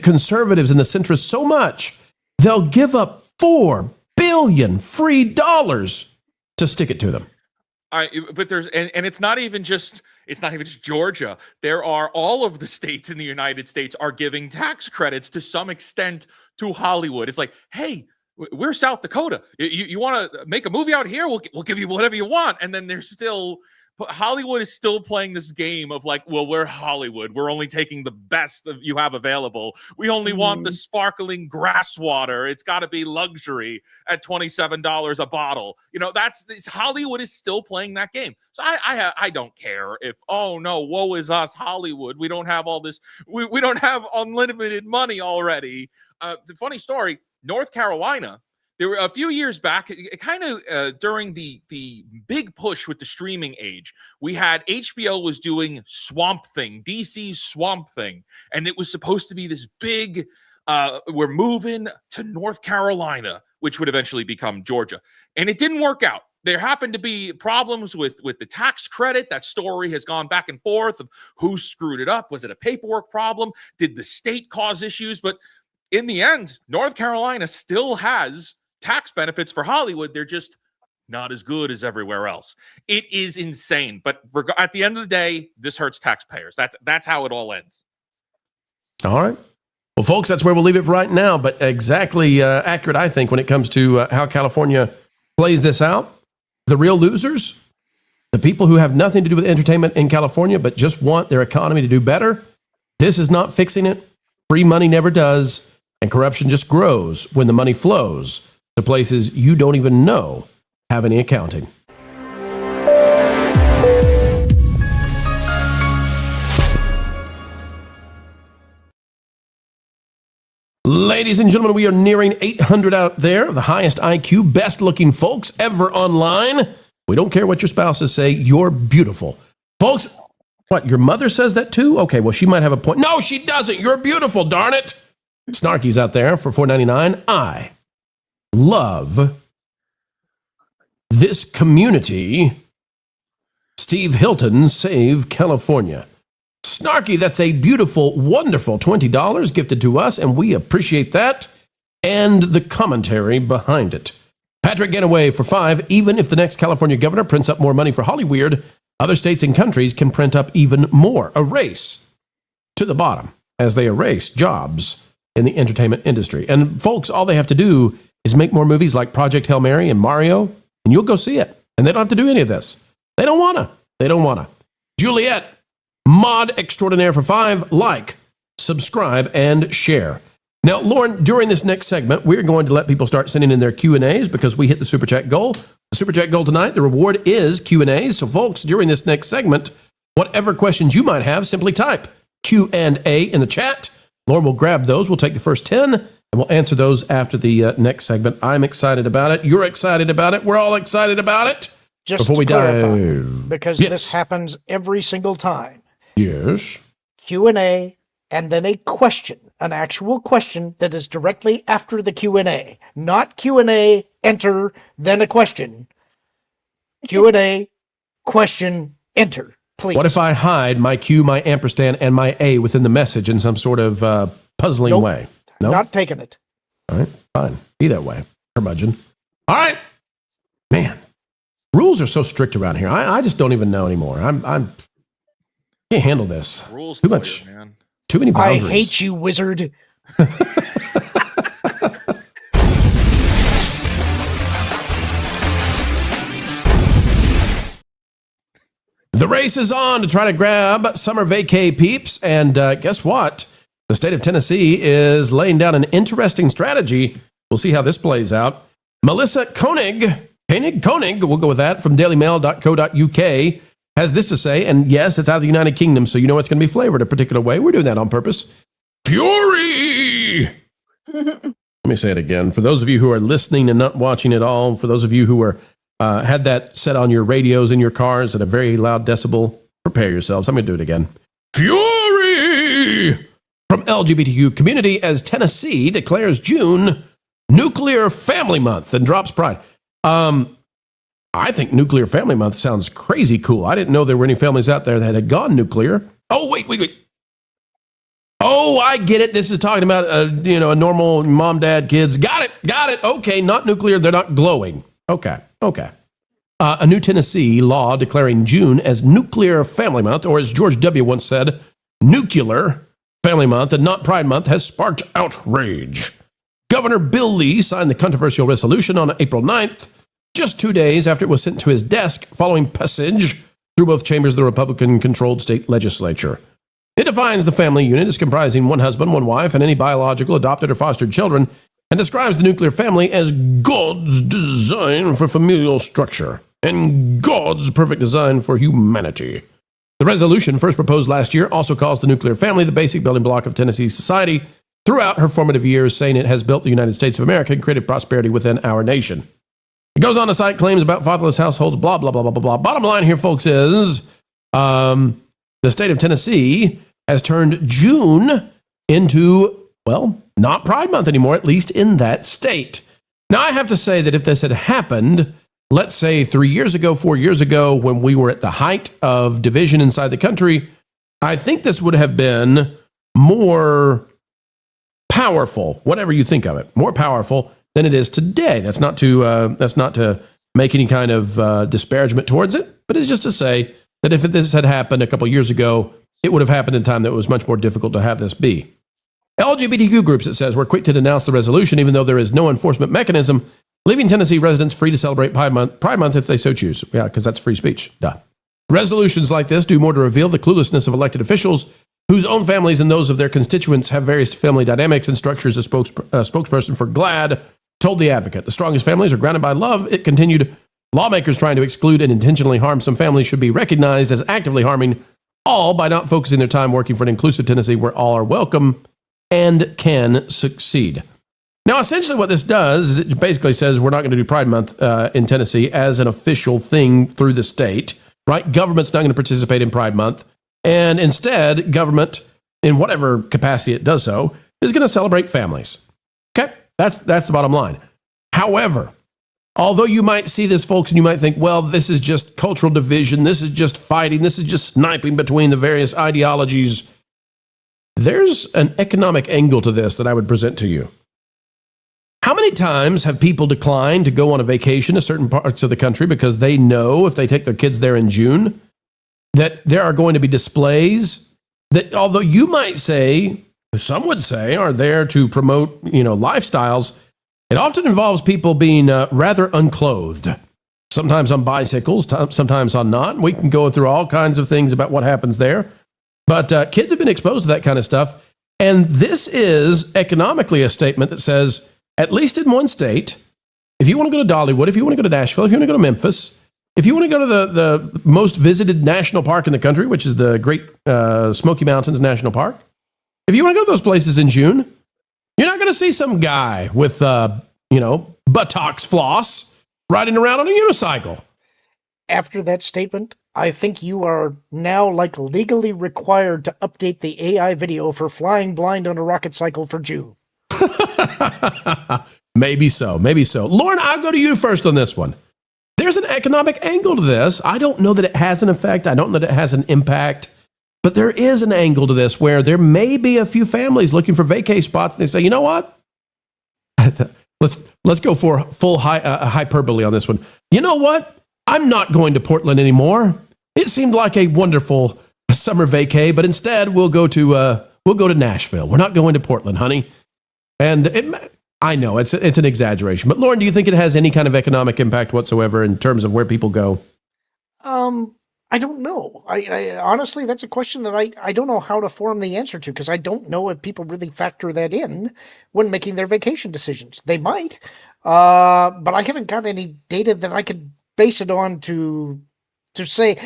conservatives and the centrists so much, they'll give up $4 billion free dollars to stick it to them. But there's and it's not even just Georgia. There are all of the states in the United States are giving tax credits to some extent to Hollywood. It's like, hey, we're South Dakota. You want to make a movie out here? We'll give you whatever you want. And then there's still, Hollywood is still playing this game of like, well, we're Hollywood. We're only taking the best of you have available. We only want the sparkling grass water. It's got to be luxury at $27 a bottle. Hollywood is still playing that game. So I don't care if, oh no, woe is us, Hollywood. We don't have all this. We don't have unlimited money already. The funny story, North Carolina, there were a few years back, kind of during the big push with the streaming age, we had HBO was doing Swamp Thing, DC's Swamp Thing, and it was supposed to be this big, we're moving to North Carolina, which would eventually become Georgia. And it didn't work out. There happened to be problems with the tax credit. That story has gone back and forth of who screwed it up. Was it a paperwork problem? Did the state cause issues? But in the end, North Carolina still has tax benefits for Hollywood. They're just not as good as everywhere else. It is insane. But at the end of the day, this hurts taxpayers. That's how it all ends. All right. Well, folks, that's where we'll leave it for right now. But exactly accurate, I think, when it comes to how California plays this out. The real losers, the people who have nothing to do with entertainment in California, but just want their economy to do better. This is not fixing it. Free money never does. And corruption just grows when the money flows to places you don't even know have any accounting. Ladies and gentlemen, we are nearing 800 out there, the highest IQ, best looking folks ever online. We don't care what your spouses say, you're beautiful. Folks, what, your mother says that too? Okay, well, she might have a point. No, she doesn't. You're beautiful, darn it. Snarky's out there for $4.99. I love this community. Steve Hilton, Save California. Snarky, that's a beautiful, wonderful $20 gifted to us, and we appreciate that and the commentary behind it. Patrick Getaway for $5. Even if the next California governor prints up more money for Hollywood, other states and countries can print up even more. A race to the bottom as they erase jobs in the entertainment industry. And folks, all they have to do is make more movies like Project Hail Mary and Mario, and you'll go see it. And they don't have to do any of this. They don't want to. Juliet, mod extraordinaire for $5. Like, subscribe, and share. Now, Lauren, during this next segment, we're going to let people start sending in their Q&As because we hit the Super Chat goal. The Super Chat goal tonight, the reward is Q&As. So, folks, during this next segment, whatever questions you might have, simply type Q&A in the chat. Lauren will grab those. We'll take the first 10, and we'll answer those after the next segment. I'm excited about it. You're excited about it. We're all excited about it. Just before we to clarify, dive, because yes. this happens every single time. Yes. Q&A, and then a question, an actual question that is directly after the Q&A. Not Q&A, enter, then a question. Q&A, question, enter, please. What if I hide my Q, my ampersand, and my A within the message in some sort of puzzling way? No? Not taking it. All right, fine. Either way, curmudgeon. All right. Man, rules are so strict around here. I just don't even know anymore. I'm can't handle this. Rules too much, man. Too many I boundaries. hate you, wizard. The race is on to try to grab summer vacay peeps, and guess what? The state of Tennessee is laying down an interesting strategy. We'll see how this plays out. Melissa Koenig, we'll go with that, from dailymail.co.uk, has this to say, and yes, it's out of the United Kingdom, so you know it's going to be flavored a particular way. We're doing that on purpose. Fury! Let me say it again. For those of you who are listening and not watching at all, for those of you who are had that set on your radios in your cars at a very loud decibel, prepare yourselves. I'm going to do it again. Fury! From LGBTQ community as Tennessee declares June Nuclear Family Month and drops pride. I think Nuclear Family Month sounds crazy cool. I didn't know there were any families out there that had gone nuclear. Oh, wait. Oh, I get it. This is talking about, a normal mom, dad, kids. Got it. Okay, not nuclear. They're not glowing. Okay. A new Tennessee law declaring June as Nuclear Family Month, or as George W. once said, Nuclear Family Month and not Pride Month, has sparked outrage. Governor Bill Lee signed the controversial resolution on April 9th, just 2 days after it was sent to his desk following passage through both chambers of the Republican-controlled state legislature. It defines the family unit as comprising one husband, one wife, and any biological, adopted, or fostered children, and describes the nuclear family as God's design for familial structure and God's perfect design for humanity. The resolution, first proposed last year, also calls the nuclear family the basic building block of Tennessee's society throughout her formative years, saying it has built the United States of America and created prosperity within our nation. It goes on to cite claims about fatherless households, blah, blah, blah, blah, blah, blah. Bottom line here, folks, is the state of Tennessee has turned June into, well, not Pride Month anymore, at least in that state. Now, I have to say that if this had happened, let's say 3 years ago, 4 years ago, when we were at the height of division inside the country, I think this would have been more powerful, whatever you think of it, more powerful than it is today. That's not to make any kind of disparagement towards it, but it's just to say that if this had happened a couple years ago, it would have happened in a time that was much more difficult to have this be. LGBTQ groups, it says, were quick to denounce the resolution, even though there is no enforcement mechanism, leaving Tennessee residents free to celebrate Pride Month if they so choose. Yeah, because that's free speech. Duh. Resolutions like this do more to reveal the cluelessness of elected officials whose own families and those of their constituents have various family dynamics and structures. A spokesperson for GLAAD told The Advocate, the strongest families are grounded by love. It continued, lawmakers trying to exclude and intentionally harm some families should be recognized as actively harming all by not focusing their time working for an inclusive Tennessee where all are welcome and can succeed. Now, essentially what this does is it basically says we're not going to do Pride Month in Tennessee as an official thing through the state, right? Government's not going to participate in Pride Month. And instead, government, in whatever capacity it does so, is going to celebrate families. Okay? That's the bottom line. However, although you might see this, folks, and you might think, well, this is just cultural division, this is just fighting, this is just sniping between the various ideologies, there's an economic angle to this that I would present to you. How many times have people declined to go on a vacation to certain parts of the country because they know if they take their kids there in June that there are going to be displays that, although you might say, some would say, are there to promote, lifestyles, it often involves people being rather unclothed, sometimes on bicycles, sometimes on not. We can go through all kinds of things about what happens there. But kids have been exposed to that kind of stuff. And this is economically a statement that says, at least in one state, if you want to go to Dollywood, if you want to go to Nashville, if you want to go to Memphis, if you want to go to the most visited national park in the country, which is the Great Smoky Mountains National Park, if you want to go to those places in June, you're not going to see some guy with, buttocks floss riding around on a unicycle. After that statement, I think you are now legally required to update the AI video for flying blind on a rocket cycle for June. Maybe so. Lauren, I'll go to you first on this one. There's an economic angle to this. I don't know that it has an effect. I don't know that it has an impact. But there is an angle to this where there may be a few families looking for vacay spots. And they say, you know what? Let's go for full hyperbole on this one. You know what? I'm not going to Portland anymore. It seemed like a wonderful summer vacay, but instead we'll go to Nashville. We're not going to Portland, honey. And I know it's an exaggeration, but Lauren, do you think it has any kind of economic impact whatsoever in terms of where people go? I don't know. I honestly, that's a question that I don't know how to form the answer to, because I don't know if people really factor that in when making their vacation decisions. They might, but I haven't got any data that I could base it on to say.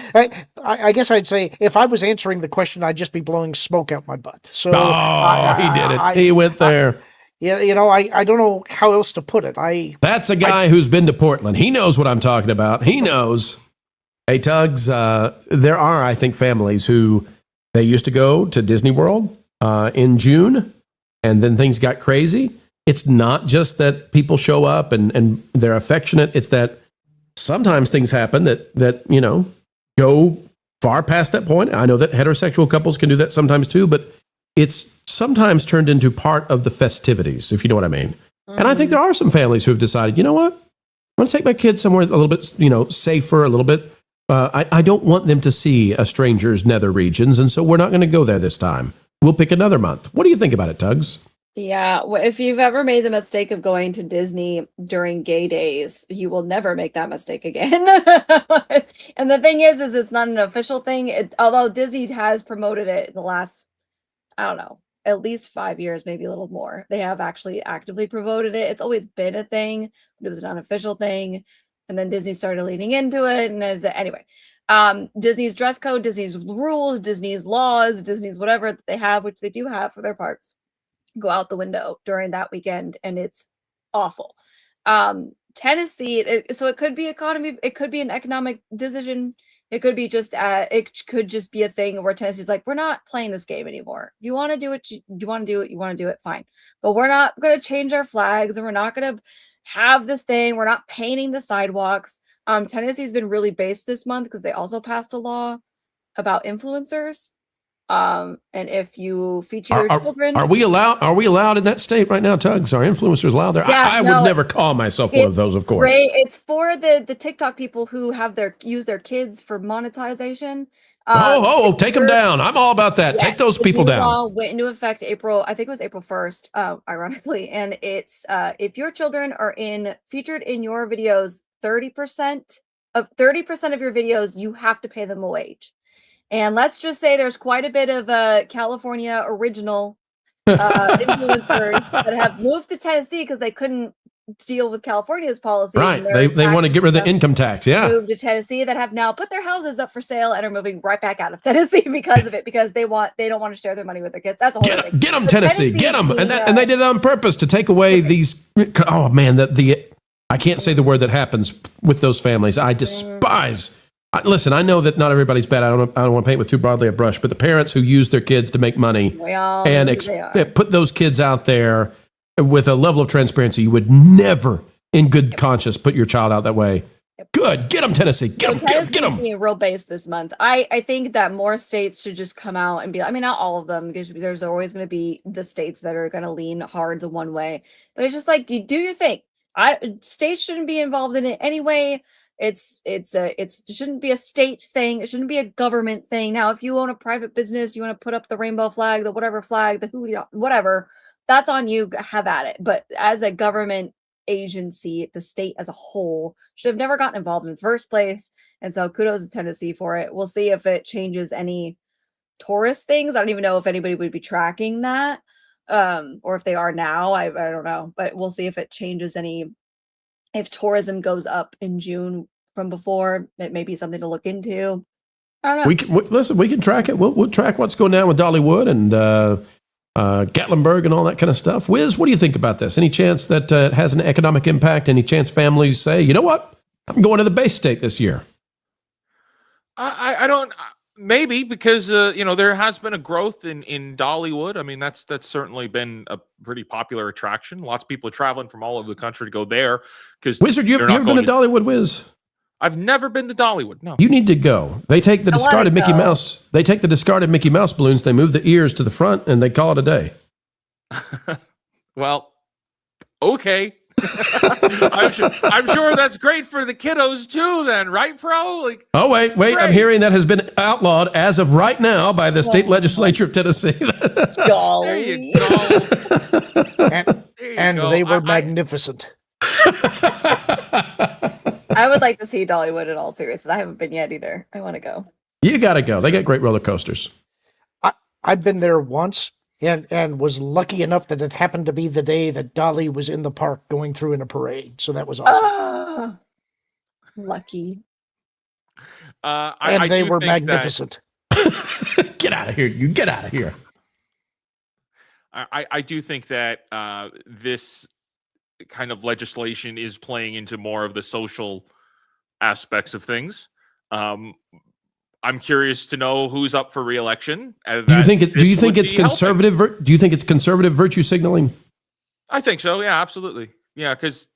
I guess I'd say if I was answering the question, I'd just be blowing smoke out my butt. So he did it. He went there. I don't know how else to put it. That's a guy who's been to Portland. He knows what I'm talking about. He knows. Hey, Tugs, there are, I think, families who they used to go to Disney World in June, and then things got crazy. It's not just that people show up and they're affectionate. It's that sometimes things happen that go far past that point. I know that heterosexual couples can do that sometimes too, but it's sometimes turned into part of the festivities, if you know what I mean. Mm-hmm. And I think there are some families who have decided, you know what? I want to take my kids somewhere a little bit, safer, a little bit. I don't want them to see a stranger's nether regions, and so we're not going to go there this time. We'll pick another month. What do you think about it, Tugs? Yeah, if you've ever made the mistake of going to Disney during gay days, you will never make that mistake again. And the thing is it's not an official thing. Although Disney has promoted it in the last, I don't know, at least 5 years, maybe a little more. They have actually actively promoted it. It's always been a thing, but it was an unofficial thing. And then Disney started leaning into it. And anyway, Disney's dress code, Disney's rules, Disney's laws, Disney's whatever that they have, which they do have for their parks, go out the window during that weekend. And it's awful. Tennessee, so it could be economy, it could be an economic decision. It could be just be a thing where Tennessee's like, we're not playing this game anymore. If you want to do it, you want to do it, fine. But we're not going to change our flags, and we're not going to have this thing. We're not painting the sidewalks. Tennessee's been really based this month because they also passed a law about influencers. And if you feature your children, are we allowed in that state right now, Tugs? Are influencers allowed there? Yeah, I would never call myself one of those, of course. It's for the TikTok people who have use their kids for monetization. Take them down. I'm all about that. Take those people down. Law went into effect I think it was April 1st, ironically. And it's if your children are featured in your videos, 30% of your videos, you have to pay them a wage. And let's just say there's quite a bit of California original influencers that have moved to Tennessee because they couldn't deal with California's policy. Right. They want to get rid of the income tax. Yeah. Moved to Tennessee that have now put their houses up for sale and are moving right back out of Tennessee because of it, because they don't want to share their money with their kids. That's a whole thing. Get them, Tennessee. Get them. And they did it on purpose to take away these. Oh man, I can't say the word that happens with those families. I despise. Listen, I know that not everybody's bad. I don't want to paint with too broadly a brush, but the parents who use their kids to make money and put those kids out there with a level of transparency you would never, in good conscience, put your child out that way. Yep. Good. Get them, Tennessee. Get them. Being real base this month. I think that more states should just come out and be, I mean, not all of them, because there's always going to be the states that are going to lean hard the one way. But it's just like, you do your thing. States shouldn't be involved in it anyway. It shouldn't be a state thing. It shouldn't be a government thing. Now, if you own a private business, you want to put up the rainbow flag, the whatever flag, the who, whatever, that's on you. Have at it. But as a government agency, the state as a whole should have never gotten involved in the first place. And so kudos to Tennessee for it. We'll see if it changes any tourist things. I don't even know if anybody would be tracking that, or if they are now. I don't know, but we'll see if it changes any. If tourism goes up in June from before, it may be something to look into. I don't know. We can track it. We'll track what's going down with Dollywood, and Gatlinburg and all that kind of stuff. Wiz, what do you think about this? Any chance that it has an economic impact? Any chance families say, you know what, I'm going to the Bay State this year? I don't. Maybe because there has been a growth in Dollywood. I mean, that's certainly been a pretty popular attraction. Lots of people are traveling from all over the country to go there. Because Wizard, you ever been to Dollywood, Wiz? I've never been to Dollywood. No, you need to go. They take the discarded Mickey Mouse. They take the discarded Mickey Mouse balloons. They move the ears to the front, and they call it a day. Well, okay. I'm sure that's great for the kiddos too. Then, right, Pro? Like, oh wait, great. I'm hearing that has been outlawed as of right now by the state legislature of Tennessee. There you go. And they were magnificent. I would like to see Dollywood in all seriousness. I haven't been yet either. I want to go. You got to go. They got great roller coasters. I've been there once and was lucky enough that it happened to be the day that Dolly was in the park going through in a parade. So that was awesome. Lucky. And they were magnificent. Get out of here. You get out of here. I do think that this kind of legislation is playing into more of the social aspects of things. I'm curious to know who's up for re-election. Do you think it's conservative? Do you think it's conservative virtue signaling? I think so. Yeah, absolutely. Yeah, because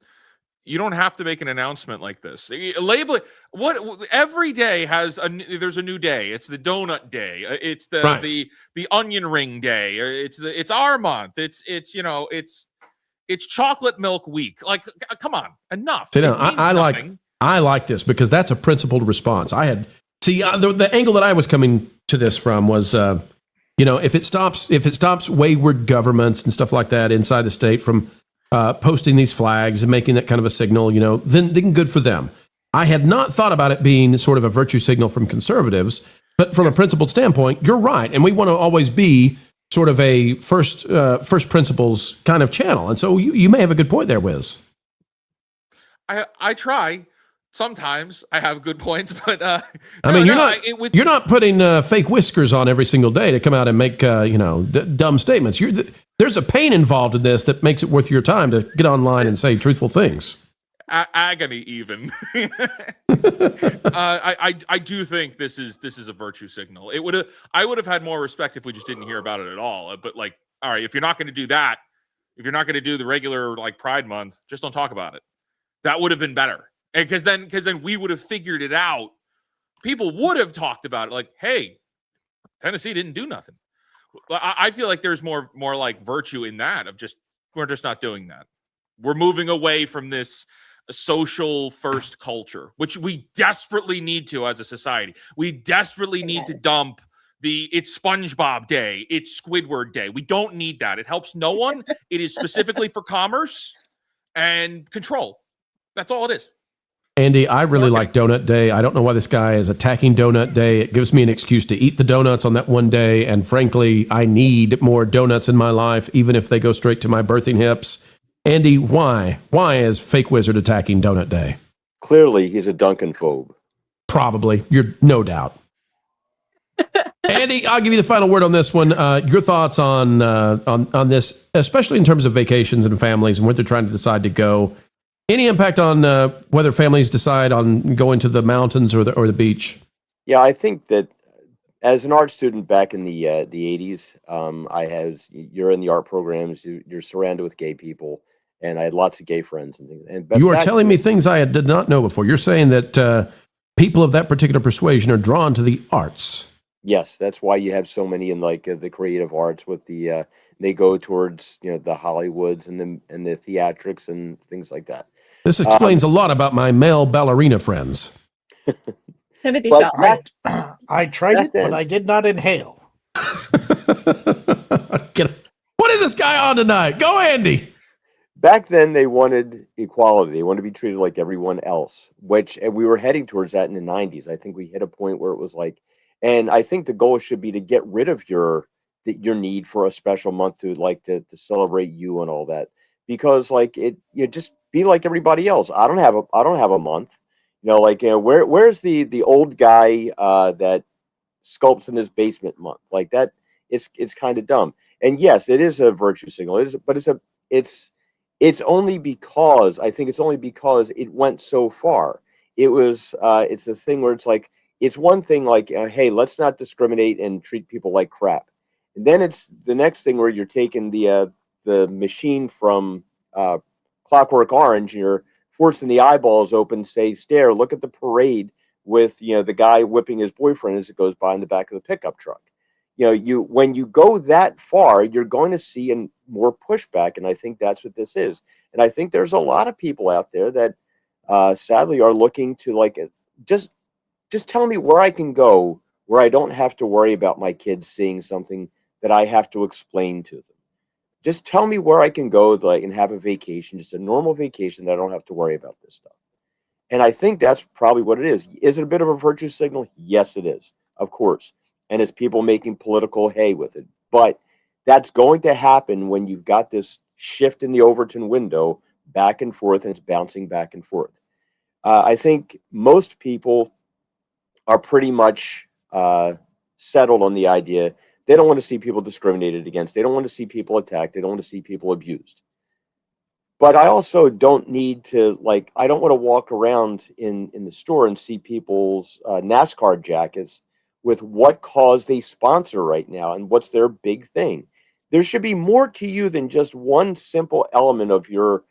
you don't have to make an announcement like this. Label it. Every day there's a new day. It's the donut day. It's the onion ring day. It's our month. It's chocolate milk week. Like, come on, enough. See, no, I like this because that's a principled response. The angle that I was coming to this from was, if it stops wayward governments and stuff like that inside the state from posting these flags and making that kind of a signal, then good for them. I had not thought about it being sort of a virtue signal from conservatives, but from a principled standpoint, you're right, and we want to always be sort of a first principles kind of channel. And so you may have a good point there, Wiz. I try. Sometimes I have good points, but you're not putting fake whiskers on every single day to come out and make dumb statements. There's a pain involved in this that makes it worth your time to get online and say truthful things. Agony, even. I do think this is a virtue signal. I would have had more respect if we just didn't hear about it at all. But all right, if you're not going to do that, if you're not going to do the regular Pride Month, just don't talk about it. That would have been better. And because then we would have figured it out. People would have talked about it. Like, hey, Tennessee didn't do nothing. I feel like there's more virtue in that of we're just not doing that. We're moving away from this social first culture, which we desperately need to as a society. We desperately need to dump it's SpongeBob Day, it's Squidward Day. We don't need that. It helps no one. It is specifically for commerce and control. That's all it is. Andy, I really like Donut Day. I don't know why this guy is attacking Donut Day. It gives me an excuse to eat the donuts on that one day. And frankly, I need more donuts in my life, even if they go straight to my birthing hips. Andy, why? Why is Fake Wizard attacking Donut Day? Clearly, he's a Duncan phobe. Probably. You're no doubt. Andy, I'll give you the final word on this one. Your thoughts on this, especially in terms of vacations and families and where they're trying to decide to go. Any impact on whether families decide on going to the mountains or the beach? Yeah, I think that as an art student back in the 80s, you're in the art programs, you're surrounded with gay people, and I had lots of gay friends and things. You are telling me things I did not know before. You're saying that people of that particular persuasion are drawn to the arts. Yes, that's why you have so many in the creative arts with they go towards the Hollywoods and the theatrics and things like that. This explains a lot about my male ballerina friends. Timothy I tried it, but I did not inhale. What is this guy on tonight? Go, Andy. Back then, they wanted equality. They wanted to be treated like everyone else, and we were heading towards that in the 90s. I think we hit a point where it was and I think the goal should be to get rid of your need for a special month to celebrate you and all that, because just be like everybody else. I don't have a month, where's the old guy that sculpts in his basement month like that? It's kind of dumb. And yes, it is a virtue signal. It is, but it's only because it went so far. It's a thing where it's like, it's one thing like, hey, let's not discriminate and treat people like crap. And then it's the next thing where you're taking the machine from Clockwork Orange and you're forcing the eyeballs open, say, stare, look at the parade with, the guy whipping his boyfriend as it goes by in the back of the pickup truck. When you go that far, you're going to see more pushback. And I think that's what this is. And I think there's a lot of people out there that sadly are looking to like, just tell me where I can go where I don't have to worry about my kids seeing something that I have to explain to them. Just tell me where I can go and have a vacation, just a normal vacation that I don't have to worry about this stuff. And I think that's probably what it is. Is it a bit of a virtue signal? Yes, it is, of course. And it's people making political hay with it. But that's going to happen when you've got this shift in the Overton window back and forth, and it's bouncing back and forth. I think most people are pretty much settled on the idea they don't want to see people discriminated against. They don't want to see people attacked. They don't want to see people abused. But I also don't need to, I don't want to walk around in the store and see people's NASCAR jackets with what cause they sponsor right now and what's their big thing. There should be more to you than just one simple element of your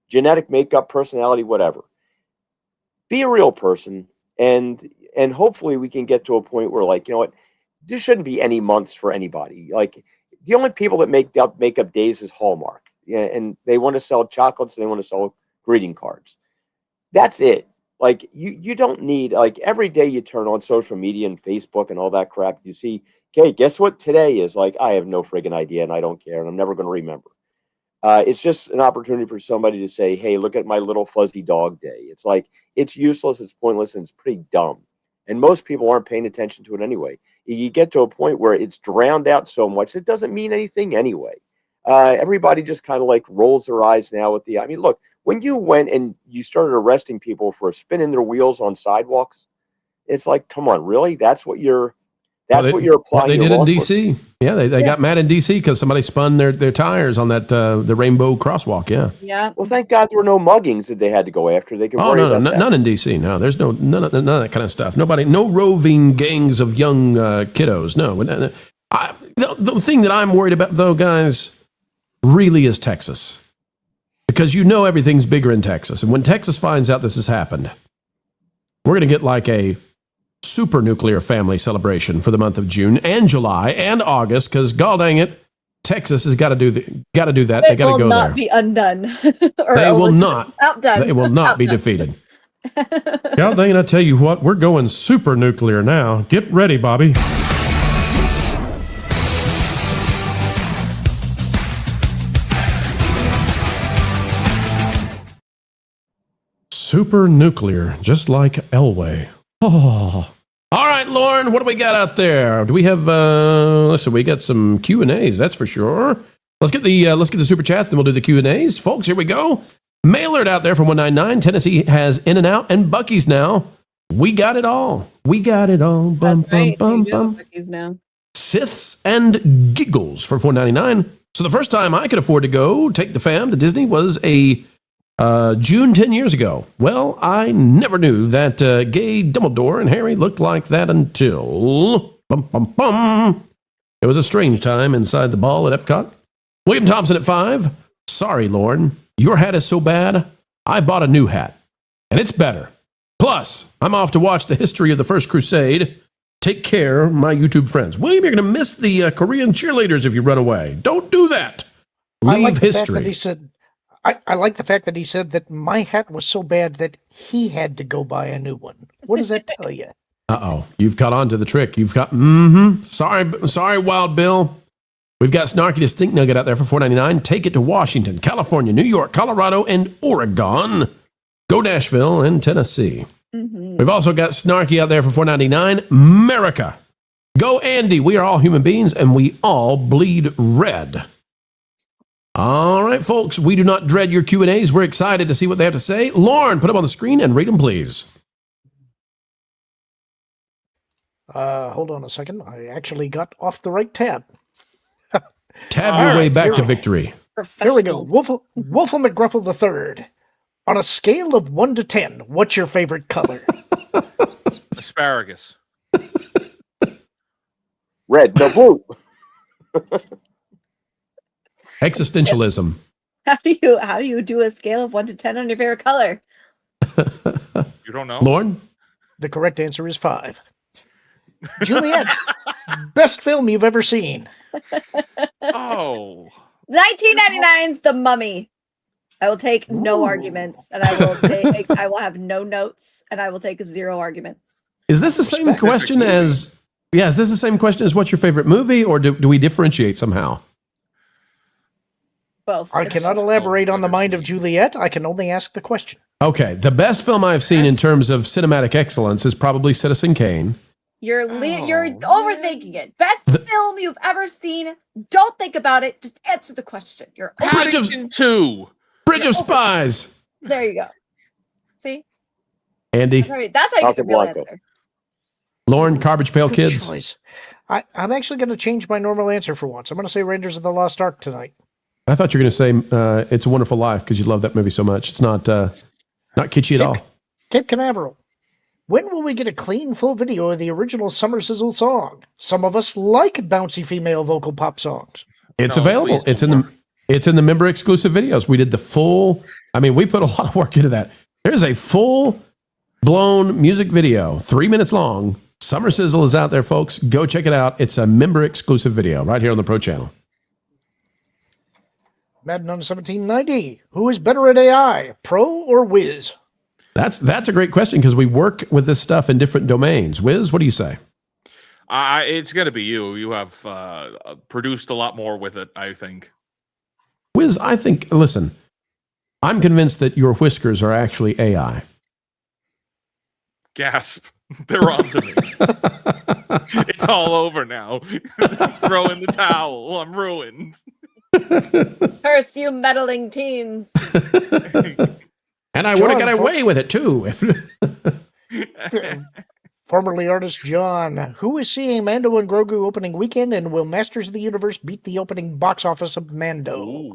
genetic makeup, personality, whatever. Be a real person, and hopefully we can get to a point where, you know what, there shouldn't be any months for anybody. The only people that make up days is Hallmark. Yeah, and they want to sell chocolates and they want to sell greeting cards. That's it. You don't need, every day you turn on social media and Facebook and all that crap, you see, okay, guess what today is? I have no friggin' idea and I don't care and I'm never going to remember. It's just an opportunity for somebody to say, hey, look at my little fuzzy dog day. It's it's useless, it's pointless, and it's pretty dumb. And most people aren't paying attention to it anyway. You get to a point where it's drowned out so much, it doesn't mean anything anyway. Everybody just kind of rolls their eyes now with I mean, look, when you went and you started arresting people for spinning their wheels on sidewalks, it's come on, really? That's what you're applying. They did in DC. Yeah, they got mad in DC because somebody spun their tires on that the rainbow crosswalk. Yeah. Yeah. Well, thank God there were no muggings that they had to go after. They could. Oh no, none in DC. No, there's none of that kind of stuff. No roving gangs of young kiddos. No. The thing that I'm worried about, though, guys, really is Texas, because everything's bigger in Texas, and when Texas finds out this has happened, we're going to get a super nuclear family celebration for the month of June and July and August, because god dang it, Texas has got to do that. They got to go there. They will not be undone. They will not. Outdone. They will not be defeated. God dang it, I tell you what, we're going super nuclear now. Get ready, Bobby. Super nuclear, just like Elway. Oh. All right, Lauren, what do we got out there? Do we have, listen, we got some Q&As, that's for sure. Let's get the super chats, then we'll do the Q&As. Folks, here we go. Maylord out there from 199. Tennessee has In-N-Out and Buc-ee's now. We got it all. We got it all. Bum, That's bum, right. bum, bum. Buc-ee's now. Siths and Giggles for $4.99. So the first time I could afford to go take the fam to Disney was June 10 years ago. Well, I never knew that gay Dumbledore and Harry looked like that until it was a strange time inside the ball at Epcot. William Thompson at 5. Sorry, Lauren. Your hat is so bad, I bought a new hat. And it's better. Plus, I'm off to watch the history of the First Crusade. Take care, my YouTube friends. William, you're going to miss the Korean cheerleaders if you run away. Don't do that. Leave history. I like the fact that he said that my hat was so bad that he had to go buy a new one. What does that tell you? Uh-oh. You've caught on to the trick. You've got, Sorry, Wild Bill. We've got Snarky the Stink Nugget out there for $4.99. Take it to Washington, California, New York, Colorado, and Oregon. Go Nashville and Tennessee. Mm-hmm. We've also got Snarky out there for $4.99. America. Go Andy. We are all human beings, and we all bleed red. All right, folks, we do not dread your Q&As. We're excited to see what they have to say. Lauren, put them on the screen and read them, please. Hold on a second. I actually got off the right tab. Tab your way back to here- victory. Here we go. Wolfle McGruffle III. On a scale of 1 to 10, what's your favorite color? Asparagus. Red, no blue. Existentialism. How do you do a scale of 1 to 10 on your favorite color? You don't know? Lauren? The correct answer is 5. Juliet, best film you've ever seen. Oh. 1999's The Mummy. I will take no arguments, and I will have no notes, and I will take 0 arguments. Is this the same question as... Yeah, is this the same question as what's your favorite movie, or do we differentiate somehow? Both. I cannot elaborate on the mind of Juliet. I can only ask the question. Okay, the best film I've seen in terms of cinematic excellence is probably Citizen Kane. You're overthinking it. Best film you've ever seen. Don't think about it. Just answer the question. You're Paddington 2. Bridge of Spies. There you go. See? Andy. That's how you get the real answer. Lauren, Garbage Pail Good Kids. choice. I'm actually going to change my normal answer for once. I'm going to say Raiders of the Lost Ark tonight. I thought you were going to say It's a Wonderful Life because you love that movie so much. It's not kitschy at all. Cape Canaveral. When will we get a clean, full video of the original Summer Sizzle song? Some of us like bouncy female vocal pop songs. It's available. It's in the member exclusive videos. We did the full. I mean, we put a lot of work into that. There's a full blown music video, 3 minutes long. Summer Sizzle is out there, folks. Go check it out. It's a member exclusive video right here on the Pro Channel. Madden on 1790. Who is better at AI, Pro or Wiz? That's a great question because we work with this stuff in different domains. Wiz, what do you say? It's going to be you. You have produced a lot more with it, I think. Wiz, I think, listen, I'm convinced that your whiskers are actually AI. Gasp. They're on to me. It's all over now. Throw in the towel. I'm ruined. Curse you meddling teens. And I would have got away with it too. Formerly artist John. Who is seeing Mando and Grogu opening weekend, and will Masters of the Universe beat the opening box office of Mando?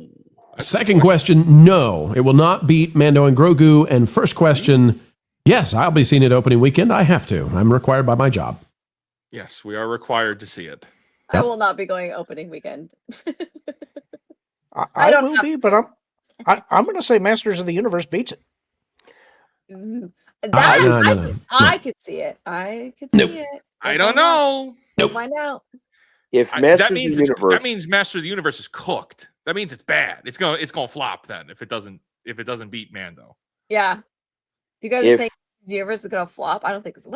Second question, no. It will not beat Mando and Grogu. And first question, yes, I'll be seeing it opening weekend. I have to. I'm required by my job. Yes, we are required to see it. I will not be going opening weekend. I will be, but I'm going to say Masters of the Universe beats it. I could see it. I could see it. I don't know. Nope. Find out. If that means Master of the Universe is cooked. That means it's bad. It's gonna flop then if it doesn't beat Mando. Yeah. You guys are saying the universe is gonna flop? I don't think it's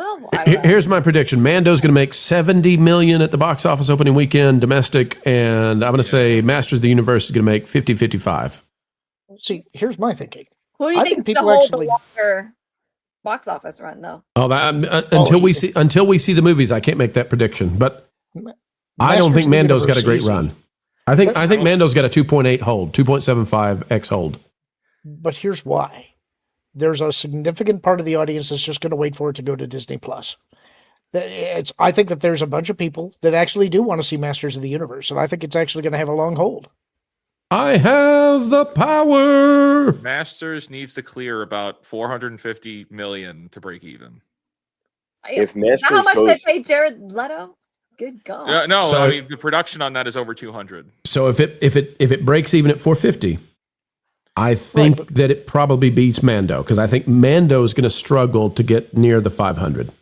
Here's my prediction. Mando's gonna make $70 million at the box office opening weekend, domestic, and I'm gonna say Masters of the Universe is gonna make 50-55. See, here's my thinking. Who do you think people hold the longer box office run though? Oh, until we see the movies, I can't make that prediction. But I don't think Mando's got a great run. I think Mando's got a 2.8 hold, 2.75x hold. But here's why. There's a significant part of the audience that's just going to wait for it to go to Disney Plus. I think that there's a bunch of people that actually do want to see Masters of the Universe, and I think it's actually going to have a long hold. I have the power. Masters needs to clear about 450 million to break even. If Is that how much they paid Jared Leto? Good God. No, So- I mean the production on that is over 200. So if it breaks even at 450, I think that it probably beats Mando because I think Mando is going to struggle to get near the 500.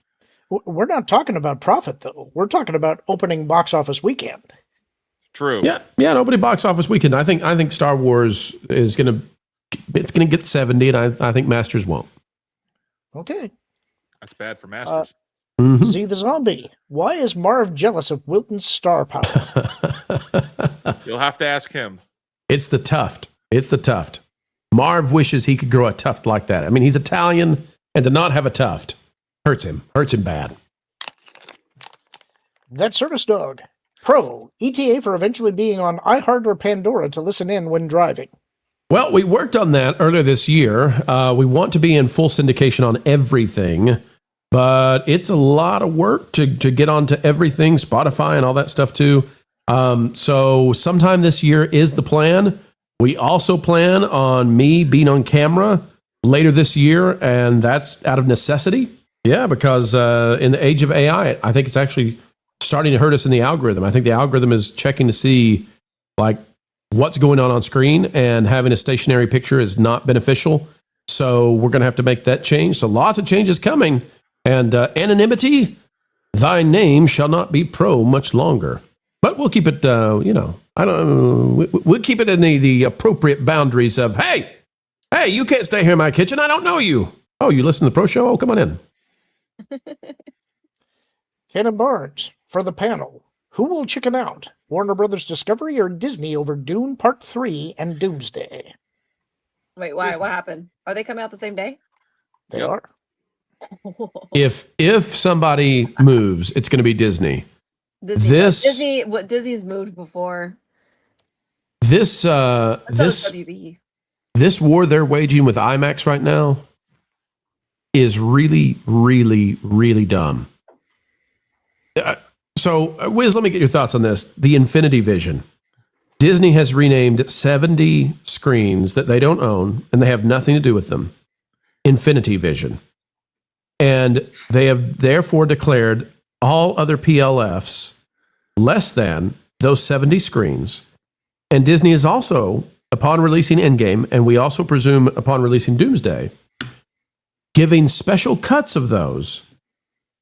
We're not talking about profit, though. We're talking about opening box office weekend. True. Yeah, an opening box office weekend. I think Star Wars is going to get 70, and I think Masters won't. Okay. That's bad for Masters. Z the Zombie. Why is Marv jealous of Wilton's star power? You'll have to ask him. It's the tuft. Marv wishes he could grow a tuft like that. I mean, he's Italian, and to not have a tuft hurts him bad. That Service Dog. Pro. ETA for eventually being on iHeart or Pandora to listen in when driving. Well, we worked on that earlier this year. We want to be in full syndication on everything, but it's a lot of work to get onto everything, Spotify and all that stuff too. So sometime this year is the plan. We also plan on me being on camera later this year, and that's out of necessity. Yeah, because in the age of AI, I think it's actually starting to hurt us in the algorithm. I think the algorithm is checking to see like what's going on screen, and having a stationary picture is not beneficial. So we're going to have to make that change. So lots of changes coming. And anonymity, thy name shall not be pro much longer. But we'll keep it, we'll keep it in the appropriate boundaries of, hey, you can't stay here in my kitchen. I don't know you. Oh, you listen to the Pro Show? Oh, come on in. Hannah Barnes, for the panel, who will chicken out? Warner Brothers Discovery or Disney over Dune Part 3 and Doomsday? Wait, why? What happened? Are they coming out the same day? They are. If somebody moves, it's going to be Disney. Disney's moved before. This WB. This war they're waging with IMAX right now is really, really, really dumb. So, Wiz, let me get your thoughts on this. The Infinity Vision. Disney has renamed 70 screens that they don't own, and they have nothing to do with them, Infinity Vision. And they have therefore declared all other PLFs less than those 70 screens. And Disney is also, upon releasing Endgame, and we also presume upon releasing Doomsday, giving special cuts of those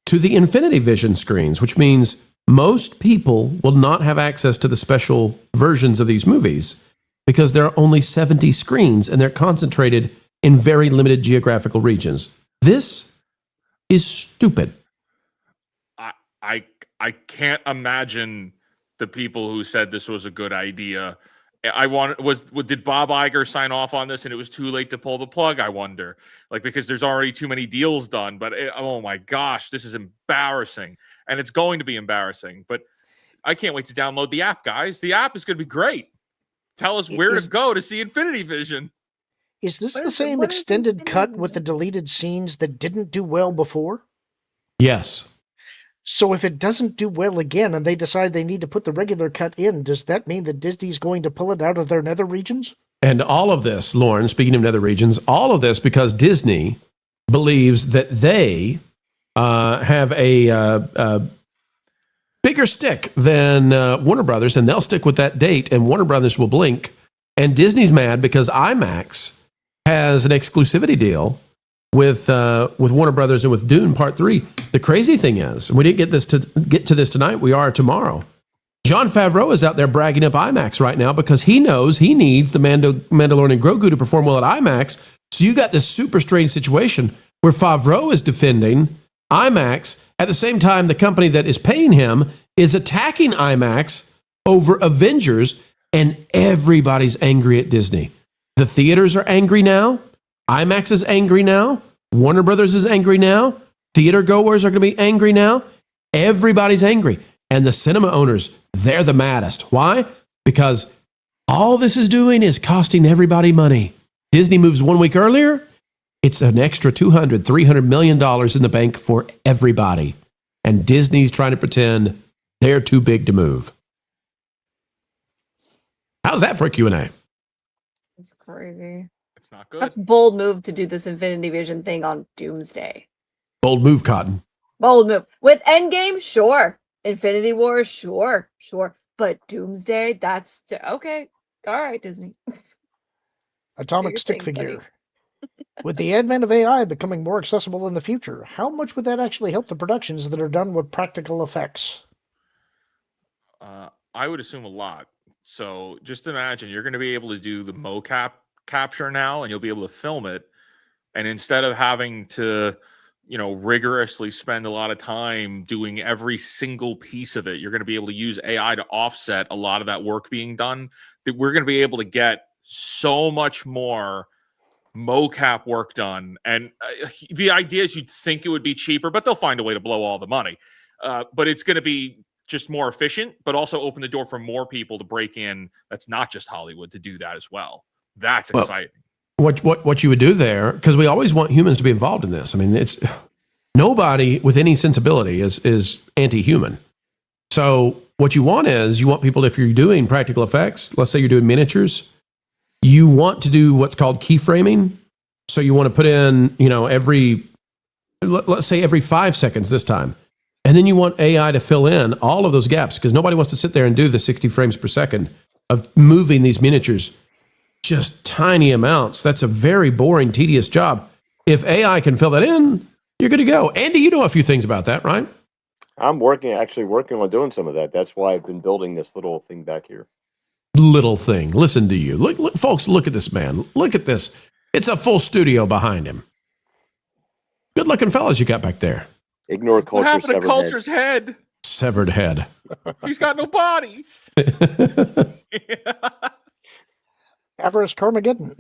to the Infinity Vision screens, which means most people will not have access to the special versions of these movies because there are only 70 screens and they're concentrated in very limited geographical regions. This is stupid. I can't imagine the people who said this was a good idea. Did Bob Iger sign off on this and it was too late to pull the plug? I wonder, because there's already too many deals done. But oh my gosh, this is embarrassing, and it's going to be embarrassing. But I can't wait to download the app, guys. The app is going to be great. Tell us where to go to see Infinity Vision. Is this the same extended cut with the deleted scenes that didn't do well before? Yes. So if it doesn't do well again and they decide they need to put the regular cut in, does that mean that Disney's going to pull it out of their nether regions? And all of this, Lauren, speaking of nether regions, all of this because Disney believes that they have a bigger stick than Warner Brothers, and they'll stick with that date, and Warner Brothers will blink. And Disney's mad because IMAX has an exclusivity deal with Warner Brothers and with Dune Part 3. The crazy thing is, and we didn't get to this tonight, we are tomorrow. Jon Favreau is out there bragging up IMAX right now because he knows he needs the Mandalorian Grogu to perform well at IMAX. So you got this super strange situation where Favreau is defending IMAX at the same time the company that is paying him is attacking IMAX over Avengers, and everybody's angry at Disney. The theaters are angry now. IMAX is angry now. Warner Brothers is angry now. Theater goers are going to be angry now. Everybody's angry. And the cinema owners, they're the maddest. Why? Because all this is doing is costing everybody money. Disney moves 1 week earlier. It's an extra $200, $300 million in the bank for everybody. And Disney's trying to pretend they're too big to move. How's that for a Q&A? It's crazy. It's not good. That's bold move to do this Infinity Vision thing on Doomsday. Bold move, Cotton. Bold move. With Endgame, sure. Infinity War, sure. But Doomsday, that's okay. All right, Disney. Atomic stick figure. With the advent of AI becoming more accessible in the future, how much would that actually help the productions that are done with practical effects? I would assume a lot. So just imagine you're going to be able to do the mocap capture now, and you'll be able to film it. And instead of having to, rigorously spend a lot of time doing every single piece of it, you're going to be able to use AI to offset a lot of that work being done. That we're going to be able to get so much more mocap work done. And the idea is you'd think it would be cheaper, but they'll find a way to blow all the money. But it's going to be just more efficient, but also open the door for more people to break in. That's not just Hollywood to do that as well. That's exciting. What you would do there, because we always want humans to be involved in this. I mean, it's nobody with any sensibility is anti-human. So what you want is you want people, if you're doing practical effects, let's say you're doing miniatures, you want to do what's called keyframing. So you want to put in, let's say every 5 seconds this time. And then you want AI to fill in all of those gaps because nobody wants to sit there and do the 60 frames per second of moving these miniatures, just tiny amounts. That's a very boring, tedious job. If AI can fill that in, you're good to go. Andy, you know a few things about that, right? I'm actually working on doing some of that. That's why I've been building this little thing back here. Little thing. Listen to you. Look, folks, look at this man. Look at this. It's a full studio behind him. Good looking fellas you got back there. Ignore culture. What happened to Culture's head? Severed head. He's got no body. Avarice Carmageddon.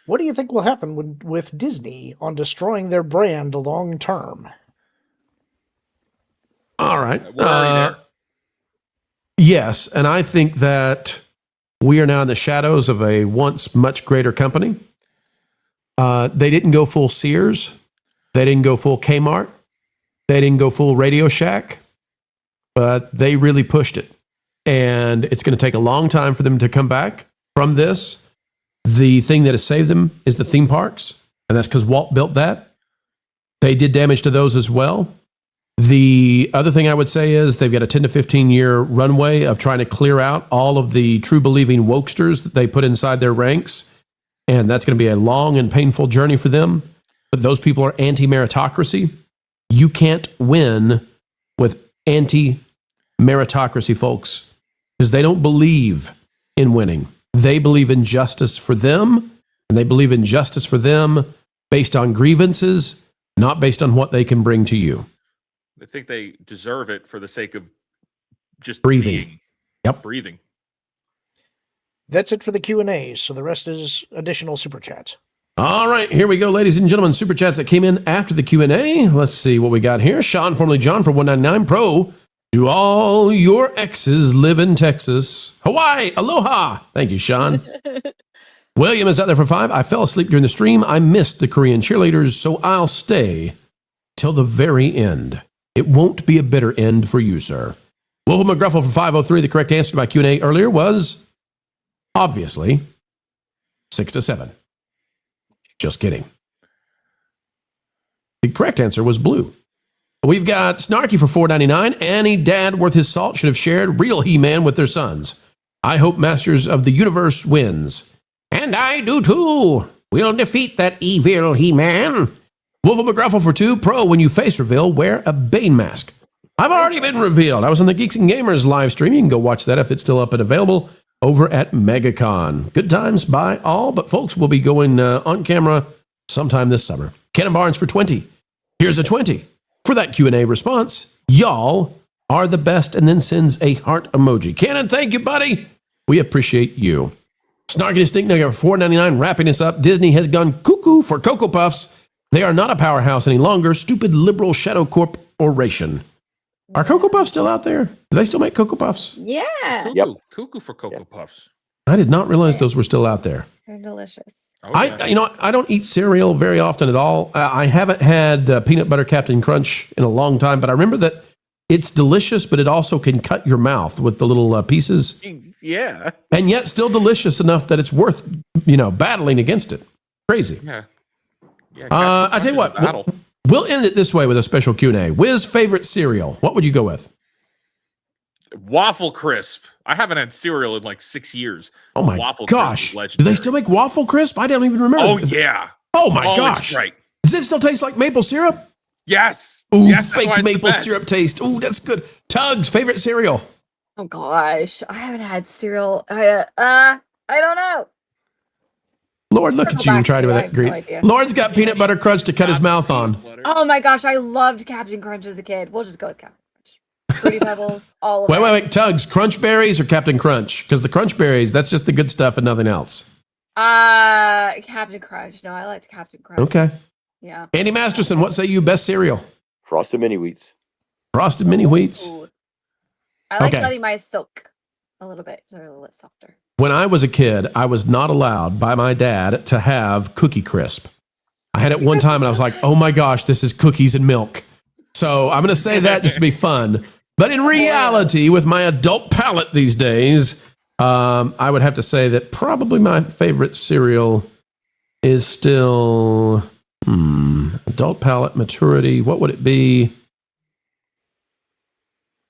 What do you think will happen with Disney on destroying their brand long term? All right. Yes, and I think that we are now in the shadows of a once much greater company. They didn't go full Sears. They didn't go full Kmart. They didn't go full Radio Shack. But they really pushed it. And it's going to take a long time for them to come back from this. The thing that has saved them is the theme parks. And that's because Walt built that. They did damage to those as well. The other thing I would say is they've got a 10 to 15 year runway of trying to clear out all of the true believing wokesters that they put inside their ranks. And that's going to be a long and painful journey for them. But those people are anti-meritocracy. You can't win with anti-meritocracy, folks, because they don't believe in winning. They believe in justice for them, and they believe in justice for them based on grievances, not based on what they can bring to you. I think they deserve it for the sake of just breathing. Breathing. That's it for the Q&A, so the rest is additional super chats. All right, here we go, ladies and gentlemen. Super chats that came in after the Q&A. Let's see what we got here. Sean, formerly John, for 199 Pro. Do all your exes live in Texas? Hawaii, aloha. Thank you, Sean. William is out there for 5. I fell asleep during the stream. I missed the Korean cheerleaders, so I'll stay till the very end. It won't be a bitter end for you, sir. Wolf McGruffle for 503. The correct answer to my Q&A earlier was, obviously, 6 to 7. Just kidding. The correct answer was blue. We've got Snarky for $4.99. Any dad worth his salt should have shared real He-Man with their sons. I hope Masters of the Universe wins. And I do too. We'll defeat that evil He-Man. Wolf McGruffle for 2. Pro, when you face reveal, wear a Bane mask. I've already been revealed. I was on the Geeks and Gamers live stream. You can go watch that if it's still up and available over at MegaCon. Good times by all, but folks will be going on camera sometime this summer. Cannon Barnes for 20. Here's a 20. For that Q&A response, y'all are the best, and then sends a heart emoji. Cannon, thank you, buddy. We appreciate you. Snarky Stink Nugget for $4.99, wrapping us up. Disney has gone cuckoo for Cocoa Puffs. They are not a powerhouse any longer. Stupid liberal shadow corp oration. Are Cocoa Puffs still out there? Do they still make Cocoa Puffs? Yeah. Cuckoo for Cocoa Puffs. I did not realize those were still out there. They're delicious. I don't eat cereal very often at all. I haven't had peanut butter Captain Crunch in a long time, but I remember that it's delicious, but it also can cut your mouth with the little pieces. Yeah. And yet still delicious enough that it's worth, battling against it. Crazy. Yeah. I tell you what, we'll end it this way with a special Q&A. Wiz, favorite cereal. What would you go with? Waffle Crisp. I haven't had cereal in like 6 years. Oh my Waffle gosh. Crisp is Do they still make Waffle Crisp? I don't even remember. Oh, yeah. Oh my It's gosh. great. Does it still taste like maple syrup? Yes. Ooh, Yes, that's why fake it's the maple best. syrup taste. Ooh, that's good. Tugs, favorite cereal. Oh gosh, I haven't had cereal. I don't know. Lord, look at you trying to I have no agree. idea. Lord's got peanut butter crunch to cut his mouth on. Oh my gosh, I loved Captain Crunch as a kid. We'll just go with Captain Crunch. Fruity Pebbles, all of it. Wait. Tugs, Crunch Berries or Captain Crunch? Because the Crunch Berries, that's just the good stuff and nothing else. Captain Crunch. No, I liked Captain Crunch. Okay. Yeah. Andy Masterson, what say you? Best cereal? Frosted Mini Wheats. Frosted Mini Wheats. Ooh. I like Okay. letting my soak a little bit, so they're a little bit softer. When I was a kid, I was not allowed by my dad to have Cookie Crisp. I had it one time and I was like, oh my gosh, this is cookies and milk. So I'm going to say that just to be fun. But in reality, with my adult palate these days, I would have to say that probably my favorite cereal is still adult palate maturity. What would it be?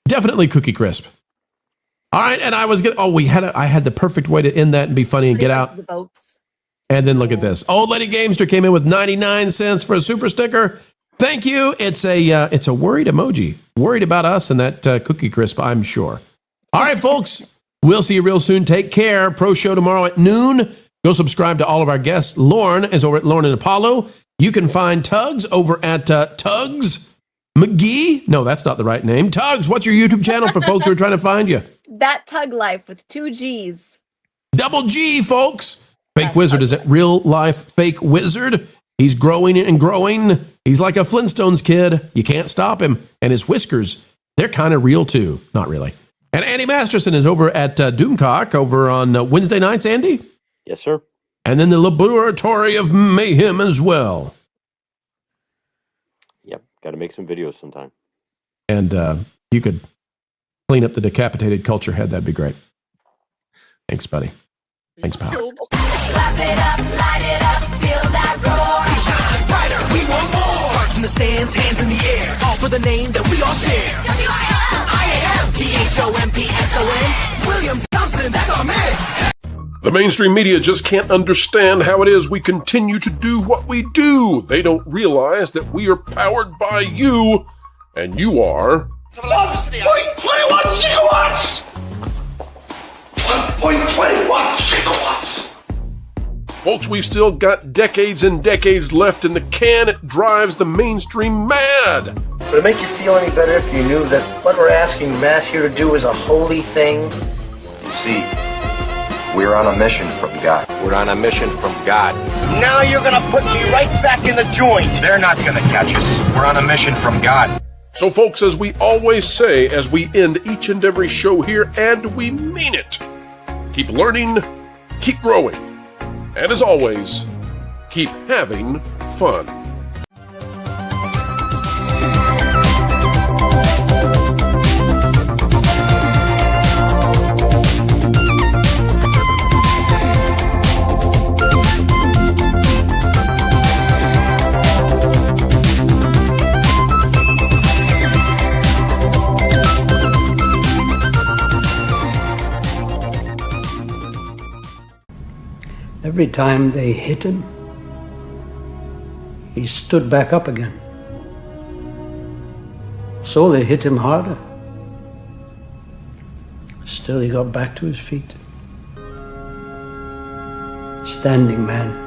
Definitely Cookie Crisp. All right, and I was gonna. Oh, I had the perfect way to end that and be funny and get out. The votes. And then look at this. Old Lady Gamester came in with 99 cents for a super sticker. Thank you. It's a worried emoji. Worried about us and that Cookie Crisp, I'm sure. All right, folks. We'll see you real soon. Take care. Pro show tomorrow at noon. Go subscribe to all of our guests. Lauren is over at Lauren and Apollo. You can find Tugs over at Tugs McGee. No, that's not the right name. Tugs, what's your YouTube channel for folks who are trying to find you? That Tug Life with 2 G's. Double G, folks. Fake Wizard is at Real Life Fake Wizard. He's growing and growing. He's like a Flintstones kid. You can't stop him. And his whiskers, they're kind of real too. Not really. And Andy Masterson is over at Doomcock over on Wednesday nights, Andy? Yes, sir. And then the Laboratory of Mayhem as well. Yep, got to make some videos sometime. And you could clean up the decapitated culture head. That'd be great. Thanks, buddy. Thanks, pal. Clap it up, light it up, feel that roar. We shine brighter, we want more. Hearts in the stands, hands in the air, all for the name that we all share. W-I-L-I-A-M, T-H-O-M-P-S-O-N, William Thompson, that's our man. The mainstream media just can't understand how it is we continue to do what we do. They don't realize that we are powered by you, and you are... 1.21 gigawatts! 1.21 gigawatts! Folks, we've still got decades and decades left in the can. It drives the mainstream mad. Would it make you feel any better if you knew that what we're asking Matt here to do is a holy thing? You see, we're on a mission from God. We're on a mission from God. Now you're gonna put me right back in the joint. They're not gonna catch us. We're on a mission from God. So, folks, as we always say, as we end each and every show here, and we mean it, keep learning, keep growing, and as always, keep having fun. Every time they hit him, he stood back up again. So they hit him harder. Still, he got back to his feet. Standing man.